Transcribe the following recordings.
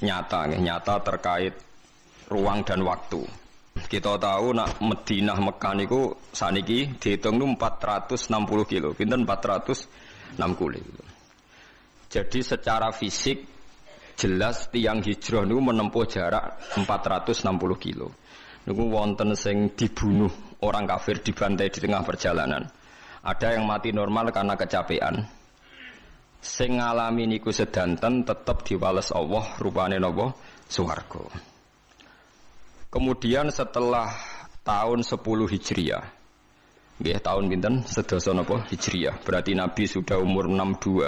nyata terkait ruang dan waktu. Kita tahu nak Madinah Mekah niku saniki dihitung nu 460 kilo, pinten 460 kilo. Jadi secara fisik jelas tiang hijrah niku menempuh jarak 460 kilo. Niku wonten sing dibunuh orang kafir, dibantai di tengah perjalanan. Ada yang mati normal karena kecapean. Sing ngalami niku sedanten tetep diwales Allah rupane napa swarga. Kemudian setelah tahun 10 Hijriah. Nggih tahun pinten? Sedasa napa Hijriah. Berarti Nabi sudah umur 62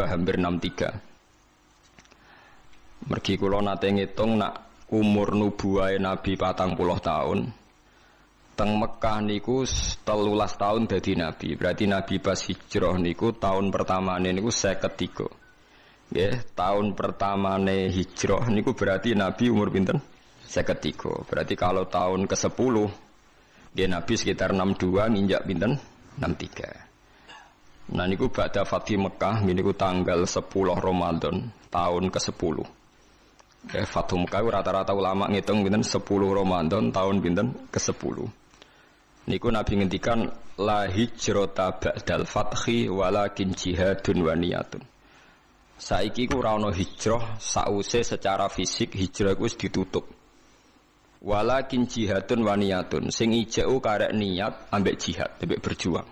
hampir 63. Mergi kula nate ngitung nak umur nubuwahe Nabi 40 tahun. Teng Mekah niku 13 tahun dadi Nabi. Berarti Nabi pas hijrah niku tahun pertamane niku 53. Nggih, tahun pertamane hijrah niku berarti Nabi umur pinten? 53. Berarti kalau tahun ke-10 nggih Nabi sekitar 62 nginjak pinten? 63. Nah niku ba'da Fatih Mekah niku tanggal 10 Ramadan tahun ke-10. Fathu Mekah rata-rata ulama ngitung pinten 10 Ramadan tahun pinten ke-10. Niku Nabi ngendikan la hijrata ba'dal fathi walakin jihadun wa niyatun. Saiki ku ora ana hijrah sause secara fisik hijrah ku wis ditutup. Walakin jihadun wa niyatun sing ijau karek niat ambek jihad, ambek berjuang.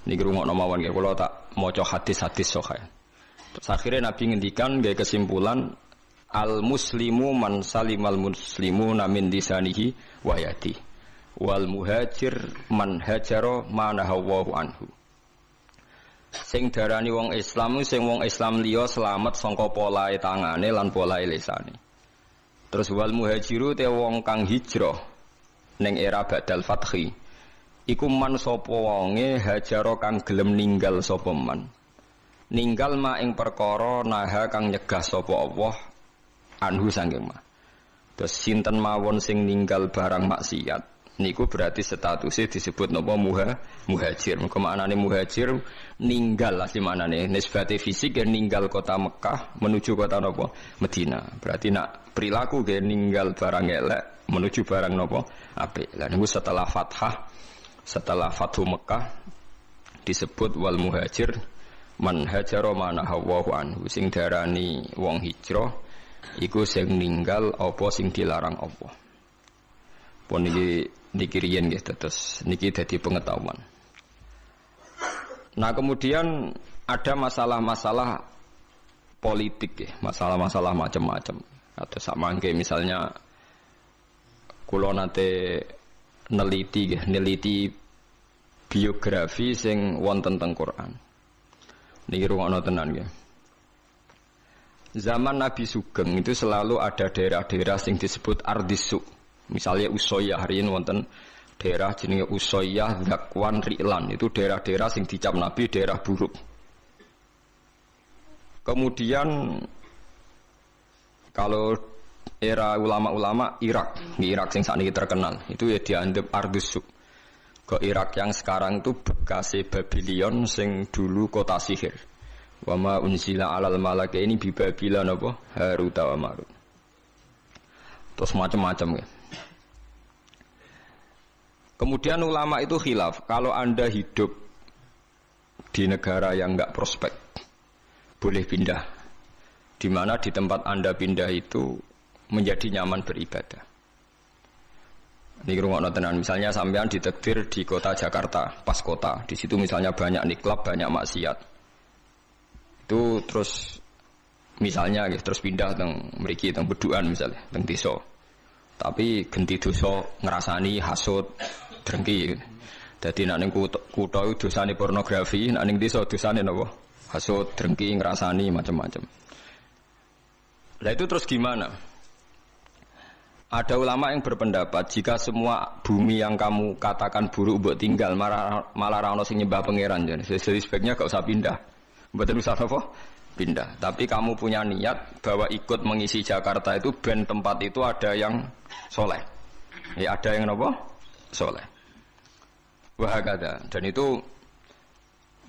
Niki rungokno mawon nggih kula tak maca hadis-hadis sahih. Terus akhirnya Nabi ngendikan nggih kesimpulan al muslimu man salimal muslimuna min lisanihi wa yadihi. Wal muhajir man hajara manahawu anhu. Sing darani wong Islam sing wong Islam liya selamat sangka polahe tangane lan polahe lisane. Terus wal muhajiru te wong kang hijrah ning era badal fathi. Iku man sapa wonge hajara kang gelem ninggal sapa man. Ninggal ma ing perkara naha kang nyegah sapa Allah anhu sanging ma. Terus sinten mawon sing ninggal barang maksiat niku berarti statusnya disebut napa muhajir. Mergo maknane muhajir ninggal asli maknane nisbate fisik ya ninggal kota Mekah menuju kota napa Madinah. Berarti nak perilaku ge ninggal barang elek menuju barang napa apik. Lah niku setelah Fathu Mekah disebut wal muhajir man hajara manahawu anhu. Sing darani wong hijrah iku sing ninggal apa sing dilarang Allah. Pun niki riyen nggih terus niki dadi pengetahuan. Nah, kemudian ada masalah-masalah politik ya, masalah-masalah macam-macam. Atau samangke misalnya kula nate neliti biografi sing wonten teng Quran. Niki rungokno tenan nggih. Zaman Nabi Sugeng itu selalu ada daerah-daerah sing disebut Ardisuk. Misalnya Usoyyah hari ini wonten daerah jenenge Usoyyah, Zakwan, Ri'lan. Itu daerah-daerah sing dicap Nabi daerah buruk. Kemudian kalau era ulama-ulama Irak sing sakniki terkenal, itu ya dianggap Ardusuk. Ke Irak yang sekarang itu bekase Babylon sing dulu kota sihir. Wa ma unzila 'alal malakaini bi Babila napa Harut wa Marut. Terus macam-macam ya. Kemudian ulama itu khilaf, kalau Anda hidup di negara yang enggak prospek, boleh pindah. Di mana di tempat Anda pindah itu menjadi nyaman beribadah. Ini rungokno tenan, misalnya sampean ditakdir di kota Jakarta, pas kota, di situ misalnya banyak niklab, banyak maksiat. Itu terus misalnya terus pindah teng mriki teng Beduan misalnya, teng desa. Tapi genti dosa ngrasani hasud drengki. Dadi nek ning kutha iku dosane pornografi, nek ning desa dosane napa? Hasud, drengki, ngrasani macam-macam. Lah itu terus gimana? Ada ulama yang berpendapat jika semua bumi yang kamu katakan buruk mbok tinggal malah ra ono sing nyembah pangeran jadi sebaiknya gak usah pindah. Mboten usah apa? Pindah. Tapi kamu punya niat bahwa ikut mengisi Jakarta itu ben tempat itu ada yang soleh. Ya ada yang apa? Soleh. Wahakada. Dan itu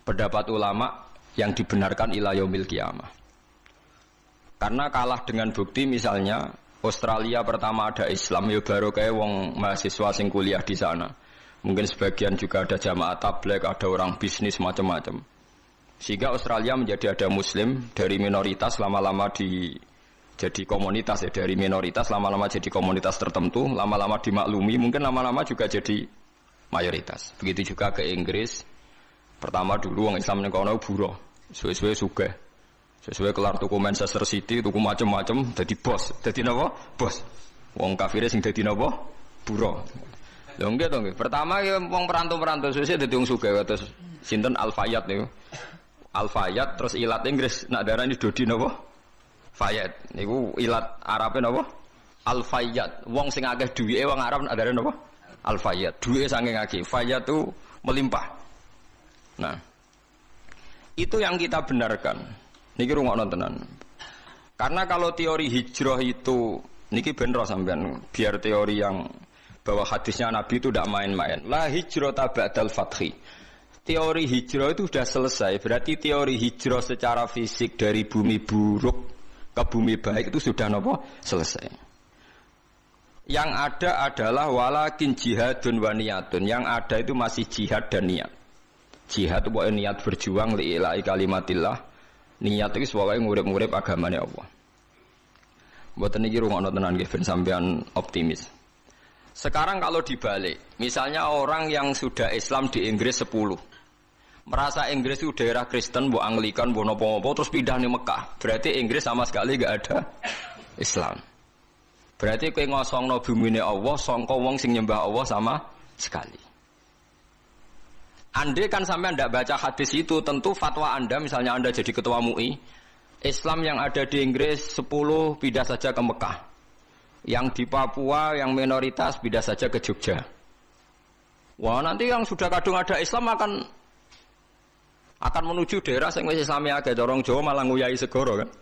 pendapat ulama yang dibenarkan ila yaumil qiyamah. Karena kalah dengan bukti misalnya Australia pertama ada Islam ya baru kayak wong mahasiswa sing kuliah di sana. Mungkin sebagian juga ada jamaah tabligh, ada orang bisnis macam-macam. Sehingga Australia menjadi ada Muslim dari minoritas lama-lama jadi komunitas ya, dari minoritas lama-lama jadi komunitas tertentu, lama-lama dimaklumi, mungkin lama-lama juga jadi mayoritas. Begitu juga ke Inggris. Pertama dulu orang Islam yang kono buruh, suwe-suwe sugih. Sesuai kelar tuku Manchester City, tuku macam-macam, jadi bos. Jadi napa? Bos. Wong kafire sing dadi napa? Buruh. Lho nggih to nggih. Pertama ya wong perantau-perantau suwe dadi wong sugih terus sinten Al-Fayyad niku. Al-Fayyad terus ilat Inggris nak darani Dodi napa? Fayyad. Niku ilat Arabe napa? Al-Fayyad. Wong sing akeh duwike wong Arab nak darani napa? Al-Fayyad. Duwike saking akeh. Fayyad itu melimpah. Nah, itu yang kita benarkan. Niki rungokno tenan. Karena kalau teori hijrah itu niki bener sampean, biar teori yang bahwa hadisnya Nabi itu tidak main-main. La hijrata ba'dal fathi. Teori hijrah itu sudah selesai. Berarti teori hijrah secara fisik dari bumi buruk ke bumi baik itu sudah nopo? Selesai. Yang ada adalah walakin jihadun wa niyatun. Yang ada itu masih jihad dan niat. Jihad itu niat berjuang li'ila'i kalimatillah. Niat itu sebagai ngurip-ngurip agamanya Allah. Mboten niki rungokno tenan nggih ben sampean optimis. Sekarang kalau dibalik, misalnya orang yang sudah Islam di Inggris 10, merasa Inggris itu daerah Kristen, mbok Anglikan, mbok napa-napa terus pindah ning Mekah. Berarti Inggris sama sekali enggak ada Islam. Berarti kowe ngosongno bumine Allah, sangka wong sing nyembah Allah sama sekali. Andai kan sampai anda baca hadis itu, tentu fatwa anda, misalnya anda jadi ketua MUI, Islam yang ada di Inggris 10 pindah saja ke Mekah, yang di Papua yang minoritas pindah saja ke Jogja. Wah nanti yang sudah kadung ada Islam akan menuju daerah yang masih Islamnya agak dorong Jawa malah nguyai segoro kan?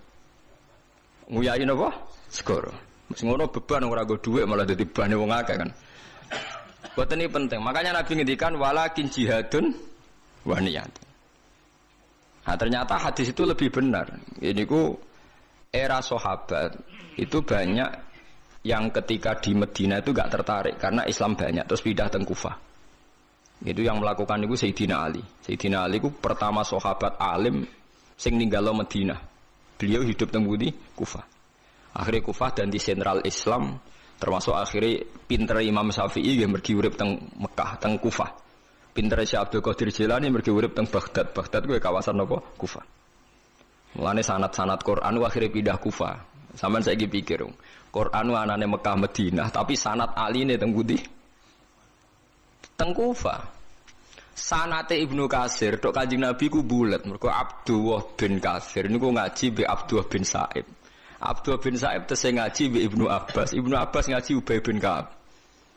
Nguyai apa? Segoro. Mesti ngono beban orang go duit malah jadi beban wong akeh kan? Buat ini penting. Makanya Nabi ngendikan walakin jihadun wa niyatun. Nah, ternyata hadis itu lebih benar. Ini ku era sahabat itu banyak yang ketika di Medina itu gak tertarik karena Islam banyak terus pindah ke Kufah. Itu yang melakukan itu Sayyidina Ali. Sayyidina Ali ku pertama sahabat alim sing ninggalo Medina. Beliau hidup di Kufah. Akhirnya Kufah dan di sentral Islam. Termasuk akhirnya pinter Imam Syafi'i yang pergi urip teng Mekah, teng Kufah. Pinter Syekh Abdul Qadir Jilani pergi urip teng Baghdad. Baghdad kuwi kawasan apa? Kufah. Mulane sanad-sanad Quran akhirnya pindah Kufah. Sampeyan saiki pikir, Quran anane Mekah Madinah, tapi sanad aline teng pundi? Teng Kufah. Sanate Ibnu Katsir tok Kanjeng Nabi ku bulet. Mergo Abdullah bin Katsir niku ngaji be Abdullah bin Sa'ib. Abdullah bin Sa'ib tese ngaji bi Ibnu Abbas. Ibnu Abbas ngaji Ubay bin Ka'ab.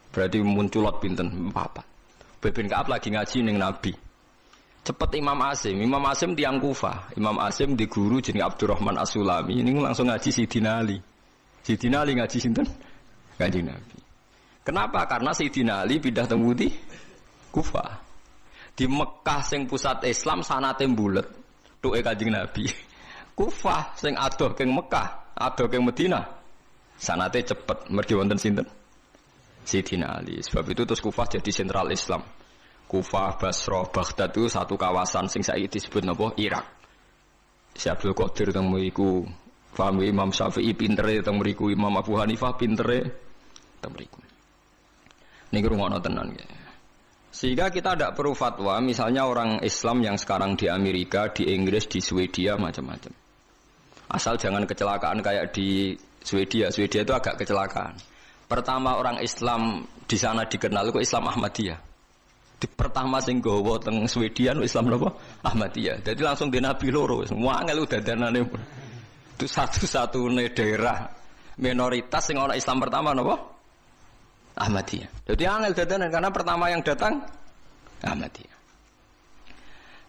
Berarti munculot pinten papat. Ubay bin Ka'ab lagi ngaji ning Nabi. Cepet Imam Asim. Imam Asim tiang Kufah. Imam Asim di guru jenenge Abdurrahman As-Sulami. Ini langsung ngaji Sayyidina Ali. Sayyidina Ali ngaji sinten? Ngaji Nabi. Kenapa? Karena Sayyidina Ali pindah teng pundi? Kufah. Di Mekah sing pusat Islam sanate mbulet. Tuke Kanjeng Nabi. Kufah sing adoh keng Mekah, adoh keng Medina. Sanate cepet, mergi wonten sinten? Sayyidina Ali. Sebab itu terus Kufah jadi sentral Islam. Kufah, Basra, Baghdad itu satu kawasan sing saiki disebut napa? Irak. Syekh Abdul Qadir teng mriku, paham Imam Syafi'i pintere teng mriku, Imam Abu Hanifah pintere teng mriku. Niki rungokno tenan nggih. Sehingga kita tidak perlu fatwa, misalnya orang Islam yang sekarang di Amerika, di Inggris, di Swedia macam-macam. Asal jangan kecelakaan kayak di Swedia. Swedia itu agak kecelakaan. Pertama orang Islam di sana dikenal kok Islam Ahmadiyah. Di pertama sing gawa teng Swedia Islam napa? Ahmadiyah. Jadi langsung di Nabi loro. Semua angel dadanane. Itu satu-satunya daerah minoritas sing ana Islam pertama napa? Ahmadiyah. Jadi angel dadanan karena pertama yang datang Ahmadiyah.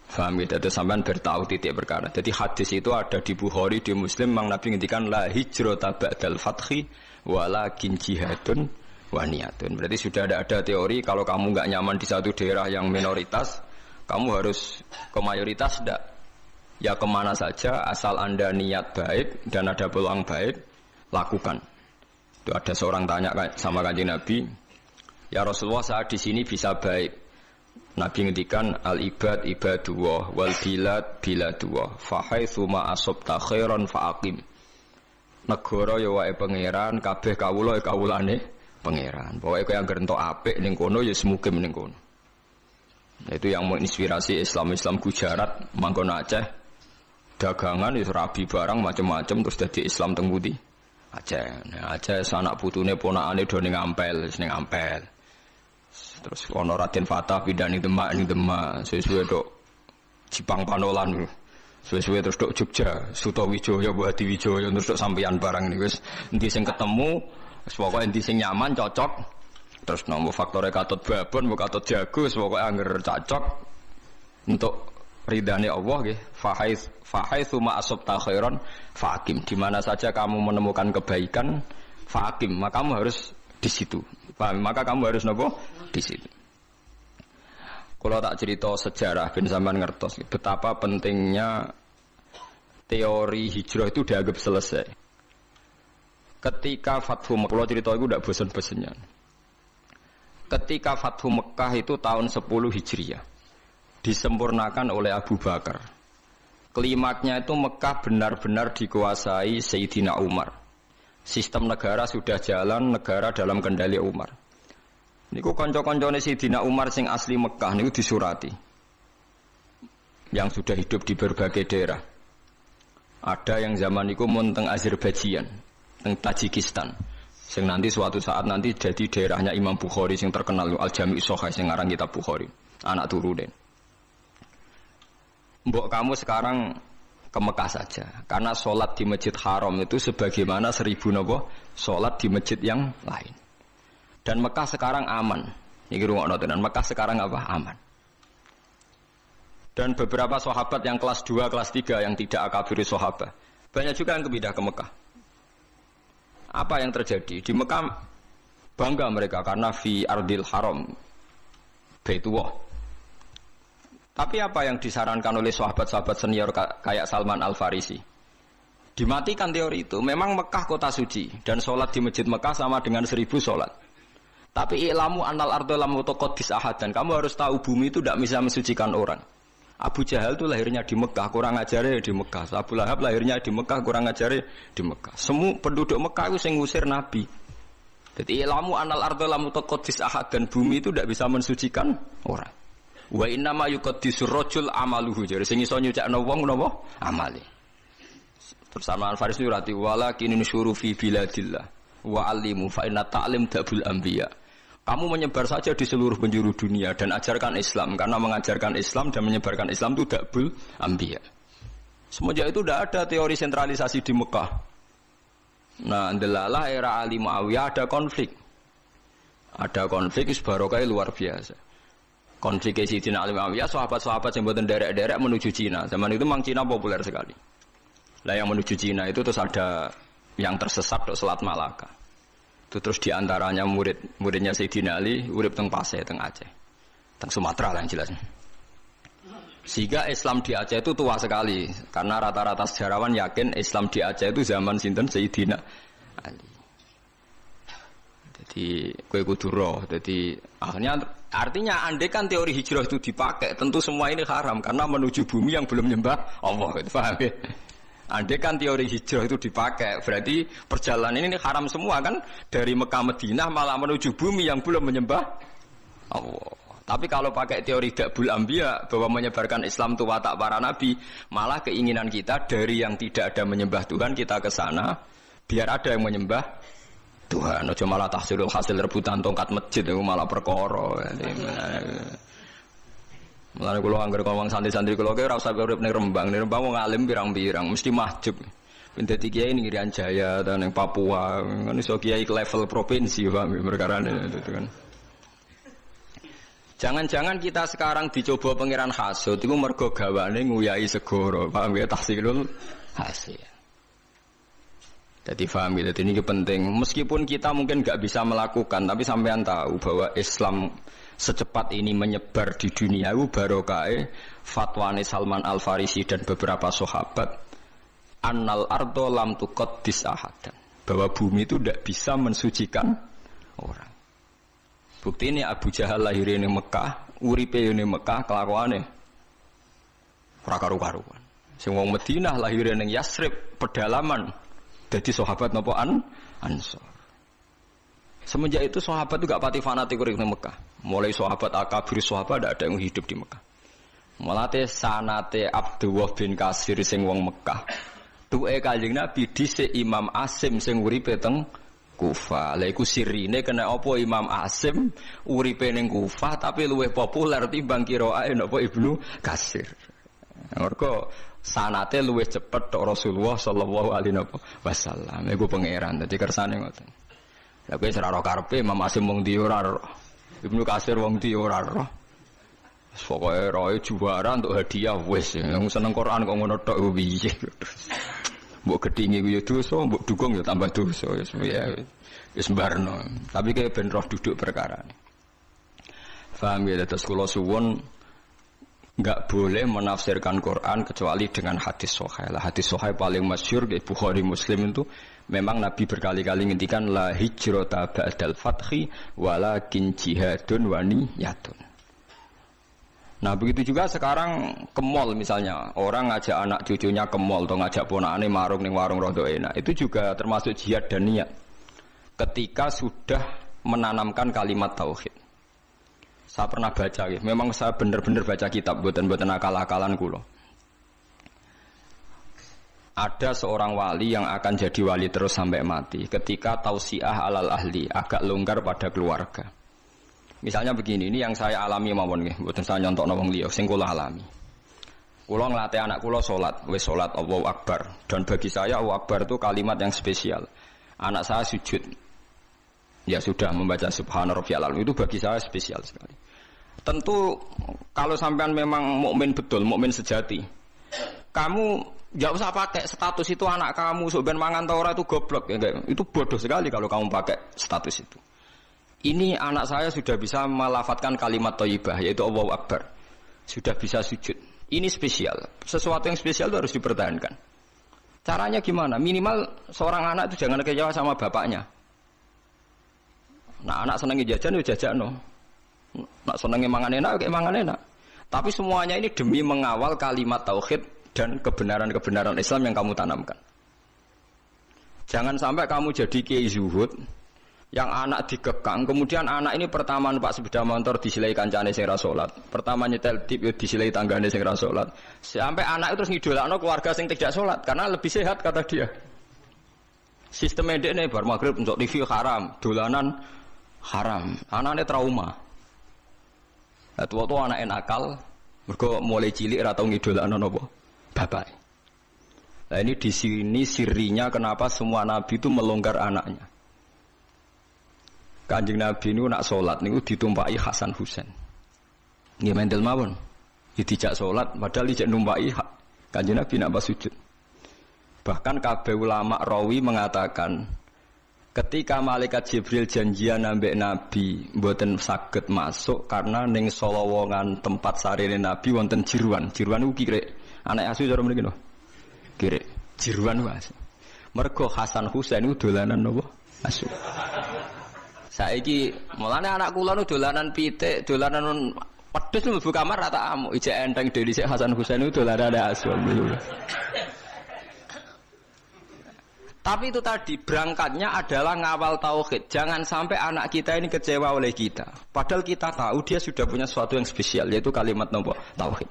Faham ya, itu sampean bertahu titik perkara. Jadi hadis itu ada di Bukhari, di Muslim, Mang Nabi ngendikan la hijrata ba'dal fathi walakin jihadun wa niyatun. Berarti sudah ada teori kalau kamu enggak nyaman di satu daerah yang minoritas, kamu harus ke mayoritas enggak? Ya kemana saja asal Anda niat baik dan ada peluang baik, lakukan. Itu ada seorang tanya sama Kanjeng Nabi, ya Rasulullah saya di sini bisa baik. Nabi ngendikan al ibad ibadullah wal bilad biladullah fa haitsu ma asabta khairan fa aqim. Negara ya wae pangeran, kabeh kawula ya kawulane pangeran. Pokoke kowe anggere entuk apik ning kono ya semukim ning kono. Itu yang menginspirasi Islam Gujarat, manggon Aceh. Dagangan itu rabi barang macam-macam terus jadi Islam teng pundi Aceh. Nah, Aceh sanak putune ponakane do ning Ampel, ning Ampel. Terus ono Raden Fatah pindah ning Demak, suwe-suwe tok Jipang Panolan. Suwe-suwe terus tok Jogja, Sutawijaya, Hadiwijaya terus tok sampeyan barang niku wis endi sing ketemu, wis pokoke endi sing nyaman cocok. Terus nomor faktore katut babon, katut jago, wis pokoke angger cocok untuk ridhani Allah nggih, fahaitsu ma asabta khairan faqim. Di mana saja kamu menemukan kebaikan, faqim, maka kamu harus di situ. Paham? Maka kamu harus nopo? Di situ. Kalau tak cerita sejarah ben sampean ngertos betapa pentingnya teori hijrah itu dianggap selesai. Ketika Fathu Mekah, kalau cerita itu tidak bosan-bosannya. Ketika Fathu Mekah itu tahun 10 Hijriah. Disempurnakan oleh Abu Bakar. Klimaknya itu Mekah benar-benar dikuasai Sayyidina Umar. Sistem negara sudah jalan, negara dalam kendali Umar. Niku kanca-kancane Sayyidina Umar sing asli Mekah niku disurati. Yang sudah hidup di berbagai daerah. Ada yang zaman niku mun teng Azerbaijan, teng Tajikistan. Sing nanti suatu saat nanti jadi daerahnya Imam Bukhari sing terkenal Al-Jami' Shahih sing aran kitab Bukhari, anak turune. Mbok kamu sekarang ke Mekah saja, karena sholat di Masjid Haram itu sebagaimana 1000 nopo sholat di masjid yang lain. Dan Mekah sekarang aman. Ini rungokno tenan, Mekah sekarang apa? Aman. Dan beberapa sahabat yang kelas 2, kelas 3 yang tidak akabiri sahabat, banyak juga yang pindah ke Mekah. Apa yang terjadi? Di Mekah bangga mereka karena fi ardil haram Baitullah. Tapi apa yang disarankan oleh sahabat-sahabat senior kayak Salman Al-Farisi? Dimatikan teori itu. Memang Mekah kota suci dan sholat di masjid Mekah sama dengan 1000 sholat. Tapi ilamu anal ardo lam mutaqaddis ahad, dan kamu harus tahu bumi itu tidak bisa mensucikan orang. Abu Jahal itu lahirnya di Mekah, kurang ajarnya di Mekah. Abu Lahab lahirnya di Mekah, kurang ajarnya di Mekah. Semua penduduk Mekah itu yang ngusir Nabi. Jadi ilamu anal ardo lam mutaqaddis ahad, dan bumi itu tidak bisa mensucikan orang. Wa inna ma yuqaddisur rajul amaluhu. Jadi sing iso nyucakno wong napa? Amale. Terus Salman Al-Farisi nyurati walakin nusyuru fi biladillah wa alimu fa inna ta'lim dabul anbiya. Kamu menyebar saja di seluruh penjuru dunia dan ajarkan Islam, karena mengajarkan Islam dan menyebarkan Islam itu dabul anbiya. Semenjak itu tidak ada teori sentralisasi di Mekah. Nah, ndelalah era Ali Muawiyah ada konflik. Ada konflik barokah luar biasa. Konflik Sayyidina Ali Muawiyah, sahabat-sahabat yang mboten derek-derek menuju Cina. Zaman itu memang Cina populer sekali. Lah yang menuju Cina itu terus ada yang tersesat di Selat Malaka. Itu terus diantaranya muridnya Sayyidina Ali urip teng Pasai, teng Aceh, teng Sumatera lah yang jelas. Sehingga Islam di Aceh itu tua sekali, karena rata-rata sejarawan yakin Islam di Aceh itu zaman sinten Sayyidina Ali. Jadi kue kuduro, jadi akhirnya artinya andai kan teori hijrah itu dipakai, tentu semua ini haram karena menuju bumi yang belum nyembah Allah, gitu, paham ya? Andai kan teori hijrah itu dipakai, berarti perjalanan ini haram semua kan, dari Mekah Madinah malah menuju bumi yang belum menyembah Allah. Tapi kalau pakai teori Dabul Anbiya bahwa menyebarkan Islam itu watak para nabi, malah keinginan kita dari yang tidak ada menyembah Tuhan kita ke sana biar ada yang menyembah Tuhan. Ojo malah tahsilul hasil rebutan tongkat masjid itu malah perkara. Mulane kula anggere ngomong santri-santri kula ki ora usah urip ning Rembang. Ning Rembang wong alim pirang-pirang mesti mahjub. Ben dadi kiai ning Irian Jaya ta ning Papua, kan iso kiai ke level provinsi paham perkarane itu kan. Jangan-jangan kita sekarang dicoba pangeran hasud iku mergo gawane nguyai segara, paham ya tahsilul hasil. Jadi paham gitu. Jadi ini penting. Meskipun kita mungkin nggak bisa melakukan, tapi sampean tahu bahwa Islam secepat ini menyebar di dunia. Barokah fatwane Salman Al Farisi dan beberapa sahabat. Annal ardo lam tuqaddis ahadan. Bahwa bumi itu tidak bisa mensucikan orang. Bukti ini Abu Jahal lahir di Mekah, uripe di Mekah, kelakuane ora karu-karuan. Sing wong Madinah lahir ning Yasrib, pedalaman. Jadi sahabat napa Ansor. Semenjak itu sahabat itu gak pati fanatik urip ning Mekah. Mulai sahabat akabir sahabat ada yang hidup di Mekah. Mulate sanate Abdullah bin Kasir sing wong Mekah. Tuke Kanjeng Nabi dhisik Imam Asim sing uripe teng Kufah. Lha iku sirine kena apa Imam Asim uripe ning Kufah tapi luwih populer timbang qiraate napa Ibnu Kasir. Mergo sanate luwih cepet tok Rasulullah sallallahu alaihi wasallam. Iku pangeran dadi kersane ngoten. Lah kowe ora ora karepe Imam Asim wong ndi ora ora. Ibnu Kasir wong ndi ora ora. Pokoke roe juara untuk hadiah wis. Wong seneng Quran kok ngono tok piye. Mbok gedhingi ku ya dosa, mbok dukung ya tambah dosa. Wis barno. Tapi kayak ben roh duduk perkara. Paham ya terus kula suwun enggak boleh menafsirkan Quran kecuali dengan hadis sahih. Lah hadis sahih paling masyhur di Bukhari Muslim itu memang Nabi berkali-kali ngendikan la hijrata ba'dal fathi walakin jihadun wa niyatun. Nah begitu juga sekarang ke mall misalnya orang ngajak anak cucunya ke mall atau ngajak ponakane marung ning warung rodo enak itu juga termasuk jihad dan niat ketika sudah menanamkan kalimat tauhid. Saya pernah baca, memang saya benar-benar baca kitab buatan-buatan akal-akalan kulo. Ada seorang wali yang akan jadi wali terus sampai mati ketika tausiah alal ahli agak longgar pada keluarga. Misalnya begini, ini yang saya alami mawon nggih, mboten saya nyontokno wong liya, sing kula alami. Kula nglatih anak kula salat, wis salat Allahu Akbar. Dan bagi saya Allahu Akbar itu kalimat yang spesial. Anak saya sujud. Ya sudah membaca Subhana Rabbiyal A'la itu bagi saya spesial sekali. Tentu kalau sampean memang mukmin betul, mukmin sejati. Kamu enggak usah pakai status itu anak kamu sok ben mangan ta ora itu goblok ya enggak. Itu bodoh sekali kalau kamu pakai status itu. Ini anak saya sudah bisa melafatkan kalimat thayyibah yaitu Allahu Akbar. Sudah bisa sujud. Ini spesial. Sesuatu yang spesial itu harus dipertahankan. Caranya gimana? Minimal seorang anak itu jangan kecewa sama bapaknya. Nah, anak senengi jajan ya jajakno. Nak senengi mangan enak ya mangan enak. Tapi semuanya ini demi mengawal kalimat tauhid dan kebenaran-kebenaran Islam yang kamu tanamkan. Jangan sampai kamu jadi kiai zuhud yang anak dikekang, kemudian anak ini pertama numpak sepeda motor disilai kancane sing ra salat, pertama nyetel tip yo disilai tanggane sing ra salat, sampai anak itu terus ngidolakno keluarga sing tidak salat karena lebih sehat kata dia. Sistem ndekne bar magrib untuk TV haram, dolanan haram, anaknya trauma. Lah tua-tua anak nakal, mergo mulai cilik ra tau ngidolakno napa bapak. Nah ini di sini sirinya kenapa semua nabi itu melonggar anaknya. Kanjeng Nabi ini nak sholat ini ditumpai Hasan Husain. Nggih mentel mawon. Dijak sholat padahal dijak numpai Kanjeng Nabi nak pas sujud. Bahkan kabeh ulama rawi mengatakan ketika malaikat Jibril janjian ambek Nabi mboten saged masuk karena ning solowongan tempat sarine Nabi wonten jiruan. Jiruan ku kirek. Anak asu cara mriki lho. Kirek. Jiruan wae. Mergo Hasan Husain ku dolanan napa? Asu. Saiki mulane anak kula nu dolanan pitik, dolanan pedhes mlebu kamar rata amuk, ijek enteng dhewe sik Hasan Husain nu dolanan asu. Tapi itu tadi berangkatnya adalah ngawal tauhid. Jangan sampai anak kita ini kecewa oleh kita. Padahal kita tahu dia sudah punya sesuatu yang spesial yaitu kalimat nopo tauhid.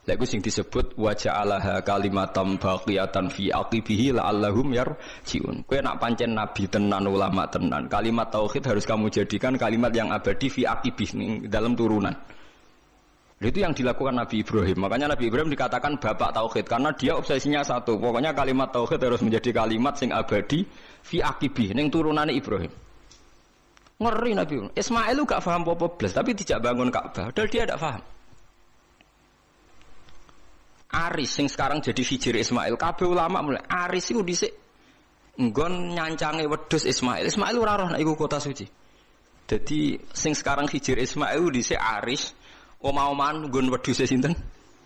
Lagu sing disebut wa ja'alaha kalimatam baqiyatan fi aqibihi la'allahum yarji'un. Kowe nak pancen nabi tenan ulama tenan, kalimat tauhid harus kamu jadikan kalimat yang abadi fi aqibih dalam turunan. Itu yang dilakukan Nabi Ibrahim. Makanya Nabi Ibrahim dikatakan bapak tauhid karena dia obsesinya satu. Pokoknya kalimat tauhid harus menjadi kalimat sing abadi fi aqibih ning turunane Ibrahim. Ngeri Nabi Ismail lu gak paham apa blas tapi tidak bangun Ka'bah. Padahal dia tidak paham. Aris yang sekarang jadi hijir Ismail, kabeh ulama mulai Aris itu dhisik nggon nyancange wedhus Ismail. Ismail ora roh nek iku kota suci. Jadi sing sekarang hijir Ismail dhisik Aris, omah-omahan nggon wedhuse sinten?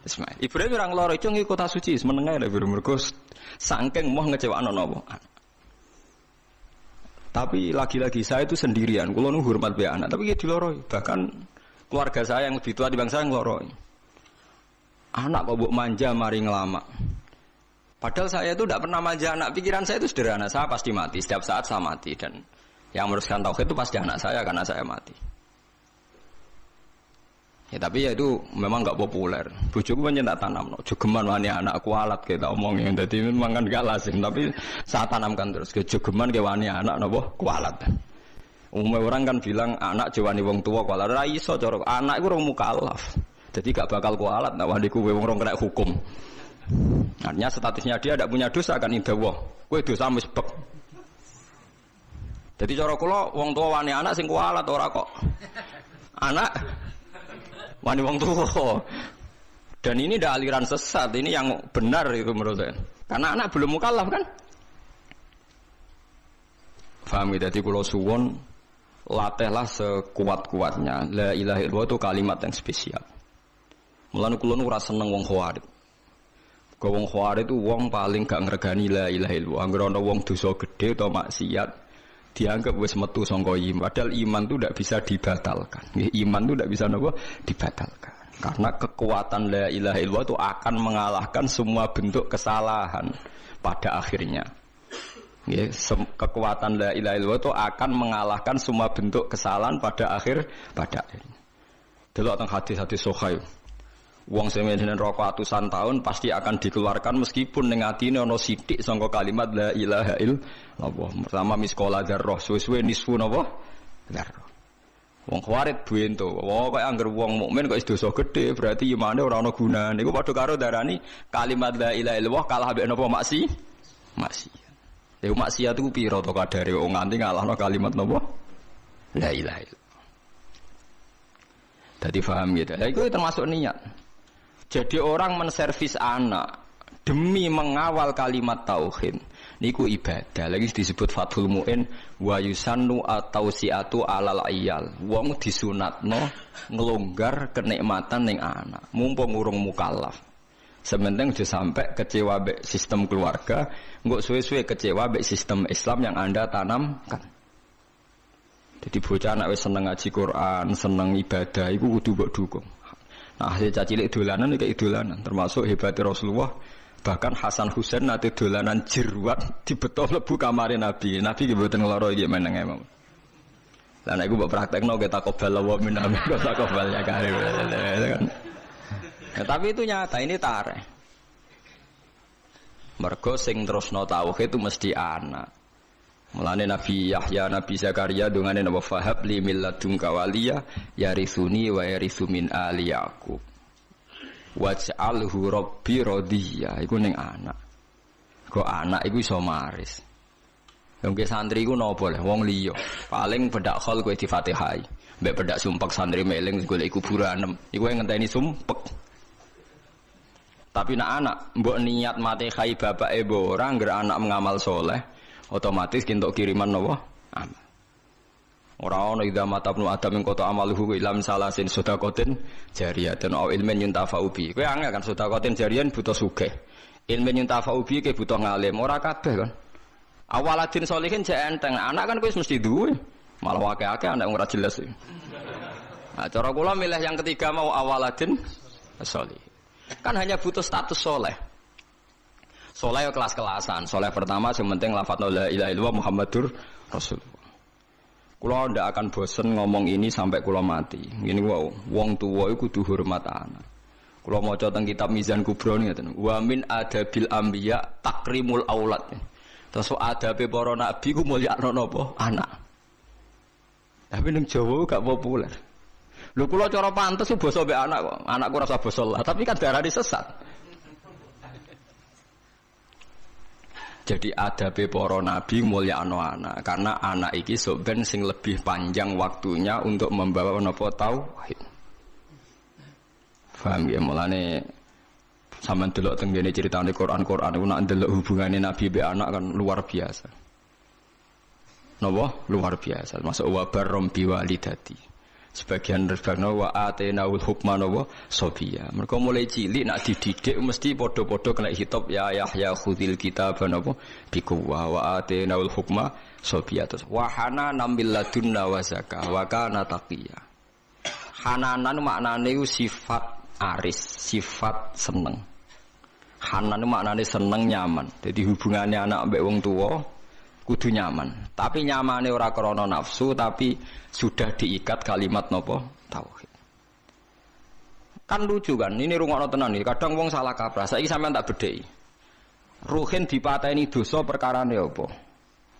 Ismail. Ibrahim ora ngloro itu ngi kota suci, menenge lek mergo saking moh ngecewakno napa. Tapi lagi-lagi saya itu sendirian, kula nu hormat be anak, tapi ya diloroi. Bahkan keluarga saya yang lebih tua di bangsa ngloroi. Anak kok mbok manja mari ngelamak. Padahal saya itu tidak pernah manja anak, pikiran saya itu sederhana, saya pasti mati, setiap saat saya mati dan yang meneruskan tauhid itu pasti anak saya karena saya mati. Ya tapi ya itu memang enggak populer. Bojoku pancen tak tanamno, jogeman wani anakku alat kita omongin. Dadi memang kan gak lazim, tapi saya tanamkan terus ke jogeman ke wani anak napa kualat. Umumnya orang kan bilang anak jawani wong tua kualat, ra iso cara anak iku urung mukallaf. Jadi gak bakal kualat nek wani ku wong ora kena hukum. Artinya statusnya dia tidak punya dosa kan indawah. Kowe dosa wis bek. Jadi cara kula wong tua wani anak sing kualat ora kok. Anak wani wong tua. Dan ini ada aliran sesat, ini yang benar itu menurut saya. Karena anak belum mukallaf kan? Paham ya? Jadi kula suwon latihlah sekuat-kuatnya. La ilaha illallah itu kalimat yang spesial. Mulane kula ora seneng wong khawarij. Wong khawarij itu wong paling gak ngregani la ilaha illallah. Anggere ana wong dosa gedhe utawa maksiat dianggap wis metu sangka iman. Padahal iman itu tidak bisa dibatalkan. Iman itu tidak bisa napa dibatalkan. Karena kekuatan la ilaha illallah itu akan mengalahkan semua bentuk kesalahan pada akhirnya. Kekuatan la ilaha illallah itu akan mengalahkan semua bentuk kesalahan pada akhirnya. Delok teng hadis-hadis sahih. Wong sing menjen rokok atusan tahun pasti akan dikeluarkan meskipun ning atine ana sithik sangka kalimat la ilaha illallah. Pertama miskola dzarrah, suwe-suwe nisfu napa? Dzarrah. Wong khawarij bento. Wong kok angger wong mukmin kok dosa gedhe, berarti imane ora ana gunane. Iku padha karo darani kalimat la ilaha illallah kalah mbek napa maksiat. Lha maksiat iku pira to kadare wong nganti ngalahno kalimat napa? La ilaha illallah. Dadi paham gitu. Lah iku termasuk niat. Jadi orang menservis anak demi mengawal kalimat tauhid niku ibadah. Lagi disebut Fathul Mu'in wa yusannu atau siatu alal ayal. Wong disunatno nglonggar kenikmatan ning anak. Mumpung urung mukallaf. Sementing aja sampai kecewa mbek sistem keluarga, engko suwe-suwe kecewa mbek sistem Islam yang Anda tanamkan. Jadi bocah anak wis seneng ngaji Quran, seneng ibadah iku kudu mbok dukung. Nah, hasil cacilik dolanan iki dolanan, termasuk hebatnya Rasulullah. Bahkan Hasan Husain nate dolanan jeruat dibeto mlebu kamare Nabi. Nabi ki mboten ngloro iki meneng emang. Lah nek iku mbok praktekno ke takobal wa min amin takobal ya kare. Ya, tapi itu nyata, ini tareh. Mergo sing terusno tauhid itu mesti anak. Mulane Nabi Yahya, Nabi Zakaria dongane napa fahab li milladunka waliya yarithuni wa yarithu min ali Yaqub. Waj'alhu rabbi radhiya. Iku ning anak. Kok anak iku iso maris. Wong santri iku napa le wong liya. Paling bedak khol kowe di Fatihai. Mbek bedak sumpek santri meling golek kuburan. Iku ngenteni sumpek. Tapi nak anak mbok niat mati khai bapake mbok ora ngger anak mengamal soleh. Otomatis kintuk kiriman napa? Amal. Ora ana idza matabnu adam ing kota amaluhu ilam salasin sedaqatin jariyatan au ilmin yuntafa'u bi. Kowe angel kan sedaqatin jariyan butuh sugih. Ilmin yuntafa'u bi ke butuh ngalim, ora kabeh kan. Awaladin sholihin jek enteng, anak kan kowe mesti duwe. Malah akeh-akeh anak ora jelas. Nah, cara kula milih yang ketiga mau awaladin sholih. Kan hanya butuh status soleh. Soleh kelas-kelasan. Soleh pertama yang penting lafadz la ilaha illallah Muhammadur Rasulullah. Kula ndak akan bosen ngomong ini sampai kula mati. Ngene wae, wong tuwa iku kudu hormat anak. Kula maca teng kitab Mizan Kubra ngeten. Wa min adabil anbiya takrimul aulad. Terus adabe para nabi ku mulyakno napa? Anak. Tapi ning Jawa gak populer. Lho kula cara pantes basa mbek anak kok. Anakku rasa basa lah, tapi kan darane sesat. Jadi adabe para nabi mulyakno anak karena anak iki sok ben sing lebih panjang waktunya untuk membawa napa tauhid. Paham ya mulane Sampeyan delok teng ngene critane Quran iku nak ndelok hubungane Nabi be anak kan luar biasa. Napa? Luar biasa. Masuk wa barrom biwalidati. Sebagian rebana wa atenaul hukma napa sobiya. Mergo mulai cilik nak dididik mesti padha-padha kena hitop ya Yahya khudil kitab napa biquwa wa atenaul hukma sobiya. Terus wa hana min ladunna wa zakah wa kana taqiya. Hananan maknane sifat aris, sifat seneng. Hanan maknane seneng nyaman. Jadi hubungannya anak mbek wong tuwa kudu nyaman. Tapi nyamane ora krana nafsu, tapi sudah diikat kalimat napa? Tauhid. Kan lucu kan? Ini rungokno tenan iki. Kadang wong salah kaprah. Saiki sampean tak bedheki. Ruhin dipateni dosa perkarane apa?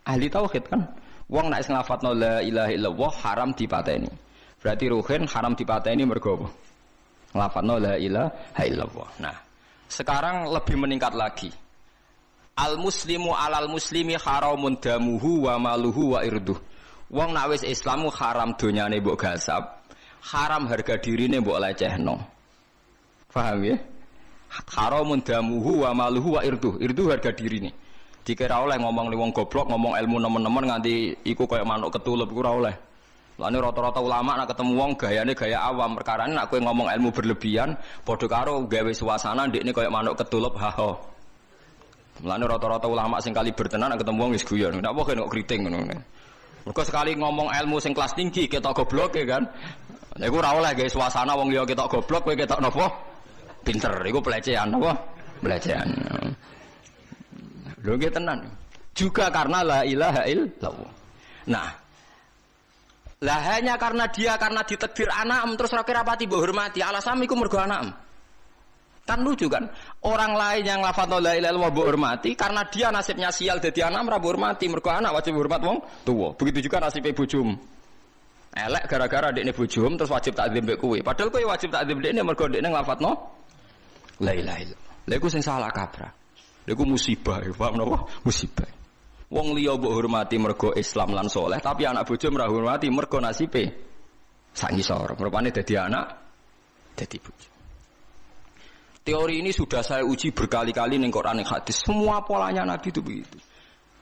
Ahli tauhid kan? Wong nek nglafadzno la ilaha illallah haram dipateni. Berarti ruhin haram dipateni mergo apa? Nglafadzno la ilaha illallah. Nah, sekarang lebih meningkat lagi. Al muslimu alal muslimi haramun damuhu wa maluhu wa irduh. Wong nek wis Islamu haram donyane mbok gasap, haram harga dirine mbok lecehno. Paham ya? Haramun damuhu wa maluhu wa irduh. Irduh harga dirine. Dikira oleh ngomong li wong goblok, ngomong ilmu nemen-nemen nganti iku kaya manuk ketulup iku ora oleh. Lane rata-rata ulama nak ketemu wong gayane gaya awam, perkarane nak kowe ngomong ilmu berlebihan padha karo gawe suasana ndekne kaya manuk ketulup haha. Mulane rata-rata ulama sing kali bertenan ketemu wong wis guyon. Ndak apa kok kriting ngono. Mergo sekali ngomong ilmu sing kelas tinggi ketok goblok ya kan. Lha iku ora oleh gawe suasana wong liya ketok goblok kowe ketok napa? Pinter. Iku pelecehan apa? Pelecehan. Lho nggih tenan. Juga karena la ilaha illallah. Nah, lah hanya karena ditakdir anak terus ora kira pati mbok hormati. Alasan iku mergo anak. Kan lucu kan? Orang lain yang lafadz la ilaha illallah mbok hormati karena dia nasibnya sial dadi anak ora mbok hormati. Mergo anak wajib hormat wong tuwa. Begitu juga nasib bojomu. Elek gara-gara dekne bojomu terus wajib takzim mbek kowe. Padahal kowe wajib takzim dekne mergo dekne nglafadzno la ilaha illallah. Lha iku sing salah kaprah. Lha iku musibah, paham napa? Musibah. Wong liya mbok hormati mergo Islam lan saleh, tapi anak bojomu ora hormati mergo nasibe sak ngisor. Rupane dadi anak dadi bojo. Teori ini sudah saya uji berkali-kali ning Quran dan hadis. Semua polanya Nabi itu begitu.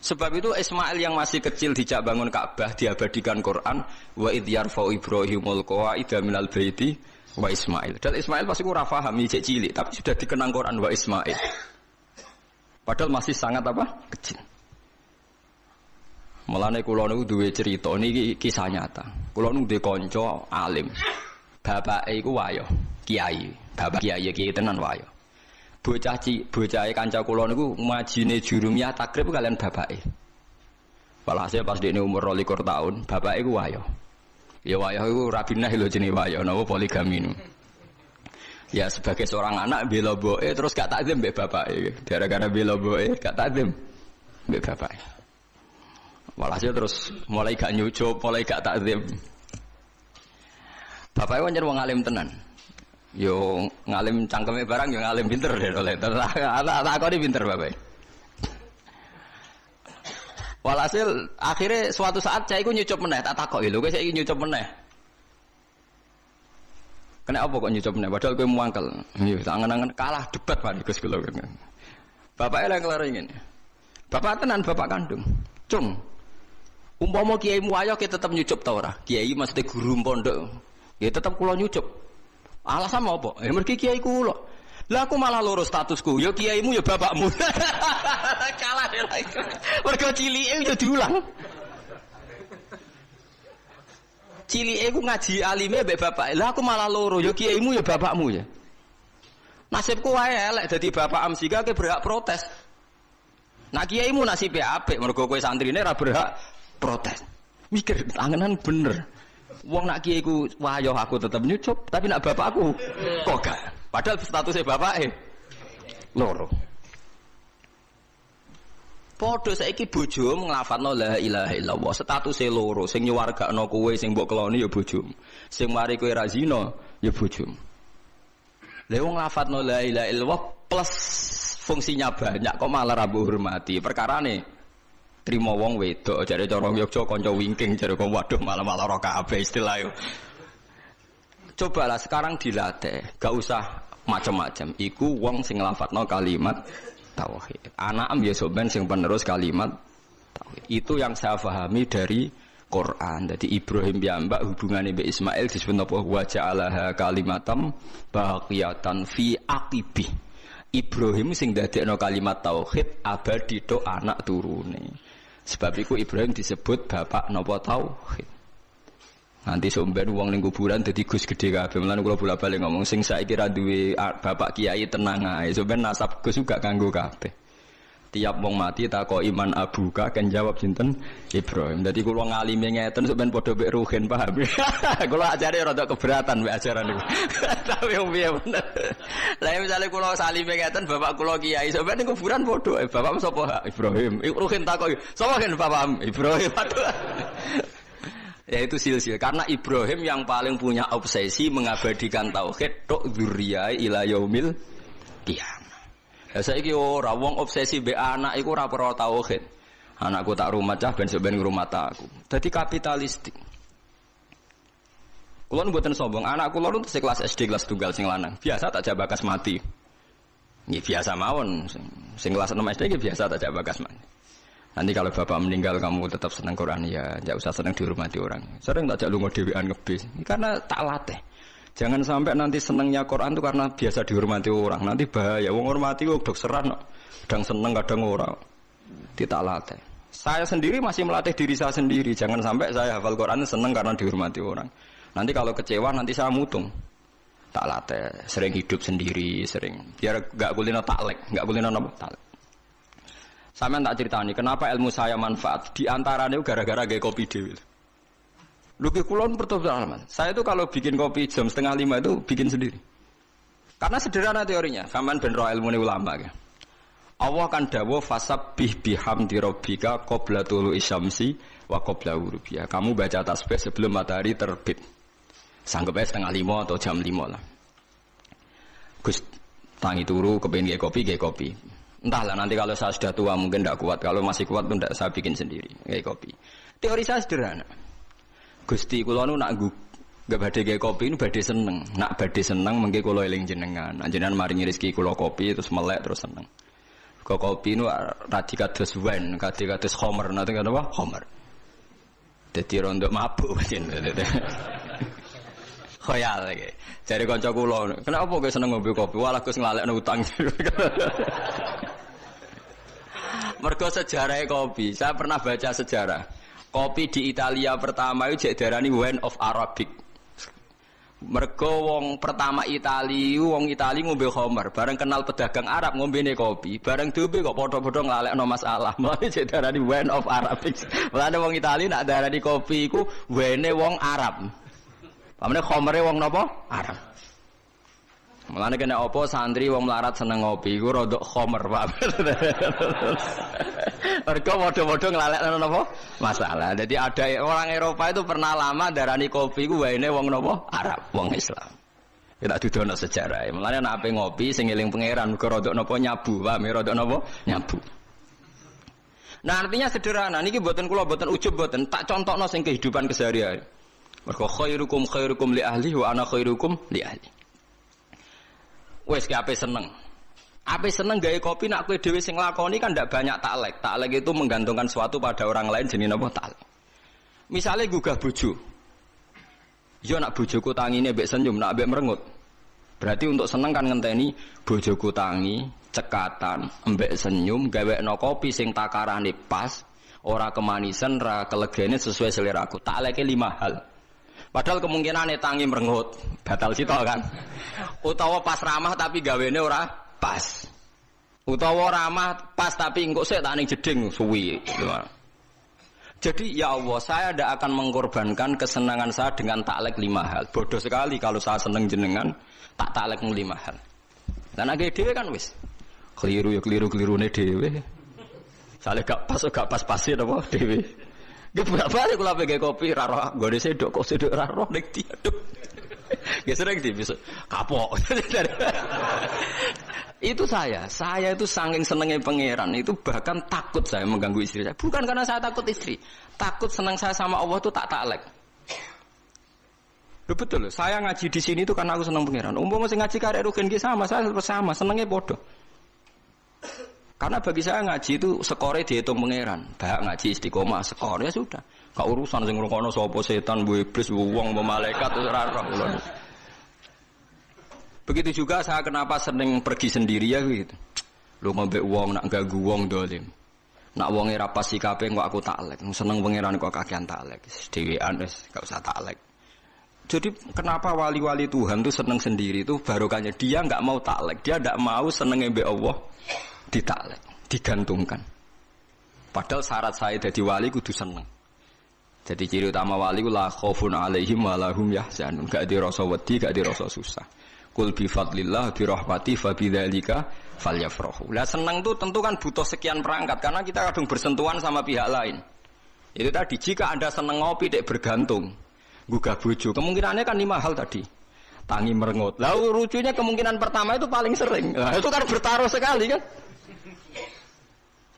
Sebab itu Ismail yang masih kecil dijak bangun Ka'bah diabadikan Quran wa idh yarfa'u Ibrahimul qawa'ida minal baiti wa Ismail. Dan Ismail pasti ora paham iki cilik, tapi sudah dikenang Quran wa Ismail. Padahal masih sangat apa? Kecil. Mulane kula niku duwe cerita niki kisah nyata. Kula niku duwe kanca alim. Bapake iku wayo, kiai. Bapak kiai tenan wayo. Bocahe kanca kula niku majine jurumiyah takrib kalian bapake. Walhasil pas dekne umur 22 tahun, bapake iku wayo. Ya wayo iku rabinah lho jenenge wayo, napa poligami niku. Ya sebagai seorang anak bela boke terus gak takzim mbek bapake. Gara-gara bela boke gak takzim mbek bapake. Walhasil terus mulai gak nyucup, mulai gak takzim. Bapake pancen wong alim tenan. Yo ngalim cangkeme barang yo ngalim pinter deh oleh. Tak kok pinter bapak. Walhasil akhirnya suatu saat saya iku nyucup meneh, tak takoki lho kowe saiki nyucup meneh. Kena apa kok nyucup meneh padahal kowe muangkel. Yo angen-angen kalah debat Pak Gus kula. Bapake lek kelar ngene. Bapak tenan bapak kandung. Cung. Umpama kiaimu ayo kita tetep nyucup ta ora? Kiai mesti guru pondok. Ya tetep kula nyucup. Alasan apa? Ya mergi kiai kula. Lah aku malah loro statusku. Ya kiaimu ya bapakmu. Kalah lagi. Mergo cilike yo diulang. Cilike ku ngaji alime mbek bapak. Lah aku malah loro. Ya kiaimu ya bapakmu ya. Nasibku wae elek dadi bapak amsika ke berhak protes. Nah kiaimu nasibe apik mergo kowe santrine ora berhak protes. Mikir angenan bener. Wong nak kiai ku wayo aku tetep nyucup, tapi nak bapakku kok gak. Padahal statusnya bapake loro. Padha saiki bojomu nglafadzno la ilaha illallah, statusé loro, sing nyuwargakno kowe sing mbok keloni ya bojomu. Sing mari kowe ra zina ya bojomu. Lha wong nglafadzno la ilaha illallah plus fungsinya banyak kok malah ra mbok hormati. Perkarane trimo wong wedok jare cara Yogya kanca wingking jare kok waduh malah ora kabeh istilah yo. Cobalah sekarang dilatih, gak usah macam-macam. Iku wong sing nglafadzno kalimat tauhid. Anam ya sampean sing penerus kalimat tauhid. Itu yang saya pahami dari Quran. Jadi Ibrahim piyambak hubungannya mbek Ismail disebut apa wa ja'alaha kalimatam baqiyatan fi aqibih. Ibrahim sing dadekno kalimat tauhid abadi tok anak turune. Sebab iku Ibrahim disebut bapak napa tauhid. Nanti somben wong ning kuburan dadi Gus gede kabeh. Mulane kula bola-balik ngomong sing saiki ra duwe bapak kiai tenang ae. Somben nasab Gus juga kanggo kabeh. Tiap wong mati takoki man abuka kan jawab sinten Ibrahim. Dadi kula ngalime ngeten sampean padha mek ruhin paham. Kula ajare rada keberatan mek ajaran niku. Tapi piye bener. Lah misale kula salime ngeten bapak kula kiai sampean ning kuburan padha bapak sapa Ibrahim. Ruhin takoki sapa kan bapak Ibrahim. Ya itu silsil karena Ibrahim yang paling punya obsesi mengabadikan tauhid tok dzurriyyah ila yaumil qiyamah. Ya saiki ora wong obsesi mbek anak iku ora perlu tauhid. Anakku tak rumah cah ben ben rumah aku. Dadi kapitalistik. Kula mboten sombong, anak kula nu kelas SD kelas tunggal sing lanang. Biasa tak jak bakas mati. Nggih biasa mawon. Sing kelas 6 SD nggih biasa tak jak bakas mati. Nanti kalau bapak meninggal kamu tetap senang Quran ya, enggak usah senang dihormati orang. Sering tak jak lunga dhewean ngebis. Karena tak latih. Jangan sampai nanti senangnya Quran itu karena biasa dihormati orang. Nanti bahaya. Wong hormati kok dokseran, kadang seneng kadang ora. Tidak latih. Saya sendiri masih melatih diri saya sendiri. Jangan sampai saya hafal Quran seneng karena dihormati orang. Nanti kalau kecewa nanti saya mutung. Tak latih. Sering hidup sendiri, sering. Biar enggak kulino taklek, enggak kulino napa taklek. Sampeyan tak ceritani kenapa ilmu saya manfaat. Di antaranya gara-gara gawe kopi dhewe. Luki kulon pertobatan. Saya itu kalau bikin kopi jam 4:30 itu bikin sendiri. Karena sederhana teorinya. Sampean ben ro ilmune ulama ya. Allah kan dawuh fasabbih bihamdi rabbika qabla tulu'i syamsi wa qabla ghurubiha. Kamu baca tasbih sebelum matahari terbit. Sanggup ae 4:30 atau jam 5 lah. Gus tangi turu kepengin kopi. Entahlah nanti kalau saya sudah tua mungkin tidak kuat. Kalau masih kuat pun tidak saya bikin sendiri kayak kopi. Teori saya sederhana. Gusti kula nu nak gak badhe gawe kopi nu badhe seneng. Nak badhe seneng mengke kula eling jenengan. Jenengan maringi rezeki kula kopi terus melek terus seneng. Kok kopi nu radi kados wine, kados khamr, nanti kan apa? Khamr. Dadi rondo mabuk jenenge. Khoyal iki. Jare kanca kula, "Kenapa kowe seneng ngombe kopi?" Walah Gus nglalekno utang. Mergo sejarah kopi, saya pernah baca sejarah. Kopi di Italia pertama itu jek darani wine of Arabic. Mergo wong pertama wong Itali ngombe khamr, bareng kenal pedagang Arab ngombene kopi, bareng diombe kok padha-padha nglalekno masalah. Mulane jek darani wine of Arabic. Mulane wong Itali nak darani kopi iku wine wong Arab. Pamane khamre wong napa? Arab. Mulane kena apa santri wong melarat seneng ngopi iku rada khamr, Pak. Mergo padha-padha nglalekno napa? Masalah. Jadi ada orang Eropa itu pernah lama darani kopi ku waene wong napa? Arab, wong Islam. Kita dudono sejarah. Mulane nek ape ngopi sing eling pangeran mergo rada napa nyabu, Pak, rada napa? Nyabu. Nah, artinya sederhana. Niki mboten kula mboten ujub mboten, tak contohno sing kehidupan keseharian. Mergo khairukum li ahli wa ana khairukum li ahli. Wes ki ape seneng. Ape seneng gawe kopi nak kowe dhewe sing lakoni kan ndak banyak taklek. Taklek itu menggantungkan sesuatu pada orang lain jenenge napa taklek. Misale gugah bojo. Yo nak bojoku tangine mbek senyum, nak mbek merengut. Berarti untuk seneng kan ngenteni bojoku tangi, cekatan, mbek senyum, gawekno kopi sing takarane pas, ora kemanisan, ora kelegene sesuai seleraku. Takleke 5 hal. Padahal kemungkinane tangi merengut, batal sitok kan. Utawa pas ramah tapi gawene ora pas. Utawa ramah pas tapi engko sik tak ning jeding suwi. Jadi ya Allah, saya tidak akan mengorbankan kesenangan saya dengan taklek 5 hal. Bodoh sekali kalau saya seneng jenengan tak taklek 5 hal. Dan agak dhewe kan wis. Keliru ya keliru-kelirune dhewe. Sale gak pas-pasin apa dhewe. Nggih bolak-balik kula pege kopi ra roh nggone sedok kok sedok ra roh nek diaduk. Nggih sering bisa kapok. Itu saya itu saking senengnya pangeran itu bahkan takut saya mengganggu istri saya. Bukan karena saya takut istri, takut senang saya sama Allah itu tak taklek. Loh betul loh, saya ngaji di sini itu karena aku senang pangeran. Umpama sing ngaji karek rugen ki sama, saya sama, senengnya bodoh. Karena bagi saya ngaji itu skore dihitung pangeran. Bahak ngaji istiqomah skor ya sudah. Kak urusan sing ngrungokno sapa setan, bu iblis, bu wong, bu malaikat ora ora. Begitu juga saya kenapa sering pergi sendiri ya gitu. Lu ngombe wong nak ganggu wong dolim. Nak wonge ra pas sikape kok aku taklek. Seneng pangeran kok kakean taklek. Dhewean wis gak usah taklek. Jadi kenapa wali-wali Tuhan itu seneng sendiri itu barokahnya dia enggak mau taklek. Dia enggak mau senenge mbek Allah ditaklek, digantungkan. Padahal syarat saya jadi wali kudu seneng. Jadi ciri utama wali ku la khaufun alaihim wa lahum yahzanun. Gak dirasa wedi, gak dirasa susah. Qul bi fadlillah bi rahmati fa bidzalika falyafrahu. Lah seneng itu tentu kan butuh sekian perangkat karena kita kadang bersentuhan sama pihak lain. Itu tadi jika Anda seneng ngopi dek bergantung, gugah bojo, kemungkinannya kan 5 hal tadi. Tangi merengut. Lalu lucunya kemungkinan pertama itu paling sering. Nah, itu kan bertaruh sekali kan.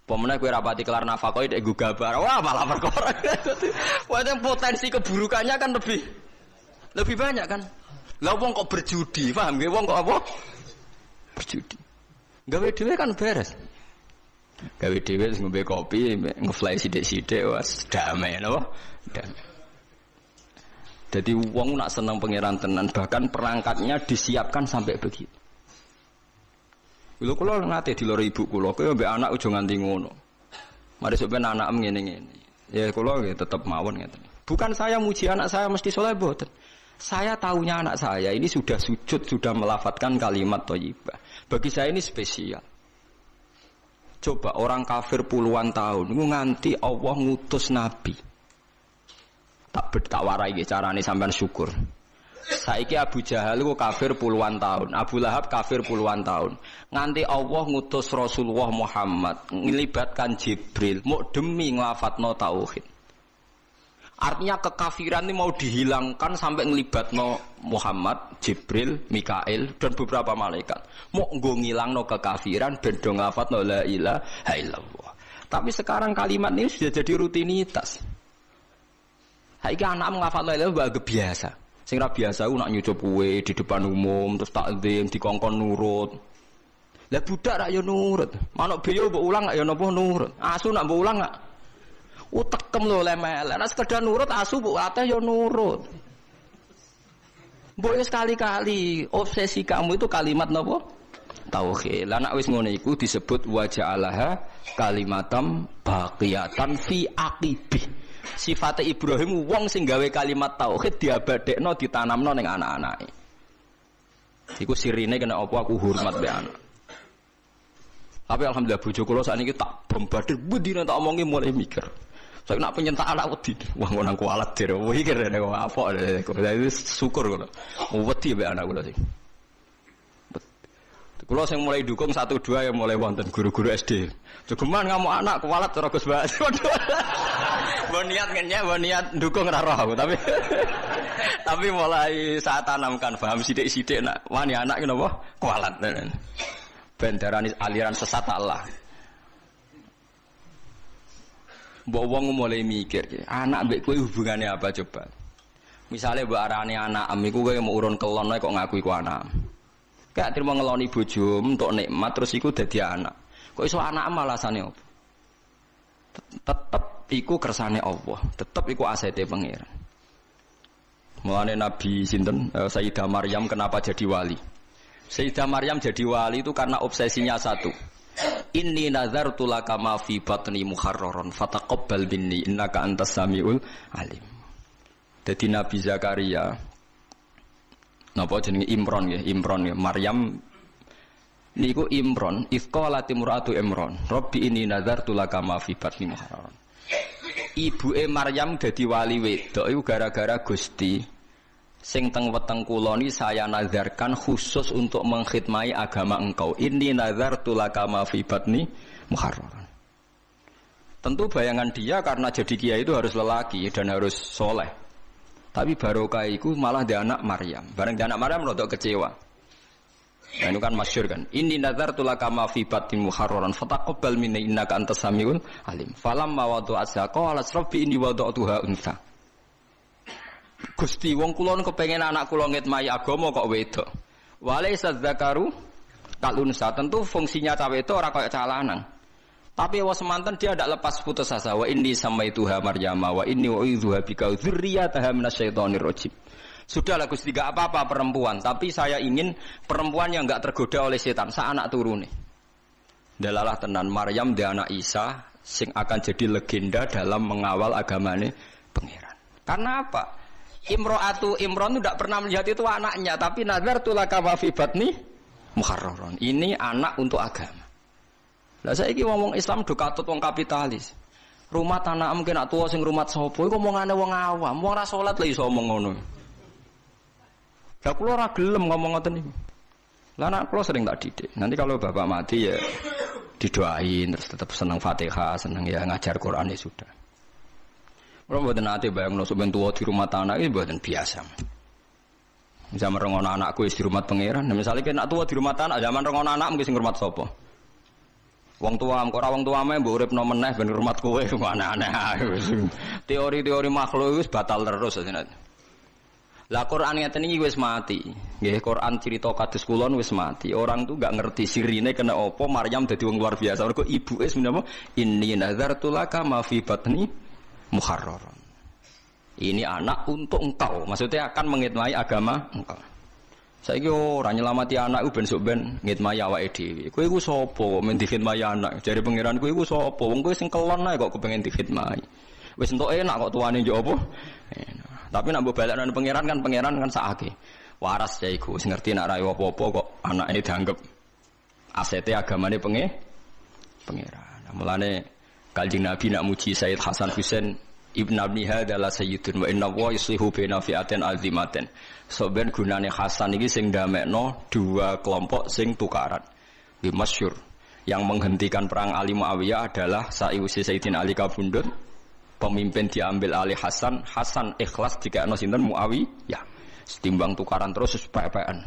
Pemenang kue rapati kelar nafkah dek gugah bar. Wah malah perkara. Wah yang potensi keburukannya kan lebih banyak kan. Lah wong kok berjudi, paham nggih? Wong kok apa? Berjudi. Gawe dhewe kan beres. Gawe dhewe ngombe kopi, ngefly sithik-sithik wis damai napa? Damai. Jadi wong nak seneng pangeran tenan, bahkan perangkatnya disiapkan sampai begitu. Kula nate diloro ibu kula, kowe mbek anak aja nganti ngono. Mari sok ben anak ngene-ngene. Ya kula nggih tetep mawon ngeten. Bukan saya muji anak saya mesti saleh mboten. Saya tahunya anak saya ini sudah sujud, sudah melafadzkan kalimat thayyibah. Bagi saya ini spesial. Coba orang kafir puluhan tahun nganti Allah ngutus nabi. Tak warai carane sampean syukur. Saiki Abu Jahal ku kafir puluhan tahun, Abu Lahab kafir puluhan tahun. Nganti Allah ngutus Rasulullah Muhammad ngelibatkan Jibril mau demi nglafatno tauhid. Artinya kekafiran ini mau dihilangkan sampai ngelibatno Muhammad, Jibril, Mikail dan beberapa malaikat. Mau nggo ngilangno kekafiran ben do nglafatno la ilaha illallah. Tapi sekarang kalimat ini sudah jadi rutinitas. Saiki anak ngafal la ilaha biasa. Sing ra biasa ku nak nyucup kowe di depan umum terus takzim dikongkon nurut. Lah budak rak yo nurut. Manuk beyo mbok ulang ya napa nurut. Asu nak mbok ulang gak utekem lho lemel. Nek sekedar nurut asu mbok ateh yo nurut. Mbok sekali-kali obsesi kamu itu kalimat napa? Tauhid. Lah nek wis ngono iku disebut wa ja'alaha kalimatam baqiyatan fi aqibih. Sifate Ibrahim wong sing gawe kalimat tauhid diabadekno ditanamno ning anak-anake. Iku sirine kena apa aku hormat be anak. Tapi alhamdulillah bojo kula sakniki tak bombardir bendina tak omongi mulai mikir. Saya nak penyentak anak wedi. Wah ngono aku alat dire. Wah iki rene kok apa. Dadi syukur kula. Wedi be anak kula sing. Kula sing mulai dukung 1 2 ya mulai wonten guru-guru SD. Jogeman ngamuk anak kuwalat cara Gus Bas. Bon niat ngenyek, bon niat dukung ora roh tapi mulai saat tanamkan paham sithik-sithik nak wani anak ki napa kuwalat. Ben darani aliran sesat Allah. Mbok wong mulai mikir, anak mbek kowe hubungane apa coba? Misale mbok arane anak am iku kowe mau urun kelon kok ngaku iku anak. Gak terima ngeloni bojo untuk nikmat terus iku dadi anak. Kok iso anak malasane opo? Tetep iku kersane Allah, tetep iku asete pangeran. Mulane Nabi sinten Sayyidah Maryam kenapa jadi wali? Sayyidah Maryam jadi wali itu karena obsesinya satu. Inni nazartu laka ma fi batni muharraran fataqabbal minni innaka antas samiul alim. Jadi Nabi Zakaria napa jenenge Imron ya, Maryam niku Imron, ifqalat imraatu Imron, Rabbi inni nazartu laka ma fi batni muharraran. Ibuke Maryam dadi wali wedok iku gara-gara Gusti sing teng weteng kula ni saya nazarkan khusus untuk mengkhidmati agama engkau. Inni nazartu laka ma fi batni muharraran. Tentu bayangan dia karena jadi kiai itu harus lelaki dan harus soleh. Tapi barokah itu malah dia anak Maryam. Bareng dia anak Maryam rodok kecewa. Nah, itu kan masyhur kan. Inni nazartu laka ma fi batni muharraran fataqabbal minni innaka antas samiul alim. Falamma wada'atha qalat rabbi inni wada'tuha untha. Gusti wong kula kepengin anak kula ngitmai agama kok wedok. Walaisa dzakaru kalunsa, tentu fungsinya cawe itu ora kaya cah lanang. Tapi wa semanten dia tidak lepas putus asa. Wa inni samaituha Maryama wa inni uidzuha bika dzurriyyataha minasyaitonir rajim. Sudahlah Gusti gak apa-apa perempuan, tapi saya ingin perempuan yang enggak tergoda oleh setan, sa anak turune. Dalalah tenan Maryam dia anak Isa sing akan jadi legenda dalam mengawal agamane pangeran. Karena apa? Imro'atu Imron itu tidak pernah melihat itu anaknya, tapi nazartu laka ma fi batni muharraron. Ini anak untuk agama. Lah saiki ngomong Islam do katut wong kapitalis. Rumah tanah mungkin nak tuwa sing rumah sapa iku omongane wong awam, wong ora salat lho iso omong ngono. Lah kula ora gelem ngomong ngoten niku. Lah anak kula sering tak didik. Nanti kalau bapak mati ya didoain terus tetap senang Fatihah, senang ya ngajar Quran ya sudah. Kalau mboten ate bayangno sampeyan tuwa di rumah tanah iki mboten biasa. Zaman rengono anakku wis di rumah pangeran. Nah, misalnya kena tua di rumah tanah, zaman rengono anak mungkin sing ngurmat sapa? Wong tua, kok ora wong tuame mbok uripno meneh ben ngurmat kowe aneh-aneh. Teori-teori makhluk wis batal terus jenenge. Lah Quran ngeten iki wis mati. Nggih, Quran cerita kados kulon wis mati. Orang tuh enggak ngerti sirine kena apa Maryam dadi wong luar biasa. Mergo ibuke sebenarnya inni nazartu laka ma fi batni muharraron. Ini anak untuk engkau, maksudnya akan mengitmai agama engkau. Saiki ora nyelamati anak ku ben sok ben ngitmai awake dhewe. Kowe iku sapa men dikhidmati anak? Jare pangeran kowe iku sapa? Wong kowe sing kelon ae kok kepengin dikhidmati. Wis entuk enak kok tuane yo apa? Enak. Tapi nek mbok balekno pangeran kan sakake. Waras ya iku sing ngerti nek ra apa-apa kok anake dianggap asete agamane pangeran. Mulane Kanjeng Nabi nak muji Sayyid Hasan Husain Ibn Abniha adalah sayyidun wa inna wa yuslihu bina fi'atin azimatin. Soben gunane Hasan ini sing damekno dua kelompok sing tukaran. Di masyhur yang menghentikan perang Ali Muawiyah adalah Sayyidina Sayyidina Ali kabundut. Pemimpin diambil alih Hasan, Hasan ikhlas dikekno sinten Muawiyah. Setimbang tukaran terus pepean.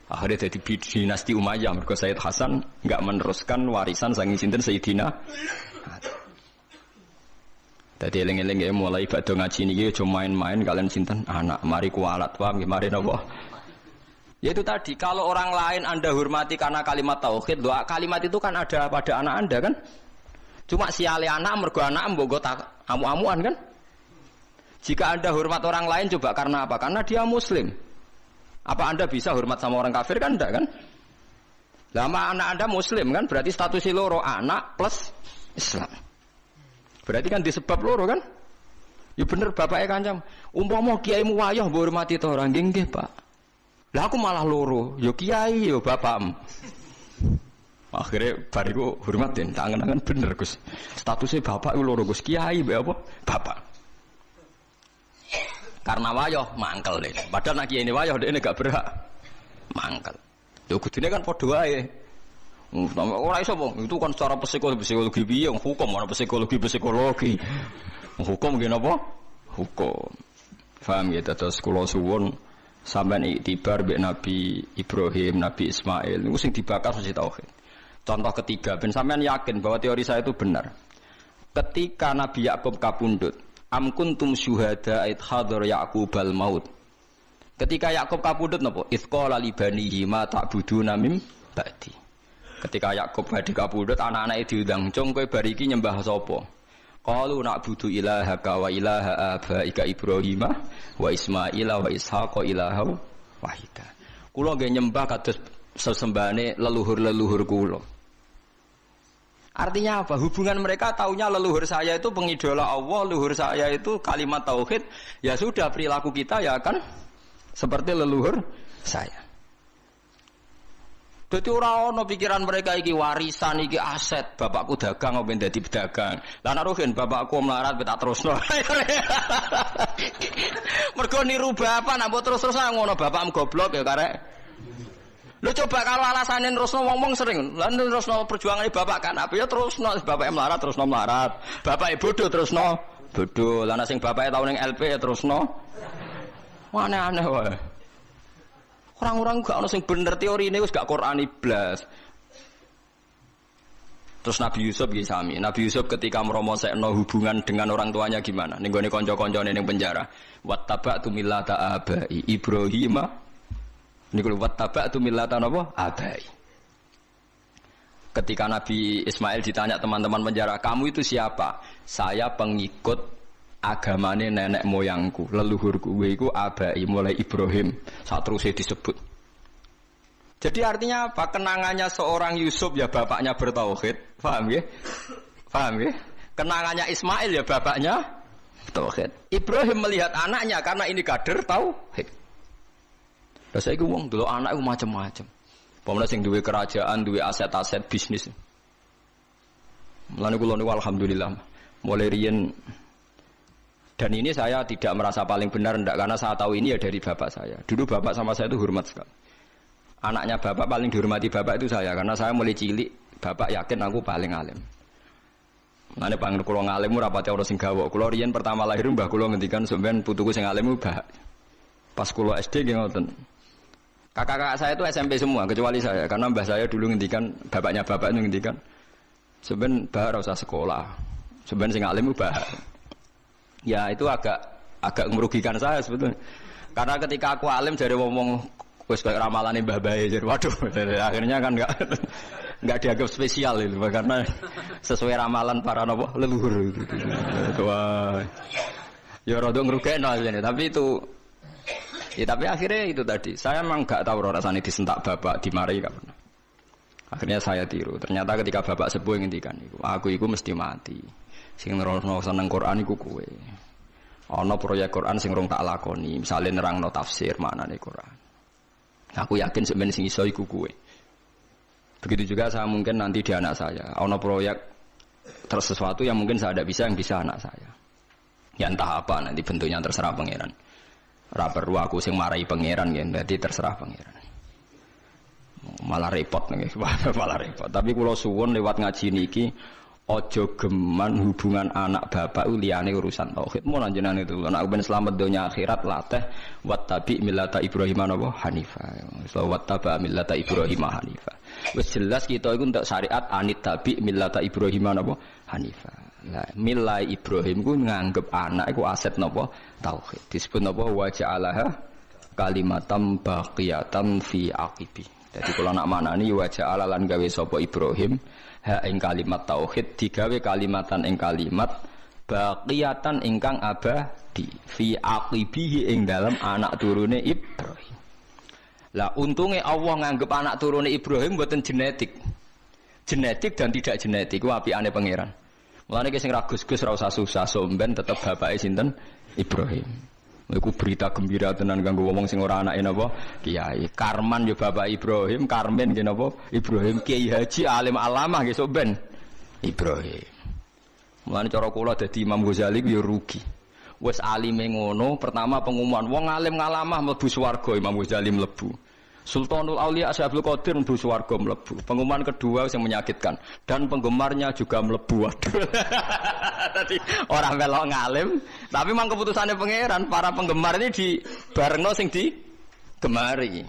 Akhirnya jadi dinasti Umayyah mergo Sayyid Hasan enggak meneruskan warisan saking sinten Sayyidina. Dadi eling-eling ya mulai badhe ngaji niki aja main-main kalian sinten anak mari kualat paham nggih mari napa. Ya itu tadi kalau orang lain Anda hormati karena kalimat tauhid, doa kalimat itu kan ada pada anak Anda kan? Cuma siale anak mergo anak mbok amu-amuan kan? Jika Anda hormat orang lain coba karena apa? Karena dia muslim. Apa Anda bisa hormat sama orang kafir kan enggak kan? Lama anak Anda muslim kan berarti statusnya loro anak plus Islam. Berarti kan disebab loro kan? Ya bener bapaknya kancam. Umpama kiaimu wayah mbok hormati to ora nggih Pak. Lah aku malah loro, ya kiai ya bapakmu. Akhirnya bariku hormatin, tangan-tangan bener Gus. Statusnya bapak itu loro Gus, kiai mbek apa? Bapak. Karena wayah mangkel deh. Padahal nak kiai ini wayah dia gak berhak mangkel. Ya kudune kan padha wae. Ora iso wong itu kan secara psikologi piye hukum ana psikologi hukum nggih napa hukum paham ya terus kula suwun sampean iktibar mbek Nabi Ibrahim Nabi Ismail niku sing dibakar sing tauhid. Contoh ketiga ben sampean yakin bahwa teori saya itu benar. Ketika Nabi Yakub kapundhut am kuntum syuhada id hadar Yaqubal maut. Ketika Yakub kapundhut napa isqala li banihi ma ta'buduna mim ba'di. Ketika Yakub badhe kapundhut anak-anake diundang, "Cung kowe bar iki nyembah sapa?" Qalu na'budu ilahaka wa ilaha abaika Ibrahim wa Ismail wa Ishaq ilaha wahida. Kula nggih nyembah kados sesembahane leluhur-leluhur kula. Artinya apa? Hubungan mereka taunya leluhur saya itu pengidola Allah, leluhur saya itu kalimat tauhid. Ya sudah perilaku kita ya kan seperti leluhur saya. Dadi ora ana pikiran mereka iki warisan iki aset, bapakku dagang apa dadi pedagang. Lah nek rugen bapakku melarat tak terusno. Mergo niru bapak nek mbok terus-terusan ngono bapakmu goblok ya karek. Lho coba kalau alasane terusno wong-wong sering, lan terusno perjuangane bapak kan apa ya terusno bapake melarat terusno melarat. Bapake bodoh terusno bodoh. Lah nek sing bapake tau ning LP ya terusno. Aneh-aneh wae. Orang-orang gak ono sing bener teori ini wis gak Qur'ani blas. Terus Nabi Yusuf nggih sami. Nabi Yusuf ketika meromosekno hubungan dengan orang tuanya gimana? Ning gone kanca-kancane ning penjara. Wattaba'tu millata abai Ibrahim. Niku wattaba'tu millata napa? Abai. Ketika Nabi Ismail ditanya teman-teman penjara, "Kamu itu siapa?" "Saya pengikut agamane nenek moyangku, leluhurku." Iku abai mulai Ibrahim. Saterusé disebut. Jadi artinya apa? Kenangannya seorang Yusuf ya bapaknya bertauhid, paham ya? Paham ya? Kenangannya Ismail ya bapaknya tauhid. Ibrahim melihat anaknya karena ini kader tauhid. Lah saiki wong delok anak iku macam-macam. Pemene sing duwe kerajaan, duwe aset-aset bisnis. Mulane kula niku alhamdulillah mulai riyen dan ini saya tidak merasa paling benar ndak karena saya tahu ini ya dari bapak saya. Dulu bapak sama saya itu hormat sekali. Anaknya bapak paling dihormati bapak itu saya karena saya mulai cilik bapak yakin aku paling alim. Mane pangen kula ngalim ora pati ora sing gawok. Kula riyen pertama lahir mbah kula ngendikan sampean putuku sing alim mbah. Pas kula SD nggih ngoten. Kakak-kakak saya itu SMP semua kecuali saya karena mbah saya dulu ngendikan bapaknya bapak itu ngendikan sampean mbah ora usah sekolah. Sampean sing alim mbah. Ya itu agak merugikan saya sebetulnya. Karena ketika aku alim jare ngomong wis bae ramalane Mbah Bae jadi waduh akhirnya kan enggak dianggap spesial itu karena sesuai ramalan para nopo leluhur gitu. Wah. Ya rada ngrugekno asline tapi itu ya tapi akhirnya itu tadi saya memang enggak tahu rasane disentak bapak dimarahi enggak pernah. Akhirnya saya tiru. Ternyata ketika bapak sepuh ngendikan iku, aku iku mesti mati. Sing nerangno seneng Quran iku kowe. Ana proyek Quran sing rong tak lakoni, misale nerangno tafsir maknane Quran. Aku yakin sebenarnya sing iso iku kowe. Begitu juga saya mungkin nanti di anak saya. Ono proyek terus sesuatu yang mungkin saya tidak bisa yang bisa anak saya. Ya entah apa nanti bentuknya terserah pangeran. Ora perlu aku sing marahi pangeran ya, berarti terserah pangeran. Malah repot nih, malah repot. Tapi kula suwun lewat ngaji niki ojo geman hubungan anak bapak liyane urusan tauhid. Mun jenengan itu anak ben selamat donya akhirat latih wattabi millata Ibrahim hanifa. So wattaba millata Ibrahim hanifa. Wis jelas kita iku untuk syariat anit tabi millata Ibrahim hanifa. Lah milai Ibrahim ku nganggep anak iku aset napa tauhid. Disebut napa wa ja'alaha kalimatam baqiyatan fi aqibi. Jadi kalau nak manani wa ja'ala lan gawe sapa Ibrahim ha ing kalimat tauhid digawe kalimatan ing kalimat baqiyatan ingkang abadi fi aqibihi ing dalam anak turune Ibrahim. Lah untungnya Allah nganggep anak turune Ibrahim mboten genetik. Genetik dan tidak genetik ku apikane pangeran. Mulane sing ra gus-gus ra usah susah somben tetep bapake sinten Ibrahim. Iku berita gembira tenan kanggo wong sing ora anake napa kiai. Karman yo bapak Ibrahim, Karmen nggih napa Ibrahim Kiai Haji alim alamah nggih sok ben Ibrahim. Mulane cara kula dadi Imam Ghazali yo rugi. Wis alime ngono, pertama pengumuman wong alim ngalamah mlebu swarga Imam Ghazali mlebu. Sultanul Auliya Syaikhul Qadir mlebu swarga mlebu. Pengumuman kedua yang menyakitkan dan penggemarnya juga mlebu. Waduh. Tadi orang melok ngalim, tapi memang keputusannya pangeran para penggemar ini di barengno sing di gemari.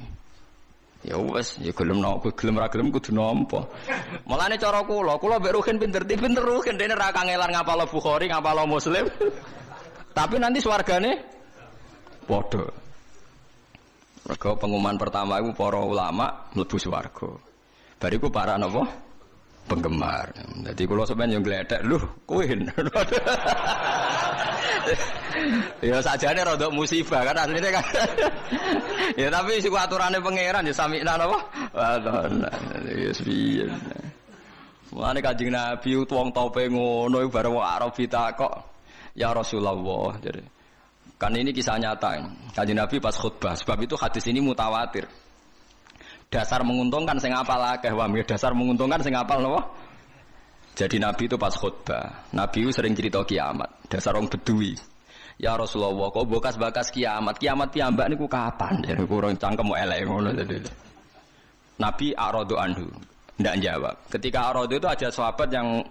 Ya wes, ya gelem ra gelem kudu nampa. Mulane cara kula mbek Ruhin pinter Ruhin dene ra kangelan ngapalo Bukhari, ngapalo Muslim. Tapi nanti swargane padha. Mergo pengumuman pertama iku para ulama mlebu swarga. Bariku para napa? Penggemar. Jadi kula sampeyan yo gledek, lho kowe. Ya sajane rada musibah kan asline kan. Ya tapi iku aturane pangeran ya samikna napa? Ya piye. Mulane Kanjeng Nabi wong tope ngono iku bareng wong Arab ditakok, "Ya Rasulullah," jadi kan ini kisah nyata. Kanjeng Nabi pas khutbah, sebab itu hadis ini mutawatir. Dasar menguntungkan sing apal akeh wae, dasar menguntungkan sing apal napa? Jadi Nabi itu pas khutbah, Nabi itu sering cerita kiamat. Dasar orang Bedui. Ya Rasulullah, kok bekas-bekas kiamat? Kiamat piyambak niku kapan? Jadi kurang cangkem elek ngono tadi. Nabi a'radu anhu, ndak jawab. Ketika a'radu itu ada sahabat yang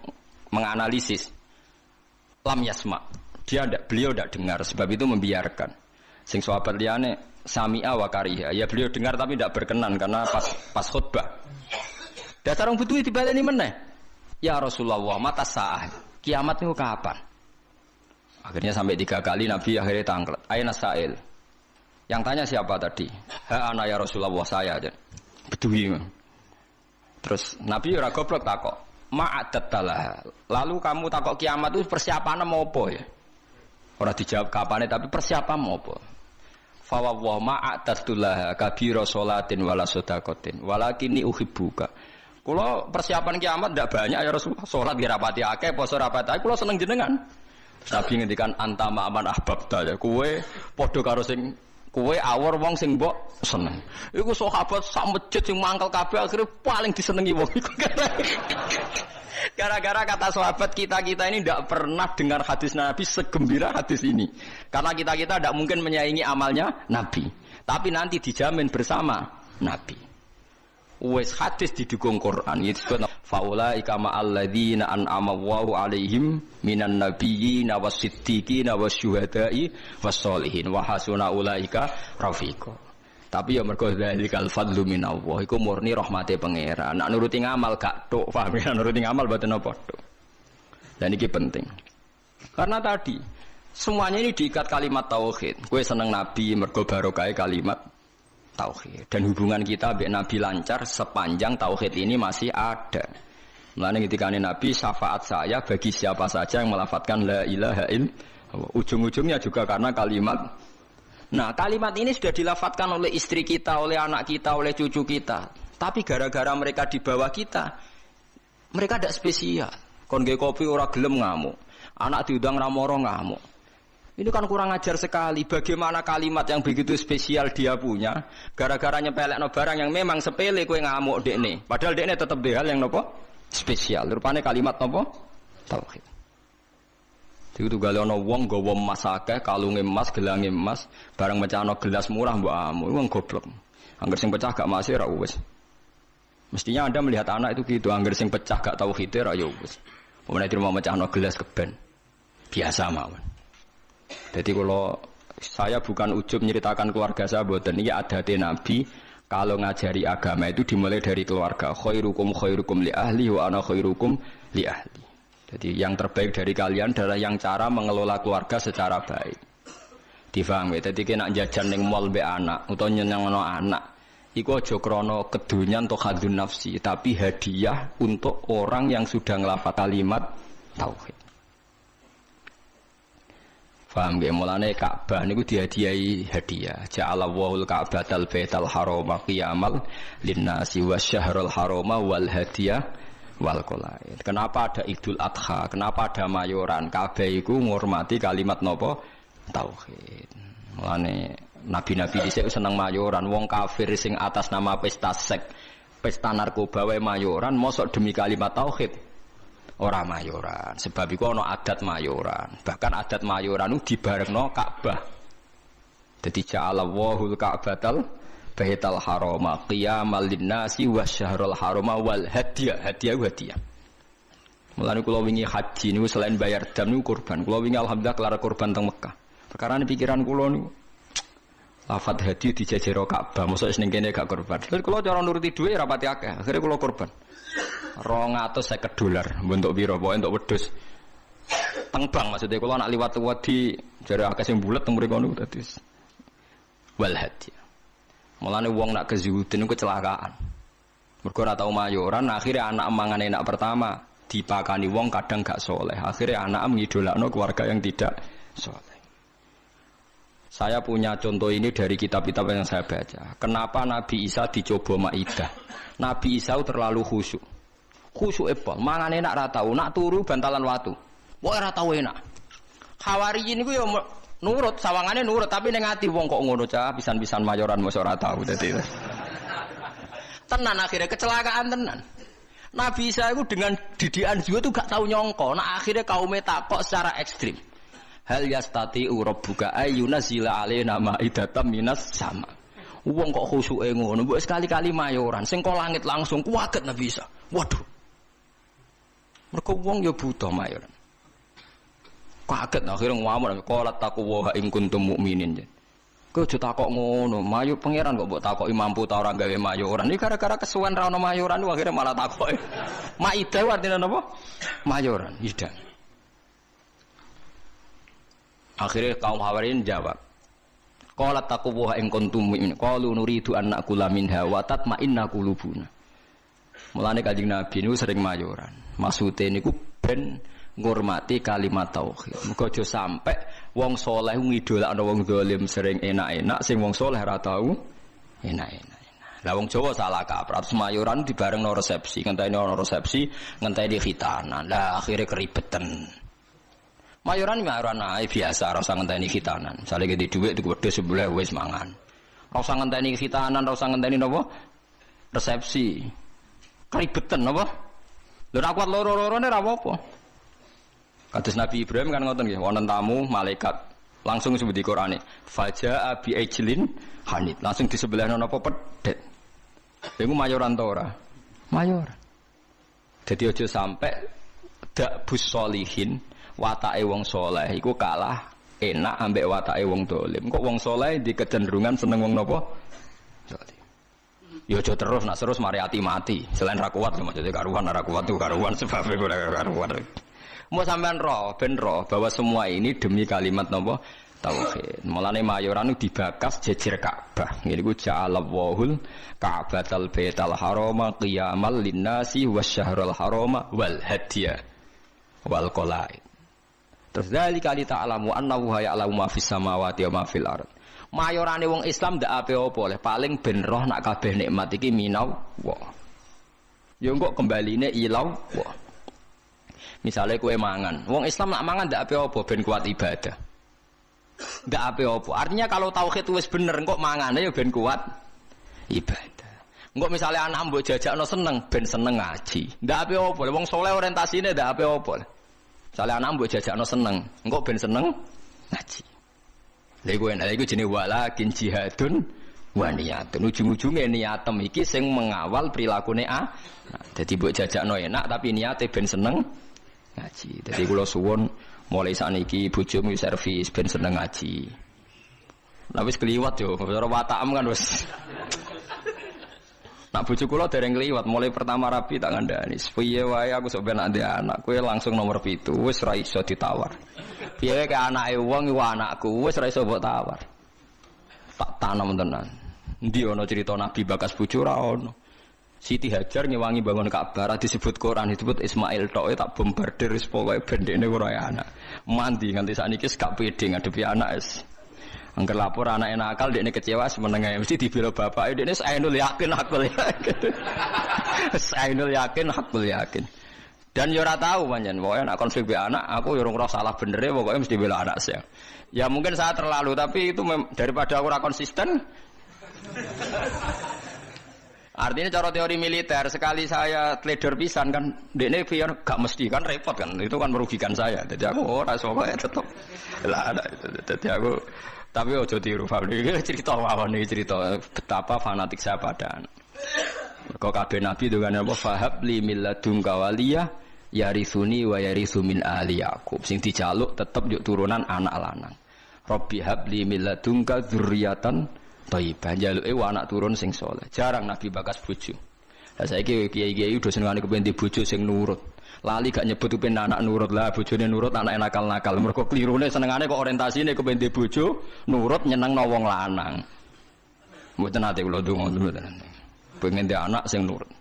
menganalisis. Lam yasma. Beliau tidak dengar, sebab itu membiarkan. Sing sahabat liyane sami'a wa kariha. Ya beliau dengar tapi tidak berkenan karena pas khutbah. Dasar orang Bedui dibaleni meneh. "Ya Rasulullah, mata sa'ah? Kiamat itu kapan?" Akhirnya sampai 3 kali Nabi akhirnya tangklet. "Aina sa'il?" Yang tanya siapa tadi? "Ha ana ya Rasulullah, saya aja." Bedui. Terus Nabi ora goblok takok, "Ma'adattalah." Lalu kamu takok kiamat itu persiapannya mau apa ya? Ora dijawab kapane tapi persiapan mau apa? Fa wa ma'adattalah kabira salatin wala sedaqatin walakini uhibbuka. Kula persiapan kiamat ndak banyak ya Rasulullah. Salat nggih rapati akeh, poso rapati akeh, kula seneng jenengan. Nabi ngendikan anta ma'aman ahbabta ya. Kowe padha karo sing kowe awor wong sing mbok seneng. Iku sahabat sak masjid sing mangkel kabeh akhire paling disenengi wong iku. Gara-gara kata sahabat kita ini tidak pernah dengar hadis Nabi segembira hadis ini. Karena kita tidak mungkin menyaingi amalnya Nabi. Tapi nanti dijamin bersama Nabi. Wes hadis didukung Quran. Itu faulaika ma'al ladzina an'ama Allahu 'alaihim minan nabiyyina was-siddiqina wasyuhada'i was-sholihin wa hasuna ulaika rafiqa. Tapi ya mergo dzalikal fadlu minallah iku murni rahmate pangeran. Nek nuruti ngamal gak tok, paham ya? Nuruti ngamal mboten apa tok. Dan ini penting. Karena tadi semuanya ini diikat kalimat tauhid. Kowe seneng Nabi mergo barokah kalimat tauhid. Dan hubungan kita mbek Nabi lancar sepanjang tauhid ini masih ada. Mulane ketika Nabi syafaat saya bagi siapa saja yang melafadzkan la ilaha illallah. Ujung-ujungnya juga karena kalimat. Nah, kalimat ini sudah dilafadzkan oleh istri kita, oleh anak kita, oleh cucu kita. Tapi gara-gara mereka di bawah kita, mereka tidak spesial. Kon nggih kopi ora gelem ngamuk. Anak diundang ra moro ngamuk. Ini kan kurang ajar sekali. Bagaimana kalimat yang begitu spesial dia punya, gara-gara nyepelekno barang yang memang sepele kowe ngamuk dekne. Padahal dekne tetep hal yang nopo? Spesial. Rupane kalimat nopo? Tauhid. Itu galeono wong nggawa emas akeh, kalunge emas, gelange emas, barang mecahno gelas murah mbok amu, wong goblok. Angger sing pecah gak masih ra wis. Mestinya Anda melihat anak itu gitu, angger sing pecah gak tau khide ra ya wis. Pemene terima mecahno gelas keben. Biasa mawon. Jadi kalau saya bukan ujub menceritakan keluarga saya mboten, iki adate Nabi kalau ngajari agama itu dimulai dari keluarga. Khairukum khairukum li ahli wa ana khairukum li ahli. Jadi yang terbaik dari kalian adalah yang cara mengelola keluarga secara baik. Difahami. Jadi kena jajan ning mall mbek anak utawa nyenengno anak. Iku aja krana kedunyan atau hadun nafsi, tapi hadiah untuk orang yang sudah ngelafal kalimat tauhid. Paham nggih? Mulane Ka'bah niku dihadiahi hadiah. Ja'alallahul Ka'batal Baital Harama qiyamal linnasi wasyahrul harama wal hadiah wal qolaid. Kenapa ada Idul Adha? Kenapa ada mayoran? Kabeh iku ngurmati kalimat napa? Tauhid. Mulane nabi-nabi dhisik seneng mayoran. Wong kafir sing atas nama pesta seks, pesta narkoba wae mayoran, mosok demi kalimat tauhid ora mayoran. Sebab iku ana adat mayoran. Bahkan adat mayoran itu dibarengno Ka'bah. Dadi ja'alallahul Ka'batal Baital Harama qiyamal linnasi wasyahrul harama wal hadiah. Hadiah. Mulane kula wingi haji niku selain bayar dam niku kurban. Kula wingi alhamdulillah kelar kurban teng Mekah. Perkara ini pikiran kula niku lafat hadiah dijajero Ka'bah, mosok ning kene gak kurban. Terus kula cara nuruti dhuwit ra pati akeh. Akhire kula kurban. $250 bentuk piro pokoke entuk wedhus. Teng bank maksudnya kula nak liwat wedi jare akeh sing bulet teng mriko niku dadi wal hadiah. Mulane wong nak kezuhudin niku kecelakaan. Mergo ora tau mayoran, akhirnya anak mangan enak pertama, dipakani wong kadang gak soleh. Akhirnya anak mengidolakno keluarga yang tidak soleh. Saya punya contoh ini dari kitab-kitab yang saya baca. Kenapa Nabi Isa dicoba Maidah? Nabi Isa terlalu khusyuk. Khusyuk epol, mangan enak ra tau, nak turu bantalan watu. Wong ora tau enak. Khawariyin niku yo nurut, sawangane nurut, tapi ning ati wong kok ngono cah, pisan-pisan mayoran mosok ora tau dadi. Tenan akhirnya kecelakaan tenan. Nabi Isa itu dengan didikan juga tuh gak tahu nyongko. Nah akhirnya kaumnya takok secara ekstrim. Hal yastati'u rabbuka ayyunazila alaina ma'idatan minas sama. Wong kok khusyuke ngono, mbok sekali-kali mayoran, sing kok langit langsung kuwaget Nabi Isa. Waduh. Mergo wong ya butuh mayoran. Kaget akhirnya ngamuk, qalat taqwa in kuntum mukminin. Kau aja takok ngono, mayu pangeran kok mbok takoki mampu ta ora gawe mayuran. Iki gara-gara kesuwen ra ono mayuran akhirnya malah takoki. Maidah artinya napa? Mayuran, idah. Akhirnya kaum Hawarin jawab. Qalat taqwa in kuntum mu'minin. Qalu nuridu an na'kula minha wa tatma'inna qulubuna. Mulane Kanjeng Nabi niku sering mayuran. Maksude niku ben ngurmati kalimat tauhid. Muga aja sampe wong saleh ngidolakno wong zalim sering enak-enak, sing wong saleh ora tau enak-enak. Lah wong Jawa salah kaprah, mayuran dibarengno resepsi, ngenteni ono resepsi, ngenteni khitanan. Lah akhire keribetan. Mayuran ae biasa, ora usah ngenteni khitanan. Misale gede dhuwit tuku wedhus sebelah wis mangan. Ora usah ngenteni khitanan, ora usah ngenteni napa? Resepsi. Keribetan napa? Lha nek kuat loro-lorone ora apa-apa. Kados Nabi Ibrahim kan ngoten nggih, wonten tamu malaikat langsung disebut di Qur'ane, faja'a bi ajlin hanid. Langsung di sebelahna napa pedhet. Iku mayuran ta ora? Mayuran. Dadi aja sampe dak bus solihin, watake wong saleh iku kalah enak ambek watake wong dolim. Kok wong saleh di kecenderungan seneng wong napa? Dolim. Ya aja terus nak terus mari ati mati. Selain ra kuat maksudnya karuan ra kuat tuh karuan sebab ora karuan. Mau sampean roh, ben roh bahwa semua ini demi kalimat napa tauhid. Mulane mayuran dibakas jejer Ka'bah. Ngene iku ja'alallahul Ka'batal Baital Harama qiyamal linnasi wasyahrul harama wal hadiya wal qalaid. Terus dari kali ta'lamu annahu ya'lamu ma fis samawati wa ma fil ard. Mayurane wong Islam ndak ape-apa oleh paling ben roh nak kabeh nikmat iki minaw wa. Ya engko kembaline ilaw wa. Misalnya kue mangan, wong Islam nak mangan ndak apa-apa ben kuat ibadah. Ndak apa-apa. Artinya kalau tauhid wis bener, kok mangane ya ben kuat ibadah. Engko misalnya anak mbok jajakno seneng, ben seneng ngaji. Ndak apa-apa. Wong saleh orientasine ndak apa-apa. Misalnya anak mbok jajakno seneng, engko ben seneng ngaji. Lha iku jenenge walakin jihadun wa niyatun. Ujung-ujunge niatem iki sing mengawal prilakune Dadi mbok jajakno enak tapi niate ben seneng ngaji. Jadi kula suwun mulai sakniki bojomu servis ben seneng ngaji. Lah wis kliwat yo, cara watakam kan wis. Nak bojo kula dereng kliwat, mulai pertama rapi tak ngandani. Piye wae aku sok ben ndek anak, kowe langsung nomor 7, wis ra iso ditawar. Piye ke anake wong iku anakku, wis ra iso mbok tawar. Tak tanam tenan. Endi ana cerita Nabi bakas bojo ra ono. Siti Hajar ngewangi bangun Ka'bah disebut Quran disebut Ismail tok tak bombardir wis pokoke bendene ora anak. Mandi nganti sakniki gak pede ngadepi anak es. Angger lapor anake nakal dekne kecewa semenenge mesti dibela bapake dekne ainul yakin hakul yakin. Ainul yakin hakul yakin. Dan yo ora tahu pancen pokoke nek konflik be anak aku yo ora salah benere pokoke mesti bela anak saya. Ya mungkin saya terlalu tapi itu daripada aku ora konsisten. Artinya cara teori militer sekali saya trader pisan kan, dekne biar gak mesti kan repot kan, itu kan merugikan saya. Jadi aku ora soalnya tetep lah ada. Jadi aku tapi ojo tiru Fabri cerita mawon iki cerita betapa fanatik saya pada anak. Kok kabeh nabi dengan apa fahab li milladunka waliyah yarithuni wa yarithu min ali Yaqub. Sing dijaluk tetep yuk turunan anak lanang. Rabbi habli milladunka dzurriatan thayyibah, jaluke anak turun sing saleh. Jarang Nabi bakas bojo. Lah saiki kiai-kiai udah senengane kepen di bojo sing nurut. Lali gak nyebut kepen anak nurut lah, bojone nurut anak nakal-nakal. Mergo klirune senengane kok orientasine kepen di bojo nurut nyenengno wong lanang. Mboten ate kula ndonga mboten. Pengen di anak sing nurut.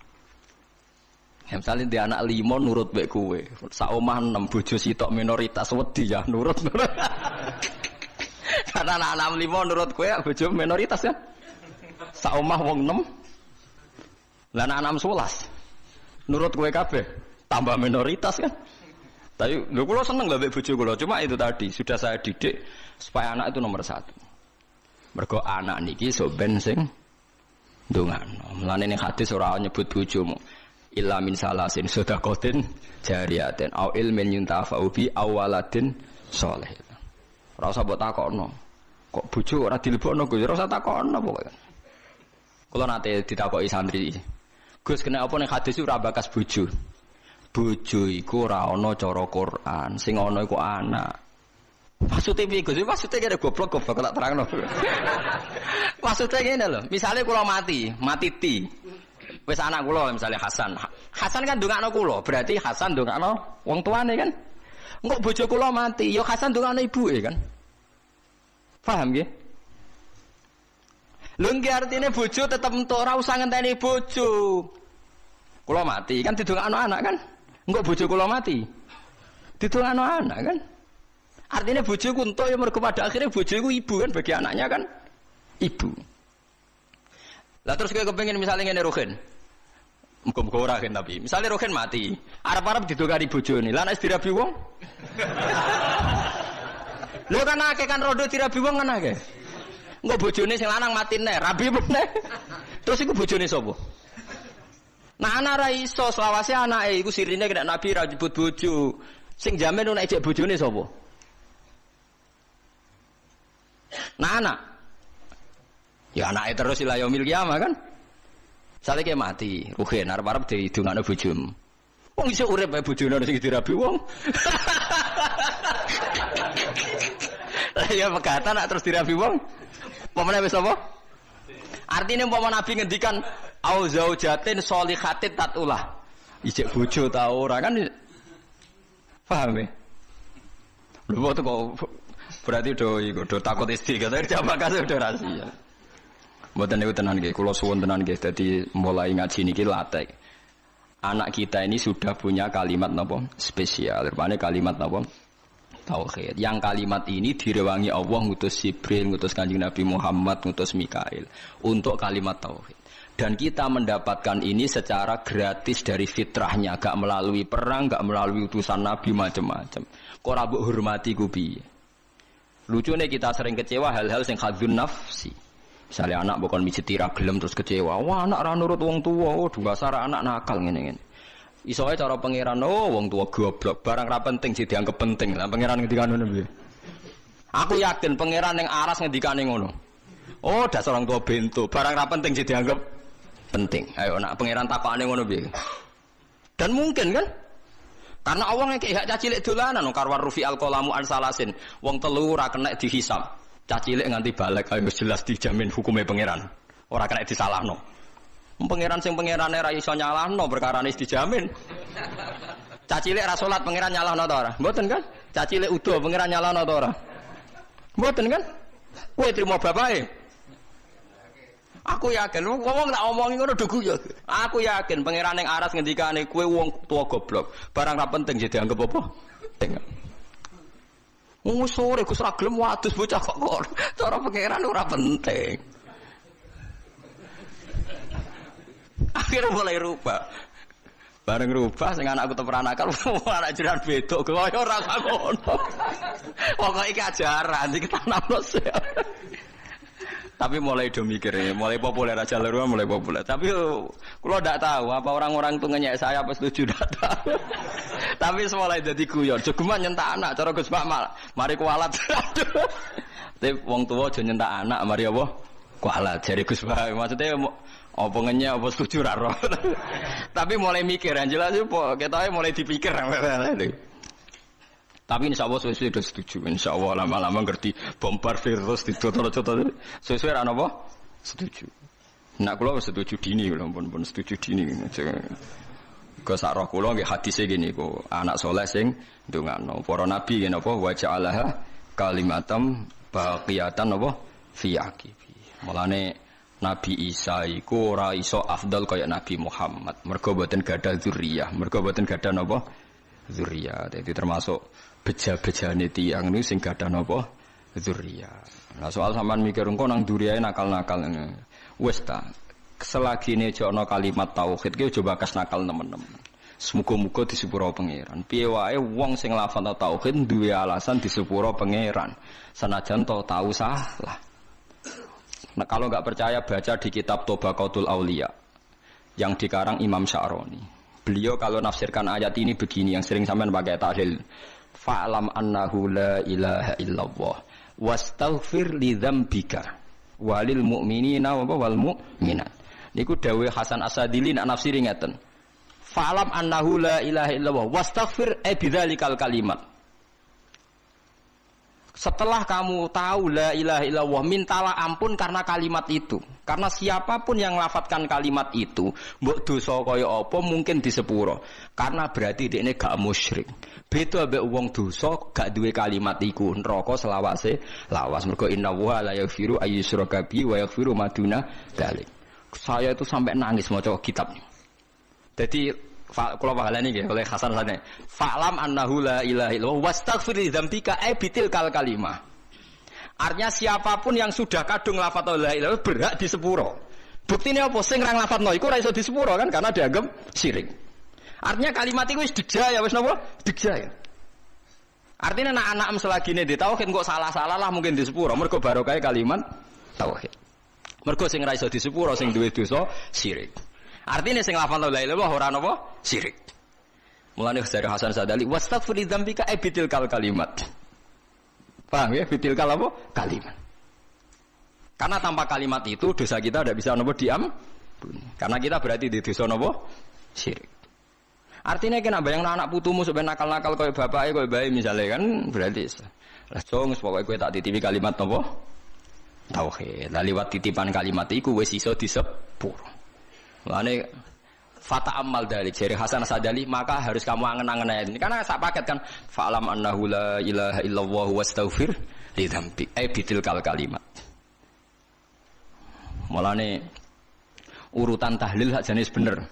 Ya misalnya di anak 5 nurut mek kowe. Sak omah 6 bojo sitok minoritas wedi ya nurut. Karena anak 5 nurut kowe bojo minoritas ya. Sak omah wong 6. Lah anak 11. Nurut kowe kabeh tambah minoritas kan. Tapi lho kula seneng lho mbek bojo kula, cuma itu tadi sudah saya didik supaya anak itu nomor 1. Mergo anak niki sok ben sing ndongano. Mulane ning hadis ora nyebut bojomu illa min salasin sedaqatin jariyatin au ilmin yuntafa'u bi awaladin sholih. Ora usah mbok takokno. Kok bojo ora dilebokno Gus, ora usah takokno pokoke. Kula nate ditakoki santri. Gus kena apa ning hadis ora bakas bojo. Bojo iku ora ana cara Quran, sing ana iku anak. Maksudnya piye Gus? Maksudnya kene goblok tak terangno. Maksudnya ngene lho, misale kula mati ti. Wis anak kula misalnya Hasan. Hasan kan ndongakno kula, berarti Hasan ndongakno wong tuane kan. Engko bojo kula mati, ya Hasan ndongakno ibuke kan. Paham nggih? Lho nggih artine bojo tetep entuk ora usah ngenteni bojo. Kula mati kan didongakno anak kan. Engko bojo kula mati. Didongakno anak kan. Artinya bojoku entuk ya mergo pada akhirnya bojoku ibu kan bagi anaknya kan. Ibu. Lah terus kowe kepengin misalnya ngene Rohin. Muga-muga ora kan tapi. Misale Rohin mati, arep-arep didongani bojone. Lah nek dirabi wong. Lho kan akeh kan rondo dirabi wong kan akeh. Engko bojone sing lanang mati neh, rabi meneh. Terus iku bojone sapa? Nah anak ra iso selawase anake iku sirine kena Nabi ra nyebut bojo. Sing jamin nek ejek bojone sapa? Nah anak. Ya anake terus ila yaumil qiyamah kan. Sale ke mati, ruhen arep-arep didongakno bojomu. Wong iso urip bae bojone sing dirabi wong. Lah ya pegatan nak terus dirabi wong. Pemene wis apa? Artine umpama Nabi ngendikan au zaujatin sholihatin tatulah. Ijek bojo ta ora kan? Paham ya? Lho kok berarti do takut istri kata jawab kasih do rahasia. Mboten niku tenan nggih, kula suwun tenan nggih dadi mulai ngaji niki latek. Anak kita ini sudah punya kalimat napa spesial, rupane kalimat napa tauhid. Yang kalimat ini direwangi Allah ngutus Jibril, ngutus Kanjeng Nabi Muhammad, ngutus Mikail untuk kalimat tauhid. Dan kita mendapatkan ini secara gratis dari fitrahnya, gak melalui perang, gak melalui utusan Nabi macam-macam. Kok ora mbok hormati ku piye? Lucune kita sering kecewa hal-hal sing khadzun nafsi. Misalnya anak bukan mijeti ra gelem terus kecewa. Wah, anak ra nurut wong tuwa. Oh, dasar anak nakal ngene-ngene. Iso ae cara pangeran, oh wong tuwa goblok, barang ra penting sih dianggap penting. Lah pangeran ngendikane ngono piye? Aku yakin pangeran ning aras ngendikane ngono. Oh, dasar orang tua bento, barang ra penting sih dianggap penting. Ayo nak pangeran takokane ngono piye? Dan mungkin kan? Karena Allah ngekek hak cacilik dolanan karwar rufi al-qalamu an salasin. Wong telu ora kena dihisab. Cacilik nganti balik ayo jelas dijamin hukumnya pangeran. Ora kena disalahno. Pangeran sing pangerane ra iso nyalahno perkarane dijamin. Cacilik ra salat pangeran nyalahno ta ora? Mboten kan? Cacilik udo pangeran nyalahno ta ora? Mboten kan? Kowe trimo bapake. Aku yakin wong tak omongi ngono do guyu. Aku yakin pangeran ning aras ngendikane kowe wong tua goblok. Barang ra penting jadi dianggap apa? Tengok. Wong sore Gus ra gelem wadus bocah kok cara pangeran ora penting. Akhirnya mulai rubah. Bareng rubah sing anakku teperan akal anak jiran bedok kaya ora ngono. Pokoke iki ajaran iki tanamno. Tapi mulai do mikir, mulai populer aja lho, mulai populer. Tapi kalau tidak tahu apa orang-orang itu ngenyek saya apa setuju tidak tahu. Tapi mulai jadi guyon. Jogeman nyentak anak, cara Gus Pak mari kualat. Tapi wong tua aja nyentak anak, mari apa? Kualat. Jadi Gus Pak maksudnya apa ngenyek apa setuju ra roh. Tapi mulai mikir, yang jelas apa kita mulai dipikir. Tapi insya Allah sesuai sudah setuju. Insya Allah lama-lama ngerti bombardir terus ditutur-tutur. Sesuai apa? Setuju. Nak kula setuju dini, pun setuju dini. Ke sarah kula nggih hadise gini kok anak soleh sing ndongakno. Para nabi ngene apa wa ja'alaha kalimatam baqiyatan apa fi aqibi. Mulane Nabi Isa iku ora iso afdal kaya Nabi Muhammad. Mergo boten gadah dzurriyyah, mergo boten gadah napa? Dzurriyyah. Dadi termasuk beja-bejane tiyang niku sing gadah napa dzurriyyah. Nah soal sampean mikir engko nang duriyae nakal-nakal ngene. Wis ta, selagine aja ana kalimat tauhid ki aja bakas nakal temen-temen. Semoga-moga disepuro pangeran. Piye wae wong sing lafal tauhid duwe alasan disepuro pangeran. Senajan to tahu salah. Nah kalau enggak percaya baca di kitab Tobaqatul Auliya yang dikarang Imam Sya'rani. Beliau kalau nafsirkan ayat ini begini yang sering sampean pakai tahlil. Fa'lam annahu la ilaha illallah wastaghfir li dzambika walil mu'minina wal mu'minat. Niku dawuh Hasan Asadili nak nafsiri ngeten. Fa'lam annahu la ilaha illallah wastaghfir bidzalikal kalimat. Setelah kamu tahu la ilaha illallah, mintalah ampun karena kalimat itu. Karena siapapun yang lafadzkan kalimat itu, mbok dosa kaya apa mungkin disepuro. Karena berarti dekne gak musyrik. Beda mbek wong dosa gak duwe kalimat iku, neraka selawase lawas. Mergo innallaha la yaghfiru ayyusyraka bihi wa yaghfiru ma duna dzalik. Saya itu sampai nangis maca kitabnya. Jadi kalau pahalanya nggih oleh Hasan Sane. Fa'lam annahu la ilaha illallah wastaghfir li dzambika bitil kal kalimah. Artinya siapapun yang sudah kadung lafaz la ilaha illallah berhak di sepuro. Buktine apa sing ra nglafadzno iku ora iso di sepuro kan karena dianggap syirik. Artinya kalimat iku wis digja ya wis napa? Digja ya. Artinya anak-anak selagine di tauhid kok salah-salah lah mungkin di sepuro mergo barokah kalimat tauhid. Mergo sing ra iso di sepuro sing duwe dosa syirik. Artinya sing lafal la ilaha illallah ora napa syirik. Mulane dari Hasan Sadali wastaghfir li dzambika bitil kal kalimat. Paham ya bitil kal apa? Kalimat. Karena tanpa kalimat itu dosa kita tidak bisa napa diampuni. Karena kita berarti di dosa napa syirik. Artinya kena bayang anak putumu sampai nakal-nakal koyo bapake koyo bae misalnya kan berarti lah jong pokoke kowe tak titipi kalimat napa tauhid. Lah liwat titipan kalimat iku wis iso disepuro. Lane fata amal dalik jari Hasan Sadali maka harus kamu angen-angen ini karena sak paket kan fa'lam annahu la ilaha illallah wastaghfir li dzambik bitil kal kalimat. Mulane urutan tahlil hak jenis bener.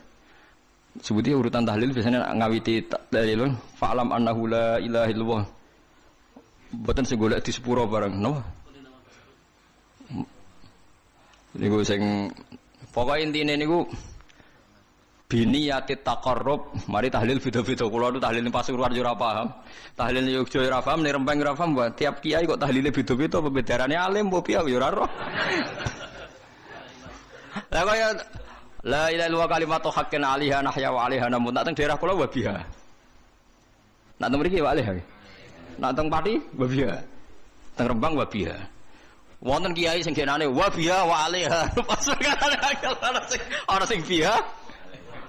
Sebuti urutan tahlil biasanya ngawiti dalil fa'lam annahu la ilaha illallah. Mboten sing golek di sepuro bareng no. Niku sing pokoknya intinya niku biniyatit taqarrub mari tahlil beda-beda kula nu tahlil Pasuruan yo ora paham tahlil Yogya yo ora paham ning Rembang ora paham tiap kiai kok tahlile beda-beda pembedarane alim mbok piye yo ora roh lah kaya la ilaha illallah kalimatu haqqin 'alaiha nahya wa 'alaiha namut nak teng daerah kula wabiha nak teng mriki wa 'alaiha nak teng Pati wabiha teng Rembang wabiha. Wonten kiai sing genane wa biha wa alaiha. Pas ana sing biha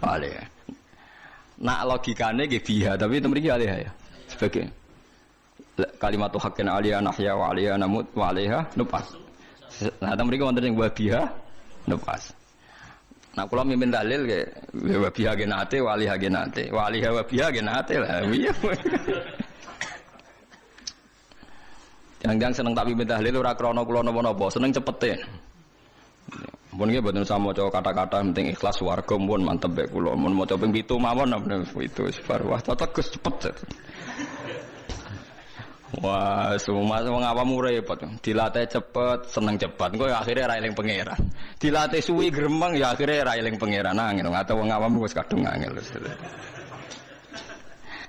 wa alaiha. Nak logikane nggih biha tapi itu mriki alaiha ya. Sebagai kalimat haqqin alaiha nahya wa alaiha namut wa alaiha nupas. Nah, ta mriki wonten sing wa biha nupas. Nah, kula mimpin dalil nggih wa biha genate wa alaiha genate. Wa alaiha wa biha genate lah. Iya. Jangan-jangan seneng tak pimpin tahlil ora krana kula napa-napa, seneng cepete. Mun nggih mboten usah maca kata-kata penting ikhlas warga mun mantep bae kula. Mun maca ping 7 mawon itu bar wah tetes cepet. Wah, semua wong awam repot. Dilatih cepet, seneng cepet. Engko akhire ra eling pangeran. Dilatih suwi gremeng ya akhire ra eling pangeran nangin. Atau wong awam wis kadung angel.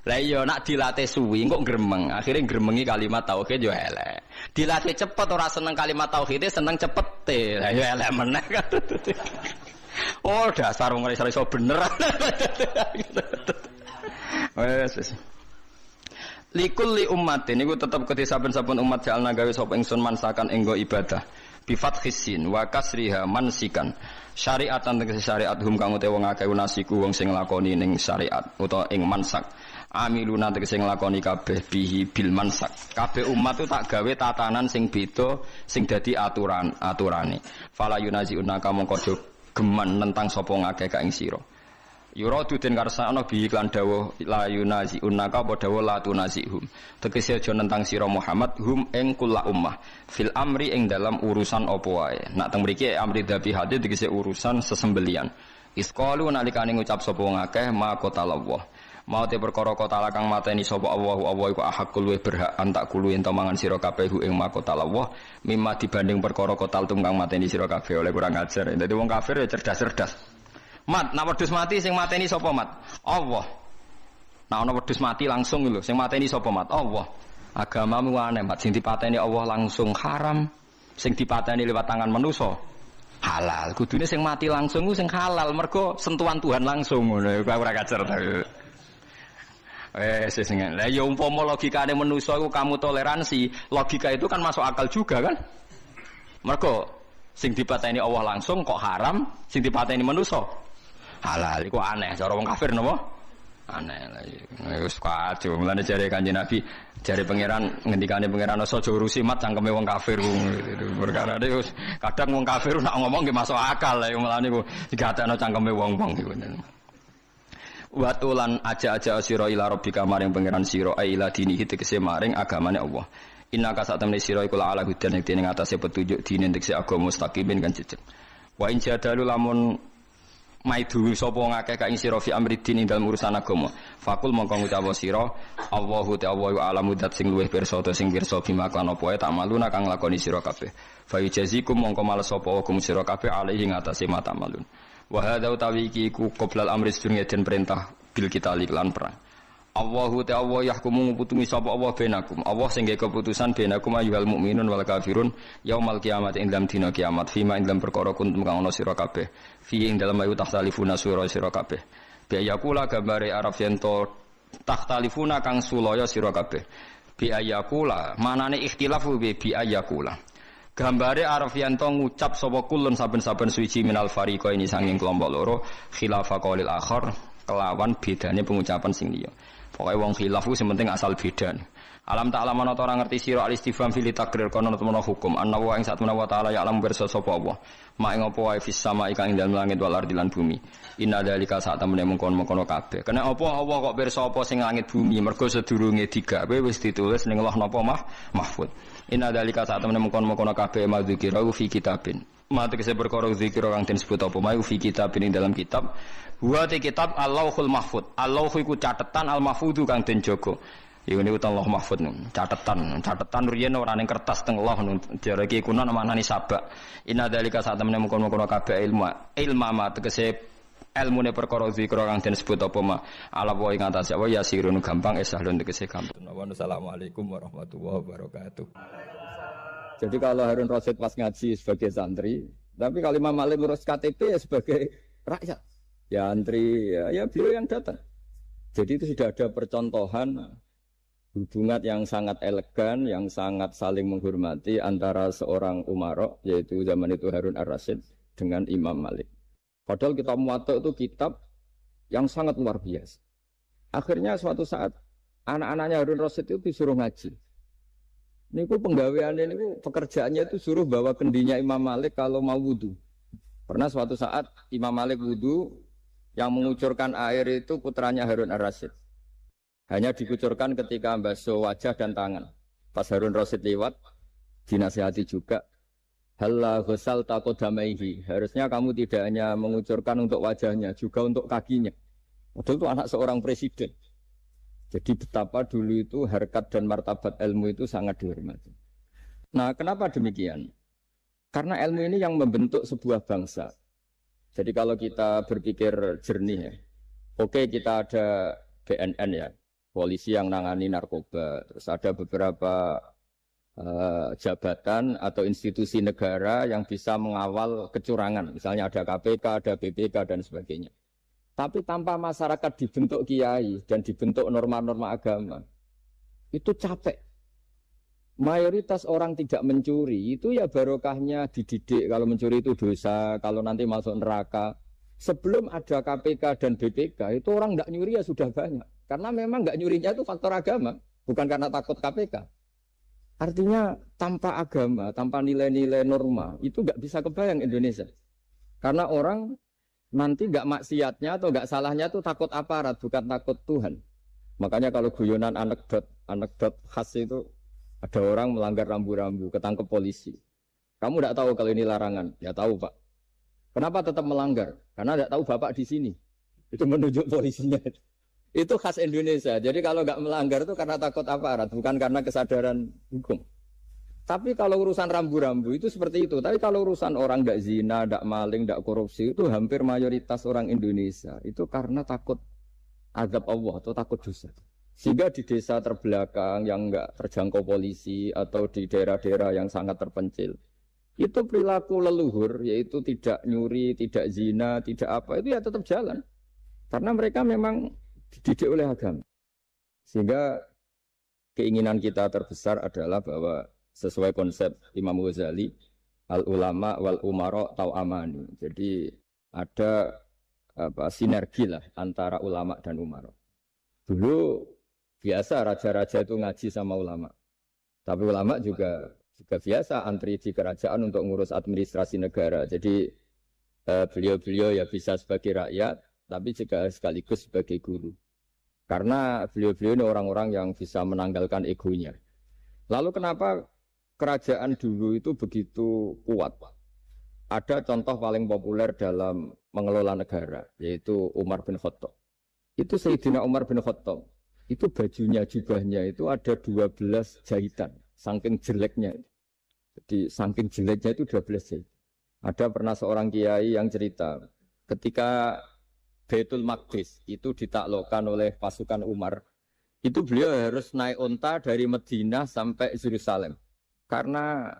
Lah iya nak dilatih suwi kok gremeng, akhirnya gremengi kalimat tauhid yo elek. Dilatih cepet ora seneng kalimat tauhid, seneng cepete. Lah yo elek meneh kan. Oh, dasar wong iso bener. Wes. Likulli ummatin niku tetep kedhe saben-saben umat jalna gawe sapa ingsun mansakan enggo ibadah. Bi fathis sin wa kasriha mansikan. Syariatan tegese syariat hum kang utawa wong akeh nasiku wong sing nglakoni ning syariat utawa ing mansak. Amiluna tegese nglakoni kabeh bihi bil mansak. Kabeh umat itu tak gawe tatanan sing beda sing dadi aturane. Fala yunaziuna mongko do geman nentang sapa ngakeh ka ing sira. Yuradu den karsana bi iklan dawuh la yunaziuna apa dawuh la tunazihum. Tegese aja nentang sira Muhammad hum ing kula ummah fil amri ing dalam urusan apa wae. Nak teng mriki amri dhabi hadi tegese urusan sesembelian. Isqalu nalikane ngucap sapa ngakeh ma qatallah. Mau te perkara kota lakang mateni sapa Allah iku ahakul luwih berhak antak kulu ento mangan sira kabeh ing makota Allah mimma dibanding perkara kota tungkang mateni sira kabeh oleh kurang ajar. Dadi wong kafir ya cerdas-cerdas. Mat, nek wedhus mati sing mateni sapa mat? Allah. Nek ana wedhus mati langsung lho sing mateni sapa mat? Allah. Agamamu aneh mat sing dipateni Allah langsung haram, sing dipateni lewat tangan manusa halal. Kudune sing mati langsung ku sing halal mergo sentuhan Tuhan langsung ngono. Ora ajar ta. Sesingen. Lah ya umpama logikane manusa iku kamu toleransi, logika itu kan masuk akal juga kan? Mergo sing dipateni Allah langsung kok haram, sing dipateni manusa halal. Iku aneh cara wong kafir napa? Aneh lah wis kacau. Mulane jare Kanjeng Nabi, jare pangeran ngendikane pangeran aja urusi mat cangkeme wong kafir. Perkara wis kadang wong kafir nak ngomong nggih masuk akal lah mulane ku digatekno cangkeme wong-wong iku. Watulan aja-aja sira ila rabbika maring pangeran sira ila dinihi tegese maring agamane Allah. Inna ka satamne sira iku ala hudan ing dene ngatasé petunjuk dine tegese agama mustaqimin kan jejeg. Wa in jadalu lamun maidu sapa ngakeh ka ing sira fi amridin ing dalem urusan agama. Fakul mongko ngucap sira Allahu ta'ala alamu dat sing luwih pirsa ta sing pirsa bima kan apa tak maluna kang lakoni sira kabeh. Fa yujazikum mongko males sapa hukum sira kabeh alaihi ngatasi mata malun. Wa hadza utawi iki ku qoblal amri sedurunge den perintah bil kita lan perang. Allahu ta'ala yahkumu nguputumi sapa Allah benakum. Allah sing gawe keputusan benakum ayyuhal mukminun wal kafirun yaumal kiamat ing dalam dina kiamat fima ing dalam perkara kuntum kang ana sira kabeh fi ing dalam ayu tahtalifuna sira kabeh biayakula gambare Arab yento tahtalifuna kang sulaya sira kabeh biayakula manane ikhtilafu biayakula gambare Arab yento ngucap sapa kulun saben-saben suci minal fariqa ini sanging kelompok loro khilafa qaulil akhar kelawan bedane pengucapan sing liya. Pokoke wong khilaf ku sing penting asal beda. Alam ta'ala ana ora ngerti sira al-istifham fil takrir kono temen hukum anna wa ing satuna wa ta'ala ya alam pirsa sapa Allah. Mak ing apa wae fis sama ing dalem langit wal ardi lan bumi. Inna dzalika sak temene mengkon-mengkon kabeh. Kena apa Allah kok pirsa apa sing langit bumi mergo sedurunge digawe wis ditulis ning Allah napa mahfud. Inna dzalika sak temene mengkon-mengkon kabeh madzikira fi kitabin. Mate kese perkara zikir kang disebut apa mayu fi kitab ing dalam kitab wa te kitab Allahul Mahfud. Allah iku catetan al mahfudu kang den jaga. Iku niku Allah Mahfud catetan riyen ora ning kertas teng Allah jare iki kuna manani sabak. Inna dzalika sak temene mengkon-mengkon kabeh ilma ma tegese ilmune perkara zikir kang den disebut apa ma ala wa ing atase wa yasirun gampang esahlun tegese gampang. Wassalamualaikum warahmatullahi wabarakatuh. Jadi kalau Harun Rasid pas ngaji sebagai santri, tapi kalau Imam Malik ngurus KTP ya sebagai rakyat, ya antri, ya beliau yang datang. Jadi itu sudah ada percontohan hubungan yang sangat elegan, yang sangat saling menghormati antara seorang umara, yaitu zaman itu Harun Ar-Rasyid dengan Imam Malik. Padahal kitab Muwatta itu kitab yang sangat luar biasa. Akhirnya suatu saat anak-anaknya Harun Rasyid itu disuruh ngaji. Niku penggaweannya niku pekerjaannya itu suruh bawa kendinya Imam Malik kalau mau wudu. Pernah suatu saat Imam Malik wudu yang mengucurkan air itu putranya Harun Ar-Rasyid. Hanya dikucurkan ketika basuh wajah dan tangan. Pas Harun Rasyid lewat dinasihati juga. Halla ghusal taqaddamaihi. Harusnya kamu tidak hanya mengucurkan untuk wajahnya, juga untuk kakinya. Padahal itu anak seorang presiden. Jadi betapa dulu itu harkat dan martabat ilmu itu sangat dihormati. Nah, kenapa demikian? Karena ilmu ini yang membentuk sebuah bangsa. Jadi kalau kita berpikir jernih ya, oke kita ada BNN ya, polisi yang nangani narkoba, terus ada beberapa jabatan atau institusi negara yang bisa mengawal kecurangan. Misalnya ada KPK, ada BPK dan sebagainya. Tapi tanpa masyarakat dibentuk kiai dan dibentuk norma-norma agama, itu capek. Mayoritas orang tidak mencuri, itu ya barokahnya dididik. Kalau mencuri itu dosa, kalau nanti masuk neraka. Sebelum ada KPK dan BPK, itu orang tidak nyuri ya sudah banyak. Karena memang tidak nyurinya itu faktor agama, bukan karena takut KPK. Artinya tanpa agama, tanpa nilai-nilai norma, itu nggak bisa kebayang Indonesia. Karena orang nanti nggak maksiatnya atau nggak salahnya itu takut aparat, bukan takut Tuhan. Makanya kalau guyonan anekdot khas itu ada orang melanggar rambu-rambu, ketangkep polisi. Kamu tidak tahu kalau ini larangan? Ya tahu Pak. Kenapa tetap melanggar? Karena tidak tahu Bapak di sini. Itu menunjuk polisinya. Itu khas Indonesia. Jadi kalau nggak melanggar itu karena takut aparat, bukan karena kesadaran hukum. Tapi kalau urusan rambu-rambu itu seperti itu. Tapi kalau urusan orang tidak zina, tidak maling, tidak korupsi, itu hampir mayoritas orang Indonesia. Itu karena takut azab Allah atau takut dosa. Sehingga di desa terbelakang yang tidak terjangkau polisi atau di daerah-daerah yang sangat terpencil, itu perilaku leluhur, yaitu tidak nyuri, tidak zina, tidak apa, itu ya tetap jalan. Karena mereka memang dididik oleh agama. Sehingga keinginan kita terbesar adalah bahwa sesuai konsep Imam Ghazali, al-ulama wal umara tau amani. Jadi ada sinergi lah antara ulama dan umara. Dulu biasa raja-raja itu ngaji sama ulama. Tapi ulama juga biasa antri di kerajaan untuk ngurus administrasi negara. Jadi beliau-beliau ya bisa sebagai rakyat, tapi juga sekaligus sebagai guru. Karena beliau-beliau ini orang-orang yang bisa menanggalkan egonya. Lalu kenapa kerajaan dulu itu begitu kuat? Ada contoh paling populer dalam mengelola negara, yaitu Umar bin Khattab. Itu Sayyidina Umar bin Khattab. Itu bajunya, jubahnya itu ada 12 jahitan, saking jeleknya. Jadi saking jeleknya itu 12 jahitan. Ada pernah seorang kiai yang cerita, ketika Baitul Maqdis itu ditaklukkan oleh pasukan Umar, itu beliau harus naik unta dari Madinah sampai Yerusalem. Karena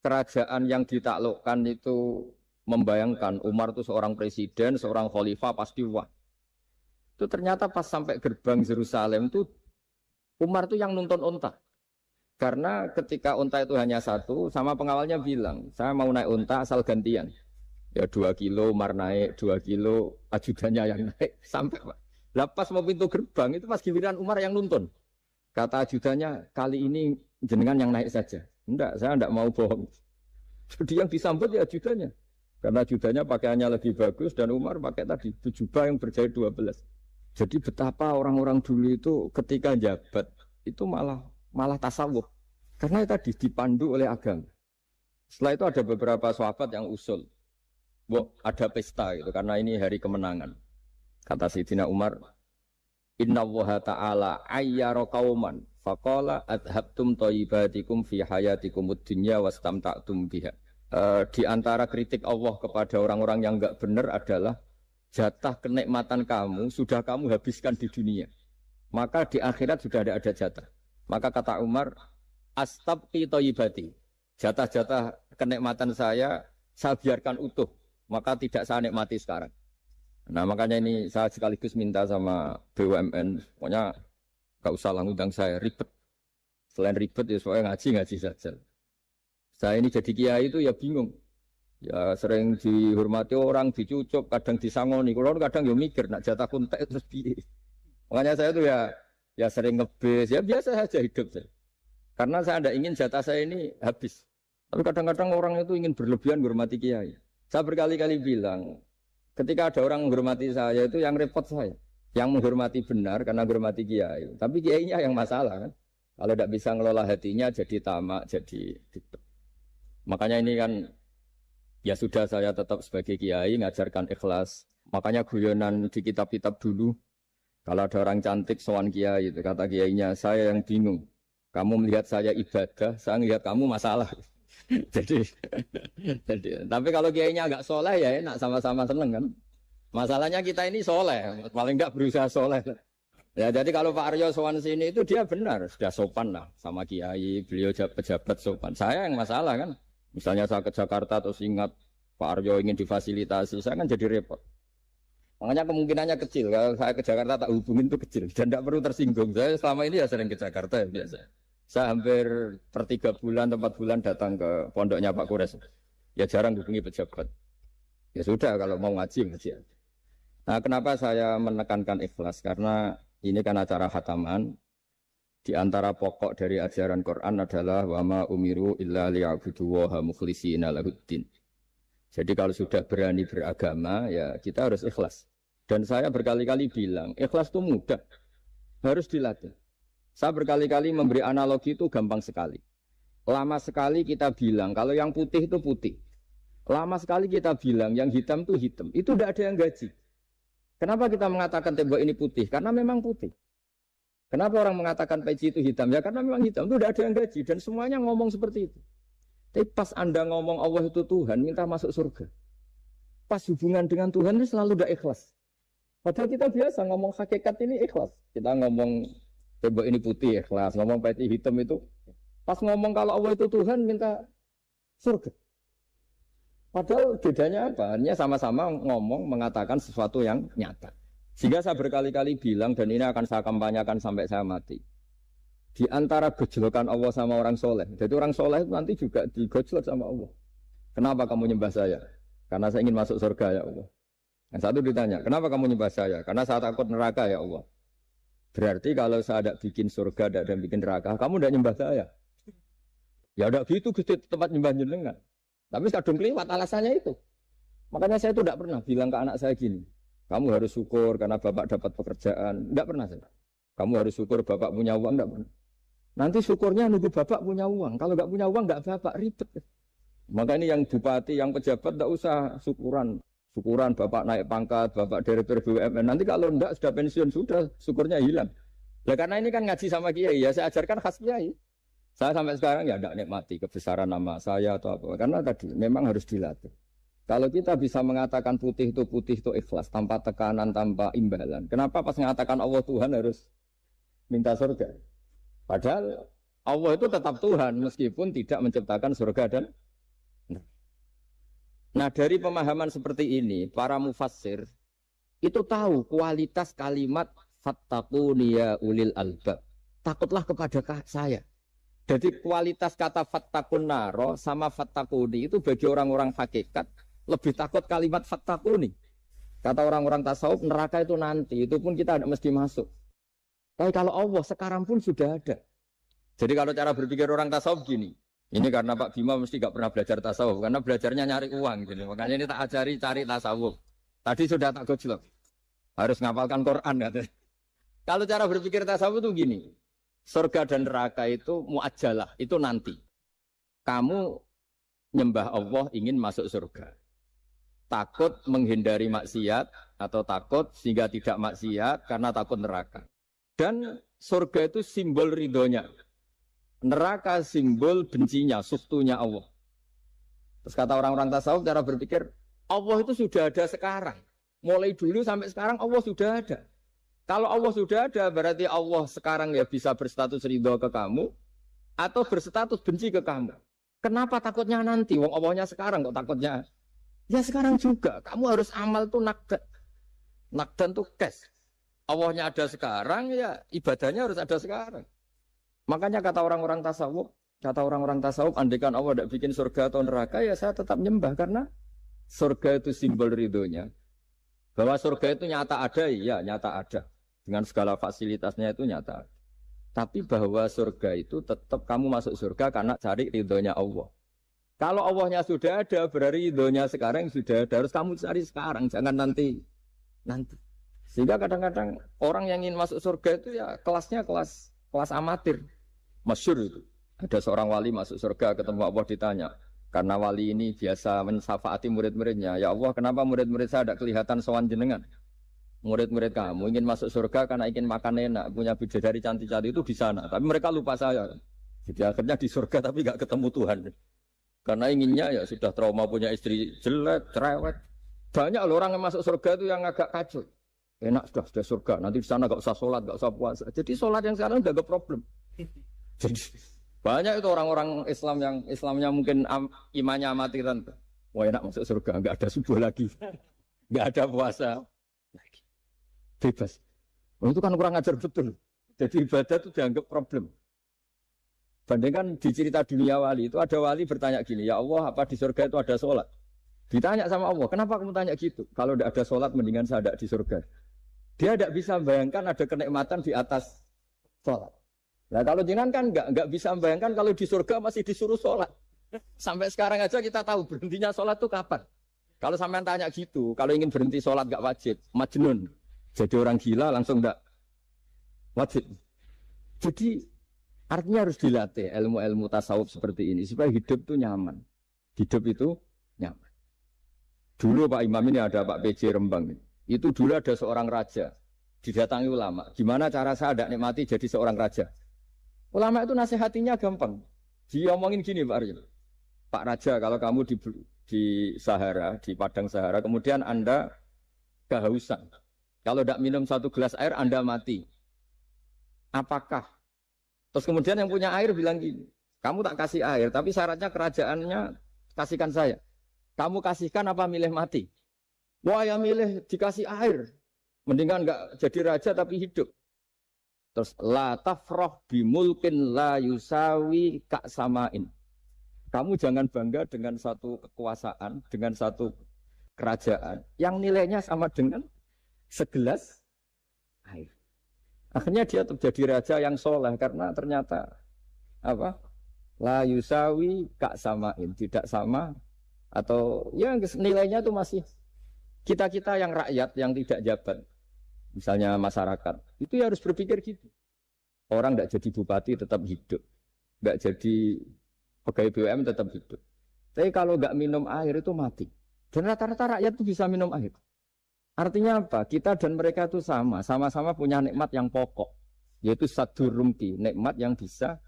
kerajaan yang ditaklukkan itu membayangkan Umar itu seorang presiden, seorang khalifah pasti wah. Itu ternyata pas sampai gerbang Yerusalem itu Umar itu yang nuntun unta. Karena ketika unta itu hanya satu, sama pengawalnya bilang, saya mau naik unta asal gantian. Ya 2 kilo Umar naik, 2 kilo ajudannya yang naik. Sampai Pak. Lepas mau pintu gerbang itu pas giliran Umar yang nuntun. Kata ajudannya, kali ini jenengan yang naik saja. Enggak, saya enggak mau bohong. Jadi yang disambut ya ajudannya. Karena ajudannya pakaiannya lebih bagus dan Umar pakai tadi jubah yang berjahit 12. Jadi betapa orang-orang dulu itu ketika jabat itu malah tasawuf. Karena tadi dipandu oleh agama. Setelah itu ada beberapa sahabat yang usul. Ada pesta gitu karena ini hari kemenangan. Kata Sayyidina Umar, Inna Allaha ta'ala ayyara qauman faqala adhabtum thayyibatikum fi hayatikumud dunya wastamta'tum biha. Di antara kritik Allah kepada orang-orang yang enggak benar adalah jatah kenikmatan kamu sudah kamu habiskan di dunia. Maka di akhirat sudah ada jatah. Maka kata Umar, astabqi thayyibati. Jatah-jatah kenikmatan saya biarkan utuh. Maka tidak saya nikmati sekarang. Nah makanya ini saya sekaligus minta sama BUMN. Pokoknya gak usah lah ngundang saya, ribet. Selain ribet ya soalnya ngaji saja. Saya ini jadi kiai itu ya bingung. Ya sering dihormati orang, dicucuk, kadang disangoni. Kalau kadang ya mikir, nak jatah kuntek terus piye. Makanya saya itu ya sering ngebes, ya biasa saja hidup saya. Karena saya tidak ingin jatah saya ini habis. Tapi kadang-kadang orang itu ingin berlebihan menghormati kiai. Saya berkali-kali bilang, ketika ada orang menghormati saya itu yang repot saya. Yang menghormati benar karena menghormati kiai. Tapi kiainya yang masalah kan. Kalau tidak bisa ngelola hatinya jadi tamak, jadi gitu. Makanya ini kan ya sudah saya tetap sebagai kiai ngajarkan ikhlas. Makanya guyonan di kitab-kitab dulu. Kalau ada orang cantik sowan kiai itu kata kiainya, saya yang bingung. Kamu melihat saya ibadah, saya melihat kamu masalah. jadi tapi kalau kiainya agak soleh ya enak sama-sama seneng kan. Masalahnya kita ini soleh, paling enggak berusaha soleh. Ya jadi kalau Pak Aryo sowan sini itu dia benar sudah sopan lah sama kiai, beliau pejabat sopan. Saya yang masalah kan. Misalnya saya ke Jakarta terus ingat Pak Aryo ingin difasilitasi, saya kan jadi repot. Makanya kemungkinannya kecil kalau saya ke Jakarta tak hubungin itu kecil dan tidak perlu tersinggung. Saya selama ini ya sering ke Jakarta ya biasa. Saya hampir per 3 bulan, 4 bulan datang ke pondoknya Pak Kures. Ya jarang hubungi pejabat. Ya sudah kalau mau ngaji. Nah kenapa saya menekankan ikhlas? Karena ini kan acara khataman. Di antara pokok dari ajaran Quran adalah wama umiru illa liya'budu waha mukhlishina lahuddin. Jadi kalau sudah berani beragama ya kita harus ikhlas. Dan saya berkali-kali bilang ikhlas itu mudah. Harus dilatih. Saya berkali-kali memberi analogi itu gampang sekali. Lama sekali kita bilang kalau yang putih itu putih. Lama sekali kita bilang yang hitam itu hitam. Itu tidak ada yang gaji. Kenapa kita mengatakan tembok ini putih? Karena memang putih. Kenapa orang mengatakan peci itu hitam? Ya karena memang hitam. Itu tidak ada yang gaji. Dan semuanya ngomong seperti itu. Tapi pas Anda ngomong Allah itu Tuhan, minta masuk surga. Pas hubungan dengan Tuhan itu selalu tidak ikhlas. Padahal kita biasa ngomong hakikat ini ikhlas. Kita ngomong tembok ini putih ikhlas. Ngomong peci hitam itu. Pas ngomong kalau Allah itu Tuhan, minta surga. Padahal bedanya apa? Hanya sama-sama ngomong, mengatakan sesuatu yang nyata. Sehingga saya berkali-kali bilang, dan ini akan saya kampanyakan sampai saya mati. Di antara gejolokan Allah sama orang soleh. Jadi orang soleh itu nanti juga digojlok sama Allah. Kenapa kamu nyembah saya? Karena saya ingin masuk surga ya Allah. Yang satu ditanya, kenapa kamu nyembah saya? Karena saya takut neraka ya Allah. Berarti kalau saya tidak bikin surga, tidak ada bikin neraka, kamu tidak nyembah saya. Ya udah gitu tempat nyembah jenengan. Tapi kadung keliwat alasannya itu. Makanya saya itu tidak pernah bilang ke anak saya gini, kamu harus syukur karena bapak dapat pekerjaan. Tidak pernah saya. Kamu harus syukur bapak punya uang, tidak pernah. Nanti syukurnya nunggu bapak punya uang. Kalau nggak punya uang, nggak bapak ribet. Maka ini yang bupati, yang pejabat tidak usah syukuran. Syukuran bapak naik pangkat, bapak direktur BUMN. Nanti kalau enggak sudah pensiun, sudah syukurnya hilang. Nah, karena ini kan ngaji sama kiai, ya saya ajarkan khas kiai. Saya sampai sekarang ya tidak nikmati kebesaran nama saya atau apa. Karena tadi memang harus dilatih. Kalau kita bisa mengatakan putih itu ikhlas, tanpa tekanan, tanpa imbalan. Kenapa pas mengatakan Allah Tuhan harus minta surga? Padahal Allah itu tetap Tuhan meskipun tidak menciptakan surga dan nah dari pemahaman seperti ini, para mufassir itu tahu kualitas kalimat fattaquni ya ulil albab. Takutlah kepada saya. Jadi kualitas kata fattaqun naro sama fattaquni itu bagi orang-orang hakikat lebih takut kalimat fattaquni. Kata orang-orang tasawuf neraka itu nanti, itu pun kita tidak mesti masuk. Tapi kalau Allah sekarang pun sudah ada. Jadi kalau cara berpikir orang tasawuf gini, ini karena Pak Bima mesti gak pernah belajar tasawuf, karena belajarnya nyari uang. Gitu. Makanya ini tak ajari cari tasawuf. Tadi sudah tak gojlok. Harus ngapalkan Quran. Katanya. Kalau cara berpikir tasawuf itu gini. Surga dan neraka itu muajalah, itu nanti. Kamu nyembah Allah ingin masuk surga. Takut menghindari maksiat atau takut sehingga tidak maksiat karena takut neraka. Dan surga itu simbol ridhonya. Neraka simbol bencinya, suktunya Allah. Terus kata orang-orang tasawuf cara berpikir, Allah itu sudah ada sekarang. Mulai dulu sampai sekarang Allah sudah ada. Kalau Allah sudah ada, berarti Allah sekarang ya bisa berstatus ridho ke kamu, atau berstatus benci ke kamu. Kenapa takutnya nanti? Wong Allahnya sekarang kok takutnya? Ya sekarang juga. Kamu harus amal tuh nakdan. Nakdan tuh cash. Allahnya ada sekarang, ya ibadahnya harus ada sekarang. Makanya kata orang-orang tasawuf, andaikan Allah tidak bikin surga atau neraka, ya saya tetap nyembah karena surga itu simbol ridhonya. Bahwa surga itu nyata ada, ya nyata ada. Dengan segala fasilitasnya itu nyata. Tapi bahwa surga itu tetap kamu masuk surga karena cari ridhonya Allah. Kalau Allahnya sudah ada, berarti ridhonya sekarang sudah ada. Harus kamu cari sekarang, jangan nanti. Sehingga kadang-kadang orang yang ingin masuk surga itu ya kelasnya kelas amatir. Masyhur itu. Ada seorang wali masuk surga ketemu Allah ditanya. Karena wali ini biasa mensyafaati murid-muridnya. Ya Allah, kenapa murid-murid saya tidak kelihatan sowan jenengan? Murid-murid kamu ingin masuk surga karena ingin makan enak, punya bidadari cantik-cantik itu di sana. Tapi mereka lupa saya. Jadi akhirnya di surga tapi nggak ketemu Tuhan. Karena inginnya ya sudah trauma punya istri jelek, cerewet. Banyak loh orang yang masuk surga itu yang agak kacau. Enak sudah surga. Nanti di sana nggak usah sholat, nggak usah puasa. Jadi sholat yang sekarang udah gak problem. Jadi banyak itu orang-orang Islam yang Islamnya mungkin imannya amatiran. Wah enak masuk surga, nggak ada subuh lagi, nggak ada puasa lagi, bebas. Oh, itu kan kurang ajar betul. Jadi ibadah itu dianggap problem. Bandingkan di cerita dunia wali itu ada wali bertanya gini, ya Allah apa di surga itu ada sholat? Ditanya sama Allah, kenapa kamu tanya gitu? Kalau tidak ada sholat mendingan saya tidak di surga. Dia tidak bisa bayangkan ada kenikmatan di atas sholat. Nah kalau jenengan kan nggak bisa membayangkan kalau di surga masih disuruh sholat. Sampai sekarang aja kita tahu berhentinya sholat itu kapan. Kalau sampean tanya gitu, kalau ingin berhenti sholat nggak wajib, majnun. Jadi orang gila langsung nggak wajib. Jadi artinya harus dilatih ilmu-ilmu tasawuf seperti ini supaya hidup itu nyaman. Hidup itu nyaman. Dulu Pak Imam ini ada Pak PJ Rembang. Itu dulu ada seorang raja. Didatangi ulama. Gimana cara saya tidak nikmati jadi seorang raja? Ulama itu nasihatinya gampang. Dia omongin gini Pak Aryo. Pak Raja, kalau kamu di Sahara, di padang Sahara, kemudian Anda kehausan. Kalau tidak minum satu gelas air, Anda mati. Apakah? Terus kemudian yang punya air bilang gini, kamu tak kasih air, tapi syaratnya kerajaannya kasihkan saya. Kamu kasihkan apa milih mati? Wah ya milih dikasih air. Mendingan enggak jadi raja tapi hidup. Terus la tafrah bimulkin la yusawi kak samain. Kamu jangan bangga dengan satu kekuasaan, dengan satu kerajaan yang nilainya sama dengan segelas air. Akhirnya dia terjadi raja yang soleh karena ternyata apa? La yusawi kak samain, tidak sama atau ya nilainya itu masih kita-kita yang rakyat yang tidak jabat. Misalnya masyarakat, itu ya harus berpikir gitu. Orang tidak jadi bupati tetap hidup, nggak jadi pegawai BUMN tetap hidup. Tapi kalau nggak minum air itu mati. Dan rata-rata rakyat itu bisa minum air. Artinya apa? Kita dan mereka itu sama, sama-sama punya nikmat yang pokok, yaitu sadur rumpi, nikmat yang bisa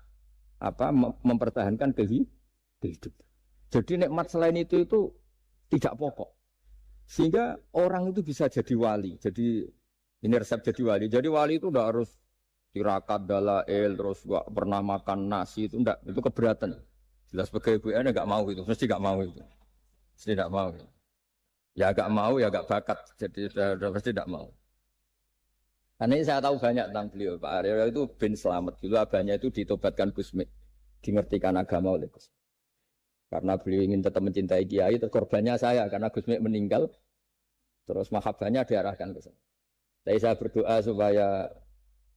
mempertahankan kehidupan. Jadi nikmat selain itu tidak pokok. Sehingga orang itu bisa jadi wali. Jadi ini resep jadi wali. Jadi wali itu tidak harus tirakat dalail terus gak pernah makan nasi itu enggak, itu keberatan. Jelas sebagai BUMN enggak mau itu, mesti enggak mau itu. Mesti enggak mau. Ya enggak mau ya enggak bakat. Jadi sudah pasti enggak mau. Karena ini saya tahu banyak tentang beliau. Pak Aryo itu bin selamat dulu, abahnya itu ditobatkan Gusmi, dimengertikan agama oleh Gusmi. Karena beliau ingin tetap mencintai kiai, korbannya saya karena Gusmi meninggal, terus mahabbahnya diarahkan ke sana. Tapi saya berdoa supaya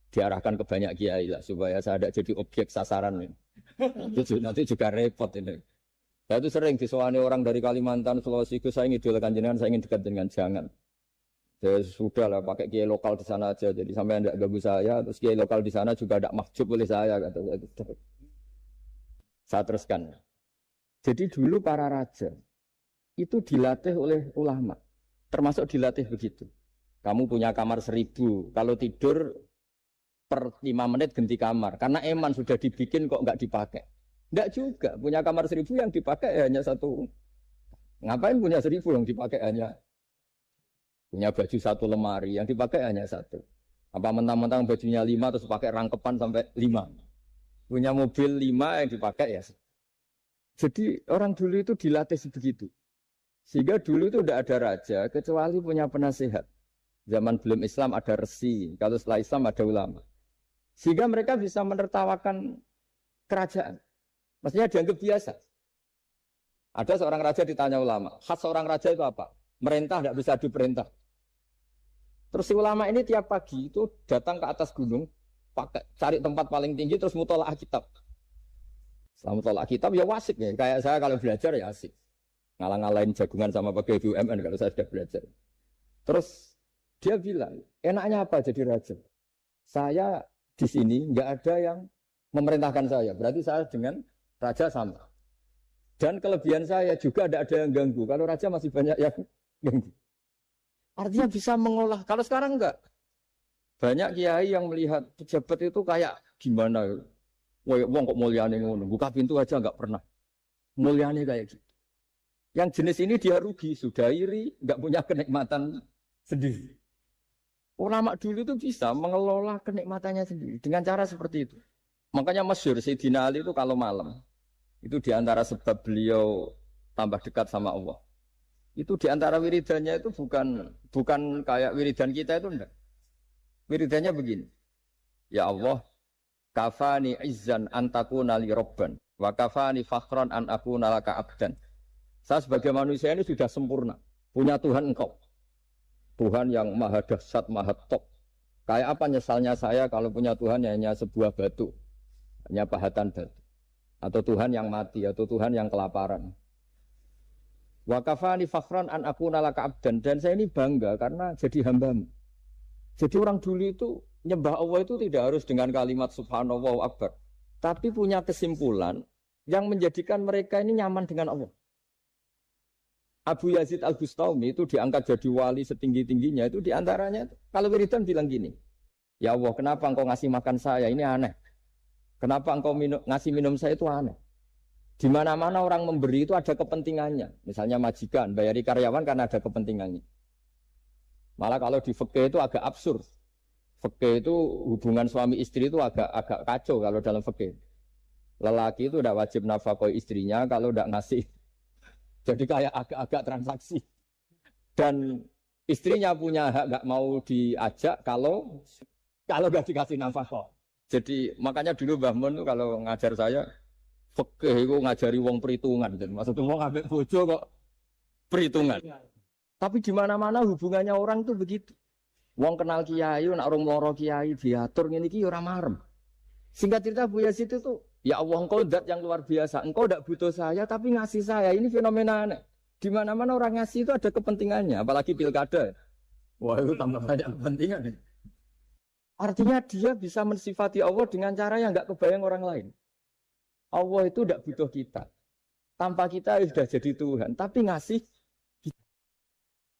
diarahkan ke banyak kiai lah, supaya saya tidak jadi objek sasaran. Nanti juga repot ini. Saya itu sering disewani orang dari Kalimantan, Sulawesi, saya ingin idolakan jenengan, saya ingin dekat dengan jangan. Ya sudah lah, pakai kiai lokal di sana aja. Jadi sampai tidak ganggu saya, terus kiai lokal di sana juga tidak mahjub oleh saya. Kata saya. Saya teruskan. Jadi dulu para raja itu dilatih oleh ulama, termasuk dilatih begitu. Kamu punya kamar 1000, kalau tidur per 5 menit ganti kamar. Karena eman sudah dibikin kok nggak dipakai. Nggak juga, punya kamar 1000 yang dipakai hanya satu. Ngapain punya 1000 yang dipakai hanya punya baju 1 lemari, yang dipakai hanya 1. Apa mentang-mentang bajunya 5 terus pakai rangkepan sampai 5. Punya mobil 5 yang dipakai ya. Jadi orang dulu itu dilatih sebegitu. Sehingga dulu itu tidak ada raja kecuali punya penasehat. Zaman belum Islam ada resi, kalau setelah Islam ada ulama. Sehingga mereka bisa menertawakan kerajaan. Maksudnya dianggap biasa. Ada seorang raja ditanya ulama, khas seorang raja itu apa? Merintah tidak bisa diperintah. Terus si ulama ini tiap pagi itu datang ke atas gunung, cari tempat paling tinggi terus mutolaah kitab. Setelah mutolaah kitab ya wasik ya. Kayak saya kalau belajar ya asik. Ngalang-ngalain jagungan sama pegawai BUMN kalau saya sudah belajar. Terus dia bilang, enaknya apa jadi raja? Saya di sini nggak ada yang memerintahkan saya. Berarti saya dengan raja sama. Dan kelebihan saya juga tidak ada yang ganggu. Kalau raja masih banyak yang ganggu. Artinya bisa mengolah. Kalau sekarang enggak. Banyak kiai yang melihat pejabat itu kayak gimana. Wong kok mulyane ngono. Buka pintu aja enggak pernah. Mulyane kayak gitu. Yang jenis ini dia rugi. Sudah iri. Enggak punya kenikmatan sendiri. Ulama dulu itu bisa mengelola kenikmatannya sendiri. Dengan cara seperti itu. Makanya masyhur Sayyidina Ali itu kalau malam. Itu diantara sebab beliau tambah dekat sama Allah. Itu diantara wiridannya itu bukan kayak wiridan kita itu enggak. Wiridannya begini. Ya Allah, kafani izzan antakuna li robban, wa kafani fakhran an akuna laka abdan. Saya sebagai manusia ini sudah sempurna. Punya Tuhan engkau. Tuhan yang maha dahsyat, maha top. Kayak apa nyesalnya saya kalau punya Tuhan yang hanya sebuah batu. Hanya pahatan batu. Atau Tuhan yang mati, atau Tuhan yang kelaparan. Wa kafani fakhran an akuna laka abdan. Dan saya ini bangga karena jadi hambamu. Jadi orang dulu itu nyembah Allah itu tidak harus dengan kalimat subhanallah akbar. Tapi punya kesimpulan yang menjadikan mereka ini nyaman dengan Allah. Abu Yazid Al-Bustami itu diangkat jadi wali setinggi-tingginya itu diantaranya. Kalau wiridan bilang gini. Ya Allah, kenapa engkau ngasih makan saya? Ini aneh. Kenapa engkau ngasih minum saya itu aneh. Di mana-mana orang memberi itu ada kepentingannya. Misalnya majikan, bayari karyawan karena ada kepentingannya. Malah kalau di fikih itu agak absurd. Fikih itu hubungan suami istri itu agak kacau kalau dalam fikih. Lelaki itu tidak wajib nafkah istrinya kalau tidak ngasih. Jadi kayak agak-agak transaksi. Dan istrinya punya hak nggak mau diajak kalau nggak dikasih nafkah. Jadi makanya dulu Mbah Mun tuh kalau ngajar saya fikih itu ngajari wong perhitungan. Jadi maksudnya wong ambek bojo kok perhitungan. Tapi di mana-mana hubungannya orang tuh begitu. Wong kenal kiai, nak orang loro kiai diatur ngene iki ya ora marem. Singkat cerita Bu Yazid itu, ya Allah engkau zat yang luar biasa. Engkau tidak butuh saya tapi ngasih saya. Ini fenomena aneh. Di mana-mana orang ngasih itu ada kepentingannya, apalagi pilkada. Wah, itu tambah banyak kepentingan. Artinya dia bisa mensifati Allah dengan cara yang enggak kebayang orang lain. Allah itu tidak butuh kita. Tanpa kita sudah jadi Tuhan, tapi ngasih kita.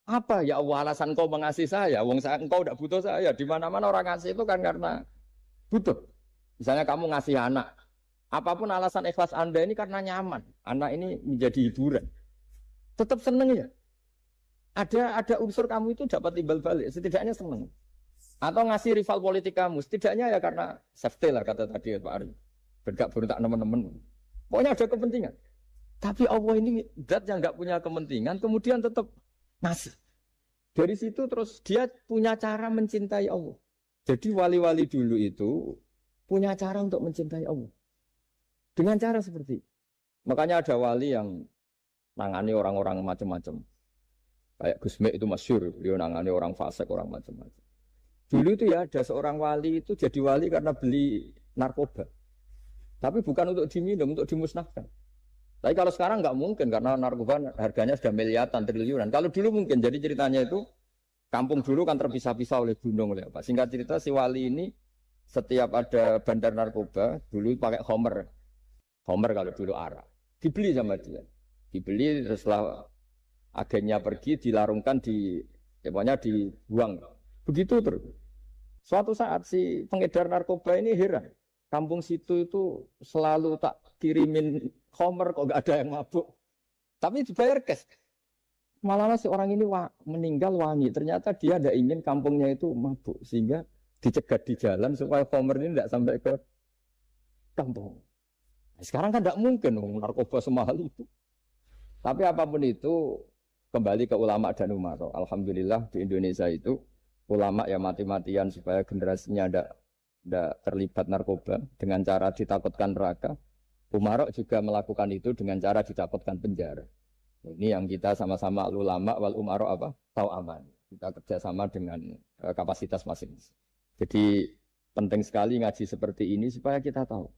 Apa ya Allah alasan engkau mengasih saya? Wong saya engkau tidak butuh saya. Di mana-mana orang ngasih itu kan karena butuh. Misalnya kamu ngasih anak, apapun alasan ikhlas Anda ini karena nyaman. Anak ini menjadi hiburan. Tetap seneng ya. Ada unsur kamu itu dapat timbal balik, setidaknya seneng. Atau ngasih rival politik kamu, setidaknya ya karena safety lah kata tadi Pak Ari. Bergak berontak teman-teman. Pokoknya ada kepentingan. Tapi Allah ini zat yang nggak punya kepentingan, kemudian tetap ngasih. Dari situ terus dia punya cara mencintai Allah. Jadi wali-wali dulu itu punya cara untuk mencintai Allah. Dengan cara seperti itu. Makanya ada wali yang nangani orang-orang macam-macam. Kayak Gusme itu masyhur, dia nangani orang fasik, orang macam-macam. Dulu itu ya ada seorang wali itu jadi wali karena beli narkoba. Tapi bukan untuk diminum, untuk dimusnahkan. Tapi kalau sekarang nggak mungkin karena narkoba harganya sudah miliaran, triliunan. Kalau dulu mungkin, jadi ceritanya itu kampung dulu kan terpisah-pisah oleh gunung, oleh apa. Singkat cerita si wali ini setiap ada bandar narkoba, dulu pakai Homer. Homer kalau dulu arak. Dibeli sama dia. Dibeli setelah agennya pergi, dilarungkan, pokoknya dibuang. Begitu terus. Suatu saat si pengedar narkoba ini heran. Kampung situ itu selalu tak kirimin Homer kok gak ada yang mabuk. Tapi dibayar cash. Malah si orang ini meninggal wangi. Ternyata dia tidak ingin kampungnya itu mabuk. Sehingga dicegat di jalan supaya Homer ini tidak sampai ke kampung. Nah, sekarang kan tidak mungkin narkoba semahal itu. Tapi apapun itu kembali ke ulama dan umaro. Alhamdulillah di Indonesia itu ulama yang mati-matian supaya generasinya tidak terlibat narkoba dengan cara ditakutkan neraka. Umaro juga melakukan itu dengan cara ditakutkan penjara. Ini yang kita sama-sama ulama wal umaro apa? Tahu aman. Kita kerjasama dengan kapasitas masing-masing. Jadi penting sekali ngaji seperti ini supaya kita tahu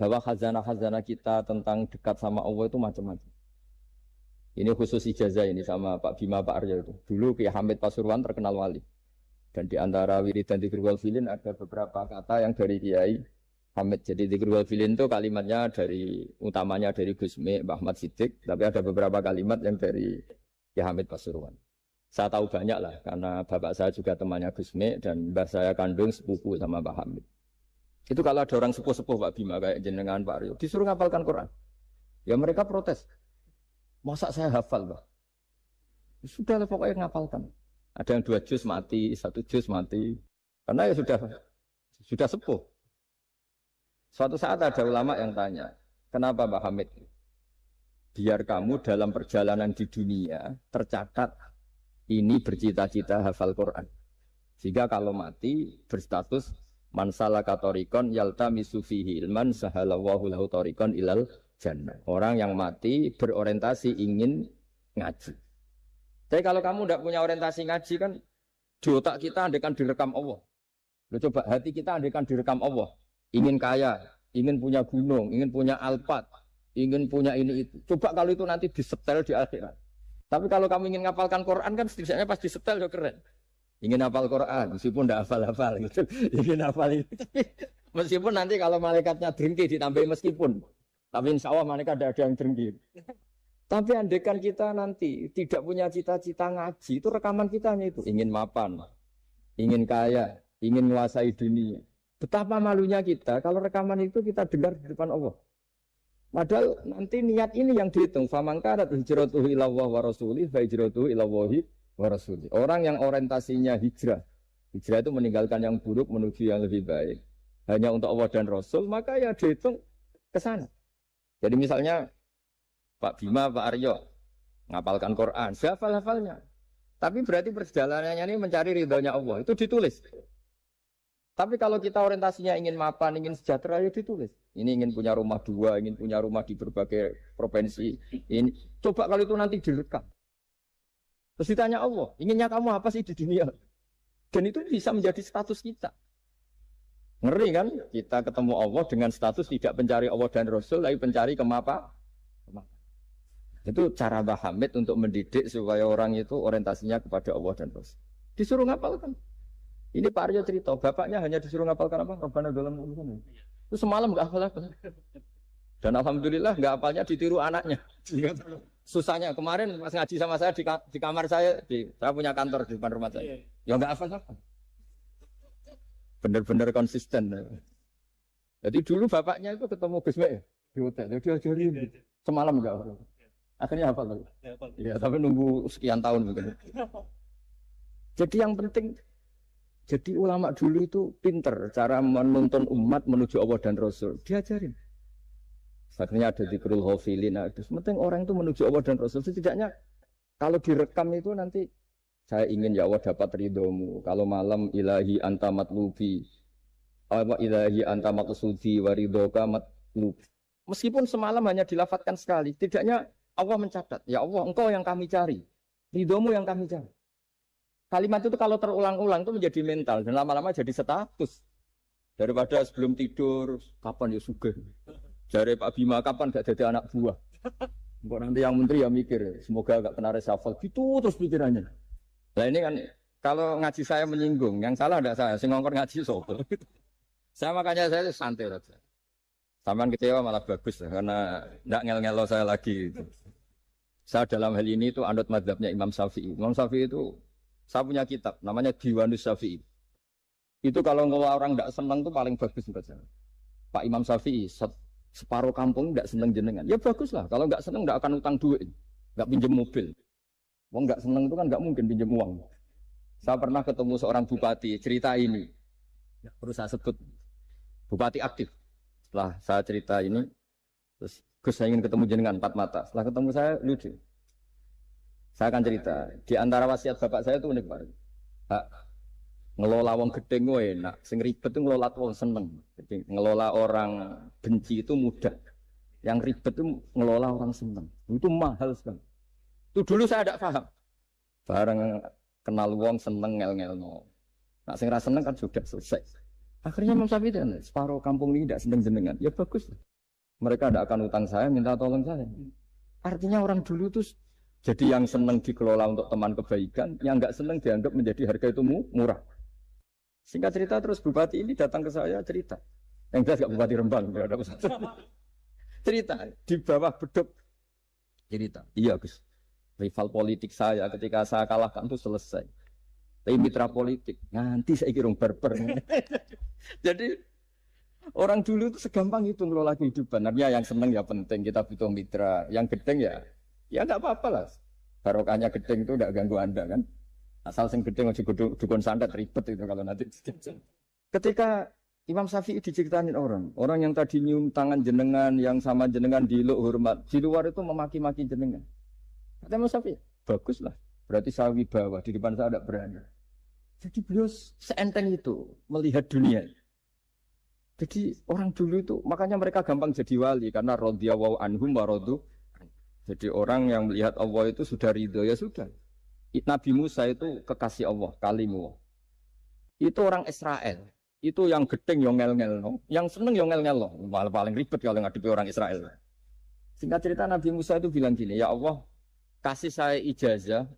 bahwa khazanah-khazanah kita tentang dekat sama Allah itu macam-macam. Ini khusus ijazah ini sama Pak Bima Pak Arya itu. Dulu Kiai Hamid Pasuruan terkenal wali. Dan di antara wiridan dzikrul wal filin ada beberapa kata yang dari Kiai Hamid. Jadi dzikrul wal filin itu kalimatnya utamanya dari Gusme, Mbah Ahmad Siddiq, tapi ada beberapa kalimat yang dari Kiai Hamid Pasuruan. Saya tahu banyak lah, karena bapak saya juga temannya Gusme, dan mbah saya kandung sepupu sama Pak Hamid. Itu kalau ada orang sepuh-sepuh Pak Bima, kayak jenengan Pak Aryo, disuruh ngapalkan Quran. Ya mereka protes. Masa saya hafal, Pak? Sudah lah pokoknya ngapalkan. Ada yang 2 juz mati, 1 juz mati. Karena ya sudah sepuh. Suatu saat ada ulama yang tanya, kenapa Pak Hamid? Biar kamu dalam perjalanan di dunia tercatat ini bercita-cita hafal Quran. Sehingga kalau mati berstatus man salaka thariqan yaltamisu fihi ilman sahalallahu lahu thariqan ilal jannah. Orang yang mati berorientasi ingin ngaji. Tapi kalau kamu tidak punya orientasi ngaji kan di otak kita andaikan direkam Allah. Loh, coba hati kita andaikan direkam Allah. Ingin kaya, ingin punya gunung, ingin punya Alphard, ingin punya ini itu. Coba kalau itu nanti disetel di akhirat. Tapi kalau kamu ingin ngapalkan Quran kan setidaknya pas disetel ya keren. Ingin hafal Quran, meskipun tidak hafal-hafal gitu. Ingin hafal itu. Meskipun nanti kalau malaikatnya drengki ditambahin meskipun. Tapi insya Allah malaikat tidak ada yang drengki. Tapi andaikan kita nanti tidak punya cita-cita ngaji, itu rekaman kita hanya itu. Ingin mapan, ingin kaya, ingin menguasai dunia. Betapa malunya kita kalau rekaman itu kita dengar di depan Allah. Padahal nanti niat ini yang dihitung. Famangkanat hijratuhu ilallah wa rasulih fa hijratuhu ilallahi wa rasulih. Orang yang orientasinya hijrah. Hijrah itu meninggalkan yang buruk menuju yang lebih baik. Hanya untuk Allah dan Rasul, maka ya dihitung ke sana. Jadi misalnya Pak Bima, Pak Aryo ngapalkan Quran, hafal-hafalnya. Tapi berarti perjalanannya ini mencari ridhonya Allah. Itu ditulis. Tapi kalau kita orientasinya ingin mapan, ingin sejahtera, ya ditulis. Ini ingin punya rumah 2, ingin punya rumah di berbagai provinsi. Ini coba kalau itu nanti direkam. Terus ditanya Allah, inginnya kamu apa sih di dunia? Dan itu bisa menjadi status kita. Ngeri kan? Kita ketemu Allah dengan status tidak pencari Allah dan Rasul, tapi pencari kemapa? Itu cara Mbah Hamid untuk mendidik supaya orang itu orientasinya kepada Allah dan Rasul. Disuruh ngapalkan. Ini Pak Aryo cerita, bapaknya hanya disuruh ngapalkan apa? Rabbana dalam urusan. Itu semalam nggak hafal. Dan alhamdulillah nggak hafalnya ditiru anaknya. Susahnya kemarin pas ngaji sama saya di kamar saya, saya punya kantor di depan rumah saya. Ya nggak hafal. Bener-bener konsisten. Jadi dulu bapaknya itu ketemu Gus Mek di hotel, dia diajarin semalam nggak hafal. Akhirnya hafal lagi. Ya, tapi nunggu sekian tahun mungkin. Jadi yang penting, jadi ulama dulu itu pinter cara menuntun umat menuju Allah dan Rasul. Diajarin. Akhirnya ada dzikrul ghafilin. Penting orang itu menuju Allah dan Rasul. Setidaknya kalau direkam itu nanti saya ingin ya Allah dapat ridhomu. Kalau malam ilahi anta matlubi, ilahi anta maksudi waridhoka matlubi. Meskipun semalam hanya dilafatkan sekali, tidaknya Allah mencatat, ya Allah engkau yang kami cari, ridhomu yang kami cari. Kalimat itu kalau terulang-ulang itu menjadi mental dan lama-lama jadi status. Daripada sebelum tidur, kapan ya sugih. Jare Pak Bima kapan gak jadi anak buah. Kok nanti yang menteri ya mikir, semoga gak kena reshuffle. Gitu terus pikirannya. Nah ini kan kalau ngaji saya menyinggung, yang salah ada saya, sing ngongkor ngaji sopo. Saya makanya saya santai saja. Sampean kecewa malah bagus karena ndak ngel-ngelo saya lagi. Saya dalam hal ini itu anut mazhabnya Imam Syafi'i. Imam Syafi'i itu saya punya kitab namanya Diwanus Syafi'i. Itu kalau orang ndak senang itu paling bagus menurut saya. Pak Imam Syafi'i separuh kampung ndak senang jenengan. Ya bagus lah. Kalau ndak senang ndak akan utang duit, ndak pinjam mobil. Wong ndak senang itu kan ndak mungkin pinjam uang. Saya pernah ketemu seorang bupati cerita ini. Perlu saya sebut bupati aktif. Setelah saya cerita ini, terus Gus saya ingin ketemu jenengan 4 mata. Setelah ketemu saya lucu. Saya akan cerita. Di antara wasiat bapak saya itu unik banget. Ngelola wong gedeng gue enak. Sing ribet itu ngelola wong seneng. Jadi ngelola orang benci itu mudah. Yang ribet itu ngelola orang seneng. Itu mahal sekali. Itu dulu saya tidak paham. Bareng kenal wong seneng ngel-ngel no. Nah sing ra seneng kan sudah selesai. Akhirnya Imam Syafi'i dan separuh kampung ini tidak seneng jenengan. Ya bagus. Mereka tidak akan utang saya, minta tolong saya. Artinya orang dulu itu jadi yang seneng dikelola untuk teman kebaikan, yang nggak seneng dianggap menjadi harga itu murah. Singkat cerita terus bupati ini datang ke saya cerita. Yang jelas nggak bupati Rembang, nggak ada usaha. Cerita di bawah beduk cerita. Iya Gus. Rival politik saya ketika saya kalahkan itu selesai. Tapi mitra politik, nanti saya kira berber. Jadi orang dulu itu segampang itu ngelola kehidupan. Artinya yang seneng ya penting, kita butuh mitra. Yang gedeng ya nggak apa-apa lah. Barokahnya gedeng itu nggak ganggu Anda kan. Asal sing gedeng aja dukun santet ribet itu kalau nanti. Ketika Imam Syafi'i diceritain orang yang tadi nyium tangan jenengan, yang sama jenengan diluk hormat, di luar itu memaki-maki jenengan. Kata Imam Syafi'i, baguslah. Berarti saya wibawa, di depan saya tidak berani. Jadi beliau seenteng itu melihat dunia. Jadi orang dulu itu, makanya mereka gampang jadi wali. Karena radhiyallahu anhum wa radu. Jadi orang yang melihat Allah itu sudah ridho, ya sudah. Nabi Musa itu kekasih Allah, kalimu. Itu orang Israel. Itu yang gedeng, yang ngel-ngel. No. Yang seneng, yang ngel-ngel. No. Malah paling ribet kalau ngadepi orang Israel. Singkat cerita Nabi Musa itu bilang gini, ya Allah, kasih saya ijazah.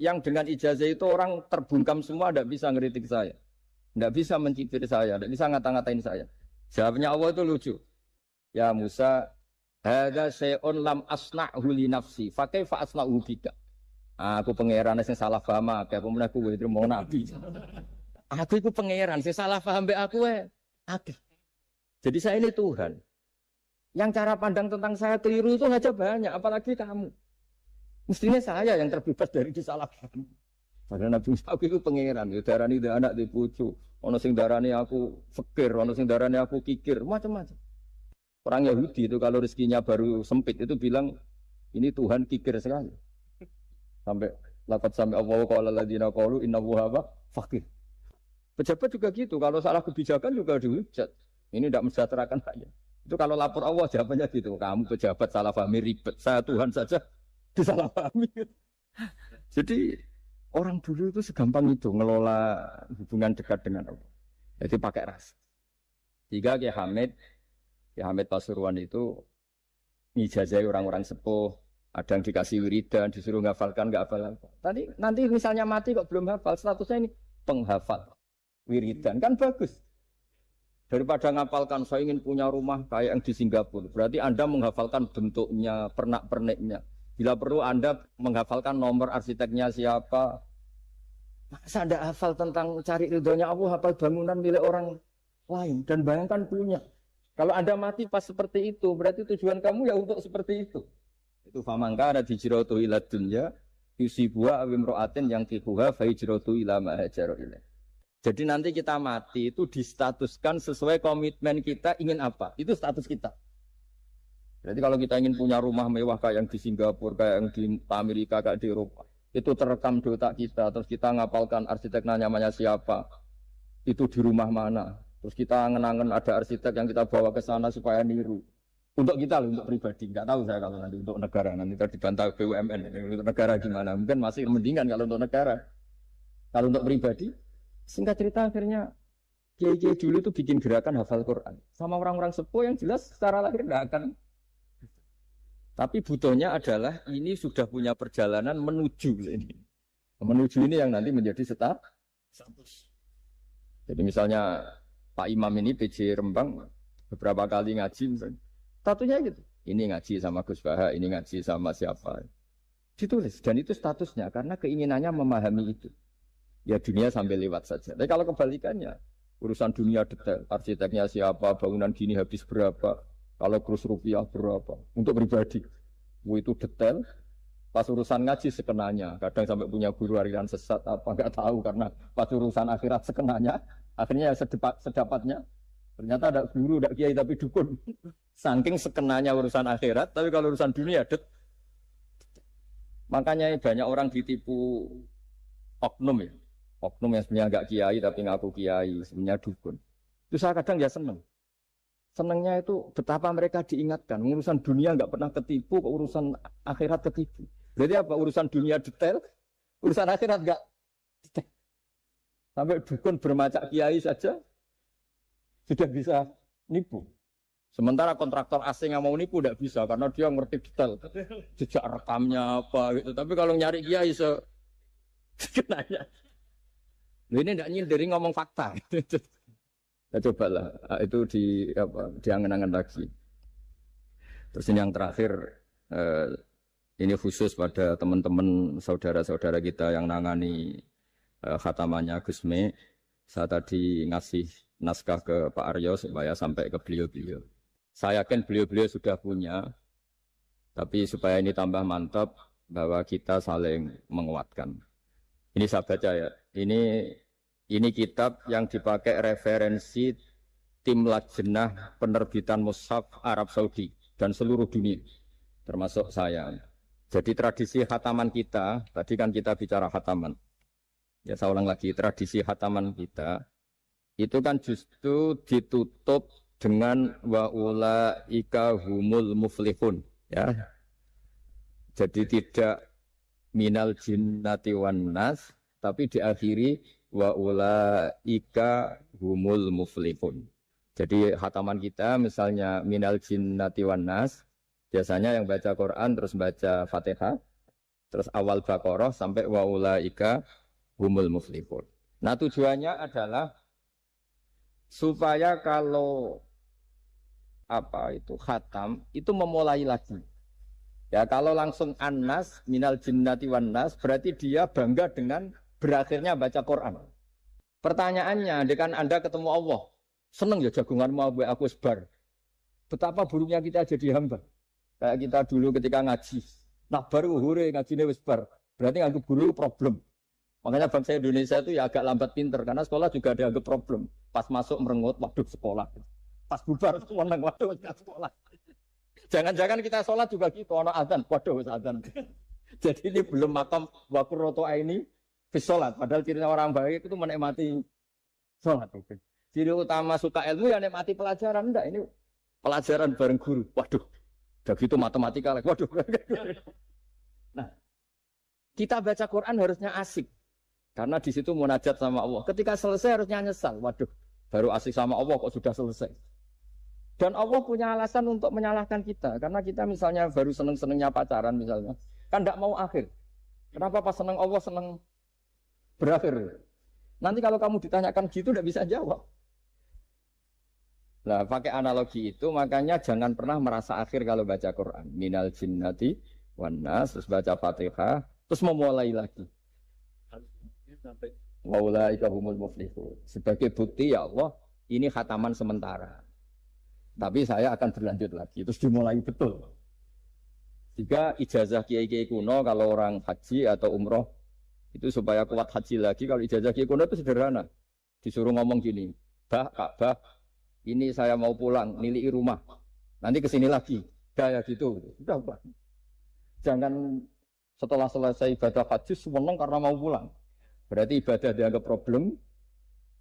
Yang dengan ijazah itu orang terbungkam semua tidak bisa ngeritik saya. Tidak bisa mencibir saya, tidak bisa ngata-ngatain saya. Jawabnya Allah itu lucu. Ya Musa, hadza syai'un lam asna'hu li nafsi, fa kaifa asna'hu bika. Aku pangeran sing salah paham akeh, pemen aku kuwi mau nabi. Aku iku pangeran sing salah paham mbek aku akeh. Jadi saya ini Tuhan. Yang cara pandang tentang saya keliru itu aja banyak, apalagi kamu. Mestinya saya yang terbebas dari disalahkan. Padahal Nabi Musa aku itu pangeran, darani anak di pucu, ono sing darani aku fakir, ono sing darani aku kikir, macam-macam. Orang Yahudi itu kalau rezekinya baru sempit itu bilang ini Tuhan kikir sekali. Sampai Allah qala alladziina qalu innahu huwa fakir. Pejabat juga gitu, kalau salah kebijakan juga dihujat. Ini tidak mensejahterakan rakyat. Itu kalau lapor Allah jawabannya gitu, kamu pejabat salah paham ribet, saya Tuhan saja disalahpahami. Jadi Orang dulu itu segampang itu ngelola hubungan dekat dengan Allah. Jadi pakai rasa. Tiga Kiai Hamid Pasuruan itu ngijazai orang-orang sepuh, ada yang dikasih wiridan, disuruh ngafalkan, nggak hafal. Tadi nanti misalnya mati kok belum hafal, statusnya ini penghafal wiridan kan bagus. Daripada ngapalkan saya ingin punya rumah kayak yang di Singapura, berarti Anda menghafalkan bentuknya, pernak-perniknya. Bila perlu Anda menghafalkan nomor arsiteknya siapa. Masa Anda hafal tentang cari ridhonya Allah, hafal bangunan milik orang lain dan bayangkan punya. Kalau Anda mati pas seperti itu, berarti tujuan kamu ya untuk seperti itu. Itu famangka ada hijratu ila dunya yusibuha awimro'atin yang tihuha fa hijratu ila ma hajara ilaih. Jadi nanti kita mati itu distatuskan sesuai komitmen kita ingin apa. Itu status kita. Jadi kalau kita ingin punya rumah mewah kayak yang di Singapura, kayak yang di Amerika, kayak di Eropa. Itu terekam di otak kita. Terus kita ngapalkan arsiteknya namanya siapa. Itu di rumah mana. Terus kita ngenangan ada arsitek yang kita bawa ke sana supaya niru. Untuk kita loh, untuk pribadi. Nggak tahu saya kalau nanti untuk negara. Nanti tadi dibantah BUMN. Untuk negara gimana. Mungkin masih mendingan kalau untuk negara. Kalau untuk pribadi. Singkat cerita akhirnya kiai-kiai dulu itu bikin gerakan hafal Quran sama orang-orang sepuh yang jelas secara lahir tidak akan. Tapi butuhnya adalah ini sudah punya perjalanan menuju ini. Menuju ini yang nanti menjadi status. Jadi misalnya Pak Imam ini PJ Rembang beberapa kali ngaji misalnya. Statusnya gitu. Ini ngaji sama Gus Baha, ini ngaji sama siapa. Ditulis dan itu statusnya karena keinginannya memahami itu. Ya dunia sambil lewat saja. Tapi kalau kebalikannya, urusan dunia detail, arsiteknya siapa, bangunan gini habis berapa, kalau kurus rupiah berapa, untuk pribadi, itu detail. Pas urusan ngaji sekenanya, kadang sampai punya guru aliran sesat apa nggak tahu karena pas urusan akhirat sekenanya, akhirnya sedapatnya. Ternyata ada guru, ada kiai tapi dukun. Saking sekenanya urusan akhirat, tapi kalau urusan dunia makanya banyak orang ditipu oknum ya. Oknum yang sebenarnya enggak kiai tapi ngaku kiai, sebenarnya dukun. Itu saya kadang ya seneng. Senengnya itu betapa mereka diingatkan. Urusan dunia enggak pernah ketipu, kok urusan akhirat ketipu. Berarti apa? Urusan dunia detail, urusan akhirat enggak detail. Sampai dukun bermacak kiai saja sudah bisa nipu. Sementara kontraktor asing yang mau nipu enggak bisa karena dia ngerti detail. Jejak rekamnya apa gitu. Tapi kalau nyari kiai sekenanya. Ini tidak nyindir ngomong fakta. Ya cobalah itu diangen-angen lagi. Terus ini yang terakhir ini khusus pada teman-teman saudara-saudara kita yang nangani khatamannya Gusme. Saya tadi ngasih naskah ke Pak Aryo supaya sampai ke beliau-beliau. Saya yakin beliau-beliau sudah punya, tapi supaya ini tambah mantap bahwa kita saling menguatkan. Ini saya baca ya. Ini kitab yang dipakai referensi tim lajnah penerbitan mushaf Arab Saudi dan seluruh dunia, termasuk saya. Jadi tradisi khataman kita, tadi kan kita bicara khataman. Ya saya ulang lagi, tradisi khataman kita itu kan justru ditutup dengan wa ulaika humul muflihun, ya. Jadi tidak minal jinnati wan nas, tapi diakhiri wa ulaika humul muflihun. Jadi khataman kita misalnya minal jinnati wan nas, biasanya yang baca Quran terus baca Fatihah, terus awal Baqarah sampai wa ulaika humul muflihun. Nah tujuannya adalah supaya kalau khatam itu memulai lagi. Ya kalau langsung an-nas minal jinnati wan nas berarti dia bangga dengan berakhirnya baca Quran. Pertanyaannya, dengan Anda ketemu Allah, seneng ya jagungan mau aku sebar. Betapa buruknya kita jadi hamba. Kayak kita dulu ketika ngaji, nah baru ngajinya sebar. Berarti anggap guru problem. Makanya bangsa Indonesia itu ya agak lambat pinter karena sekolah juga dianggap problem. Pas masuk merengut, waduh sekolah. Pas bubar menang, waduh sekolah. Jangan-jangan kita sholat juga gitu, ono azan, waduh azan. Jadi ini belum makam wakuroto ini. Sholat, padahal ciri orang baik itu menikmati sholat. Ciri utama suka ilmu ya menikmati pelajaran. Enggak, ini pelajaran bareng guru. Waduh, udah gitu matematika lagi. Waduh. Nah, kita baca Quran harusnya asik. Karena di situ munajat sama Allah. Ketika selesai harusnya nyesal. Waduh, baru asik sama Allah kok sudah selesai. Dan Allah punya alasan untuk menyalahkan kita. Karena kita misalnya baru seneng-senengnya pacaran misalnya. Kan tidak mau akhir. Kenapa pas seneng Allah seneng berakhir? Nanti kalau kamu ditanyakan gitu tidak bisa jawab. Nah, pakai analogi itu makanya jangan pernah merasa akhir kalau baca Quran. Minal jinnati wan nas, terus baca Fatihah, terus memulai lagi. Waulaika humul muflihun. Sebagai bukti ya Allah, ini khataman sementara. Tapi saya akan berlanjut lagi. Terus dimulai betul. Jika ijazah kiai-kiai kuno kalau orang haji atau umroh itu supaya kuat haji lagi, kalau ijazah kiai kuno itu sederhana. Disuruh ngomong gini, "Bah, Ka'bah, ini saya mau pulang, nilai rumah. Nanti kesini lagi." Kayak gitu. Sudah, Pak. Jangan setelah selesai ibadah haji senang karena mau pulang. Berarti ibadah dianggap problem,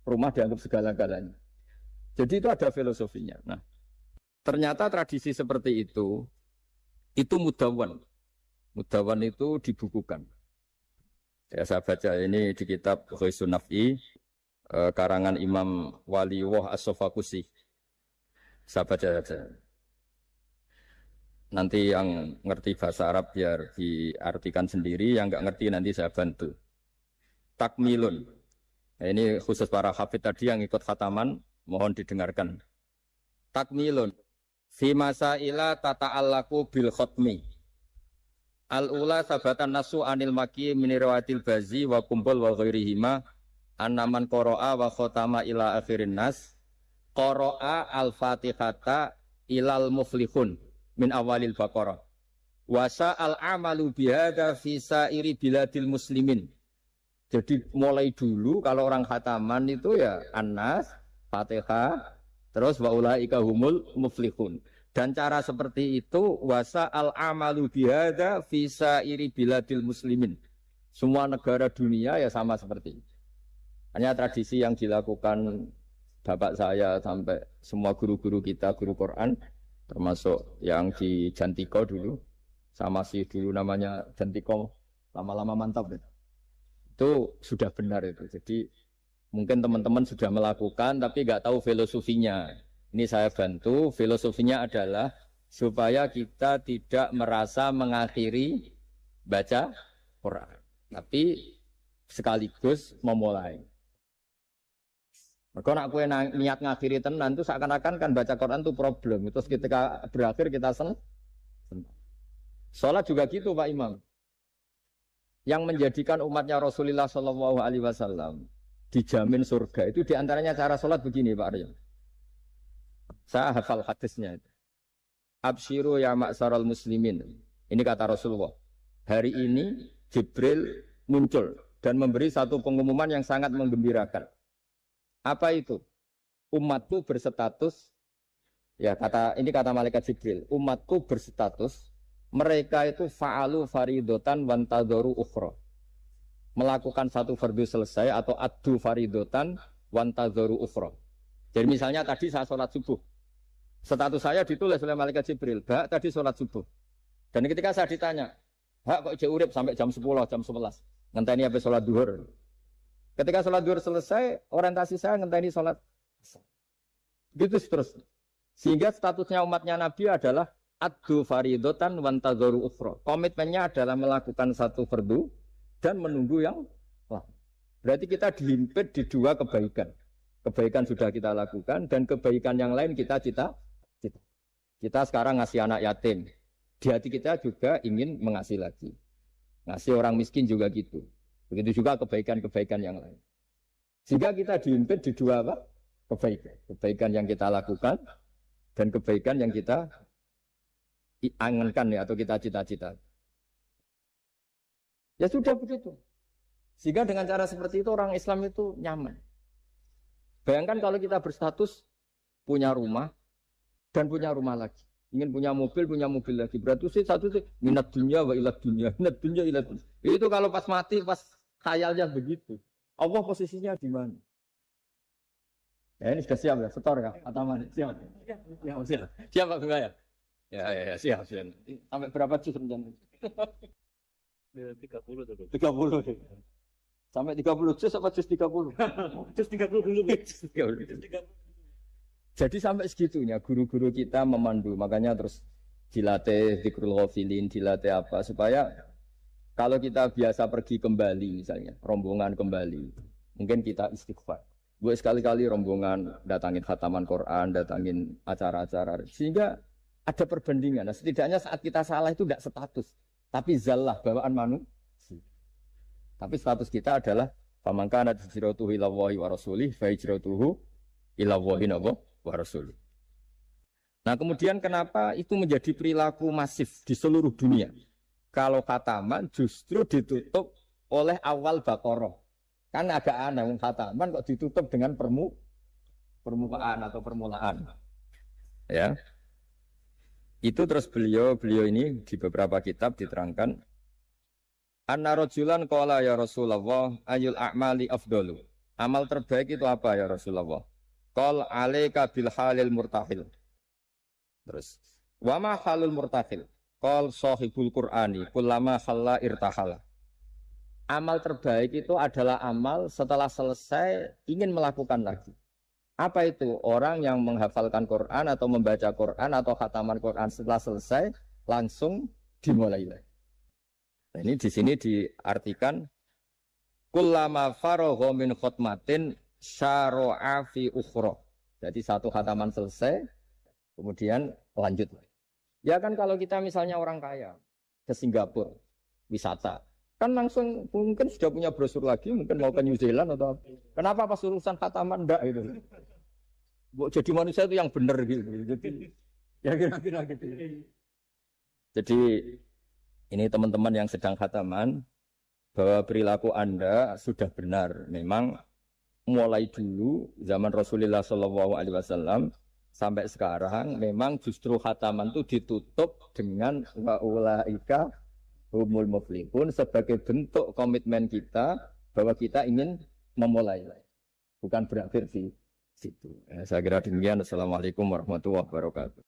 rumah dianggap segala-galanya. Jadi itu ada filosofinya. Nah, ternyata tradisi seperti itu mudawan. Mudawan itu dibukukan. Ya, saya baca ini di kitab Ghoisun Naf'i, karangan Imam Waliullah As-Sofakusi. Saya baca saja. Nanti yang ngerti bahasa Arab biar diartikan sendiri, yang nggak ngerti nanti saya bantu. Takmilun. Nah, ini khusus para hafid tadi yang ikut khataman, mohon didengarkan. Takmilun. Fi masaila tata'allaku bil khotmi. Al-ula sabatan nasu anil maki minirawatil bazi wa kumpul wa ghairihima annaman qara'a wa khotama ila akhirin nas qara'a al-fatihata ilal muflihun min awalil baqarah wa sa'al amalu bihada fi sa'iri biladil muslimin. Jadi mulai dulu kalau orang khataman itu ya An-Nas, Fatihah, terus wa ulaika humul muflihun. Dan cara seperti itu wasa al-amalu bihada fi sa'iri biladil muslimin. Semua negara dunia ya sama seperti itu. Hanya tradisi yang dilakukan bapak saya sampai semua guru-guru kita, guru Quran, termasuk yang di Jantiko dulu, sama si dulu namanya Jantiko, lama-lama mantap ya. Itu sudah benar itu. Jadi mungkin teman-teman sudah melakukan tapi nggak tahu filosofinya. Ini saya bantu. Filosofinya adalah supaya kita tidak merasa mengakhiri baca Quran, tapi sekaligus memulai. Kalau aku niat ngakhiri tenan itu seakan-akan kan baca Quran itu problem. Terus ketika berakhir kita senang. Sholat juga gitu Pak Imam. Yang menjadikan umatnya Rasulullah Shallallahu Alaihi Wasallam dijamin surga itu diantaranya cara sholat begini Pak Aryo. Saya hafal hadisnya. Absyiru ya ma'saral muslimin. Ini kata Rasulullah. Hari ini Jibril muncul dan memberi satu pengumuman yang sangat menggembirakan. Apa itu? Umatku berstatus. Ya ini kata malaikat Jibril. Umatku berstatus. Mereka itu fa'alu faridotan wantadoru ukhra. Melakukan satu fardu selesai atau addu faridotan wantadoru ukhra. Jadi misalnya tadi saya sholat subuh. Status saya ditulis oleh malaikat Jibril. Bak tadi sholat subuh. Dan ketika saya ditanya, Hak kok jauh urip sampai jam 10, jam 11. Ngenteni habis sholat duhur. Ketika sholat duhur selesai, orientasi saya ngenteni sholat. Gitu terus. Sehingga statusnya umatnya Nabi adalah addu faridotan wantazoru ukhra. Komitmennya adalah melakukan satu fardu dan menunggu yang lain. Berarti kita dihimpit di dua kebaikan. Kebaikan sudah kita lakukan dan kebaikan yang lain kita cita. Kita sekarang ngasih anak yatim. Di hati kita juga ingin mengasih lagi. Ngasih orang miskin juga gitu. Begitu juga kebaikan-kebaikan yang lain. Sehingga kita dihimpit di dua apa? Kebaikan. Kebaikan yang kita lakukan dan kebaikan yang kita angankan ya, atau kita cita-cita. Ya sudah begitu. Sehingga dengan cara seperti itu orang Islam itu nyaman. Bayangkan kalau kita berstatus punya rumah dan punya rumah lagi. Ingin punya mobil lagi. Berarti satu sih minat dunia wa ilat dunia. Minat dunia ilat dunia. Itu kalau pas mati, pas khayalnya begitu. Allah posisinya di mana? Ya ini sudah siap ya, setor ya, Ataman. Siap. Ya, siap. Siap Pak Bunga ya? Ya, siap. Sampai berapa juz rencana? 30 tuh. 30. Sampai 30 juz apa juz 30? Juz 30 dulu. Juz 30. Jadi sampai segitunya guru-guru kita memandu, makanya terus dilatih dzikrul ghafilin, dilatih apa supaya kalau kita biasa pergi kembali misalnya, rombongan kembali, mungkin kita istighfar. Gue sekali-kali rombongan datangin khataman Quran, datangin acara-acara, sehingga ada perbandingan. Nah, setidaknya saat kita salah itu tidak status, tapi zallah bawaan manusia. Tapi status kita adalah faman kana hijratuhu ila Allahi wa rasulih fa hijratuhu ila Allahi wa rasulih. Nah, kemudian kenapa itu menjadi perilaku masif di seluruh dunia? Kalau khataman justru ditutup oleh awal Baqarah. Kan agak aneh, khataman kok ditutup dengan permukaan atau permulaan. Ya. Itu terus beliau ini di beberapa kitab diterangkan anna rajulan qala ya Rasulullah ayul a'mali afdalu. Amal terbaik itu apa ya Rasulullah? Qal alaika bil halil murtahil. Terus wa ma halul murtahil? Qal sahibul Qur'ani kullama khalla irtahala. Amal terbaik itu adalah amal setelah selesai ingin melakukan lagi. Apa itu? Orang yang menghafalkan Quran atau membaca Quran atau khataman Quran setelah selesai langsung dimulai lagi. Nah, ini di sini diartikan kullama faragha min khutmatin syara'a fi ukhra. Jadi satu khataman selesai kemudian lanjut lagi. Ya kan kalau kita misalnya orang kaya ke Singapura wisata, kan langsung mungkin sudah punya brosur lagi, mungkin mau ke New Zealand atau apa. Kenapa pas urusan khataman enggak itu? Jadi manusia itu yang benar gitu. Jadi ya kira-kira gitu. Jadi ini teman-teman yang sedang khataman bahwa perilaku Anda sudah benar. Memang mulai dulu zaman Rasulullah SAW sampai sekarang memang justru khataman itu ditutup dengan wa ulaika humul muflihun sebagai bentuk komitmen kita bahwa kita ingin memulai, bukan berakhir di situ. Saya kira demikian. Assalamualaikum warahmatullahi wabarakatuh.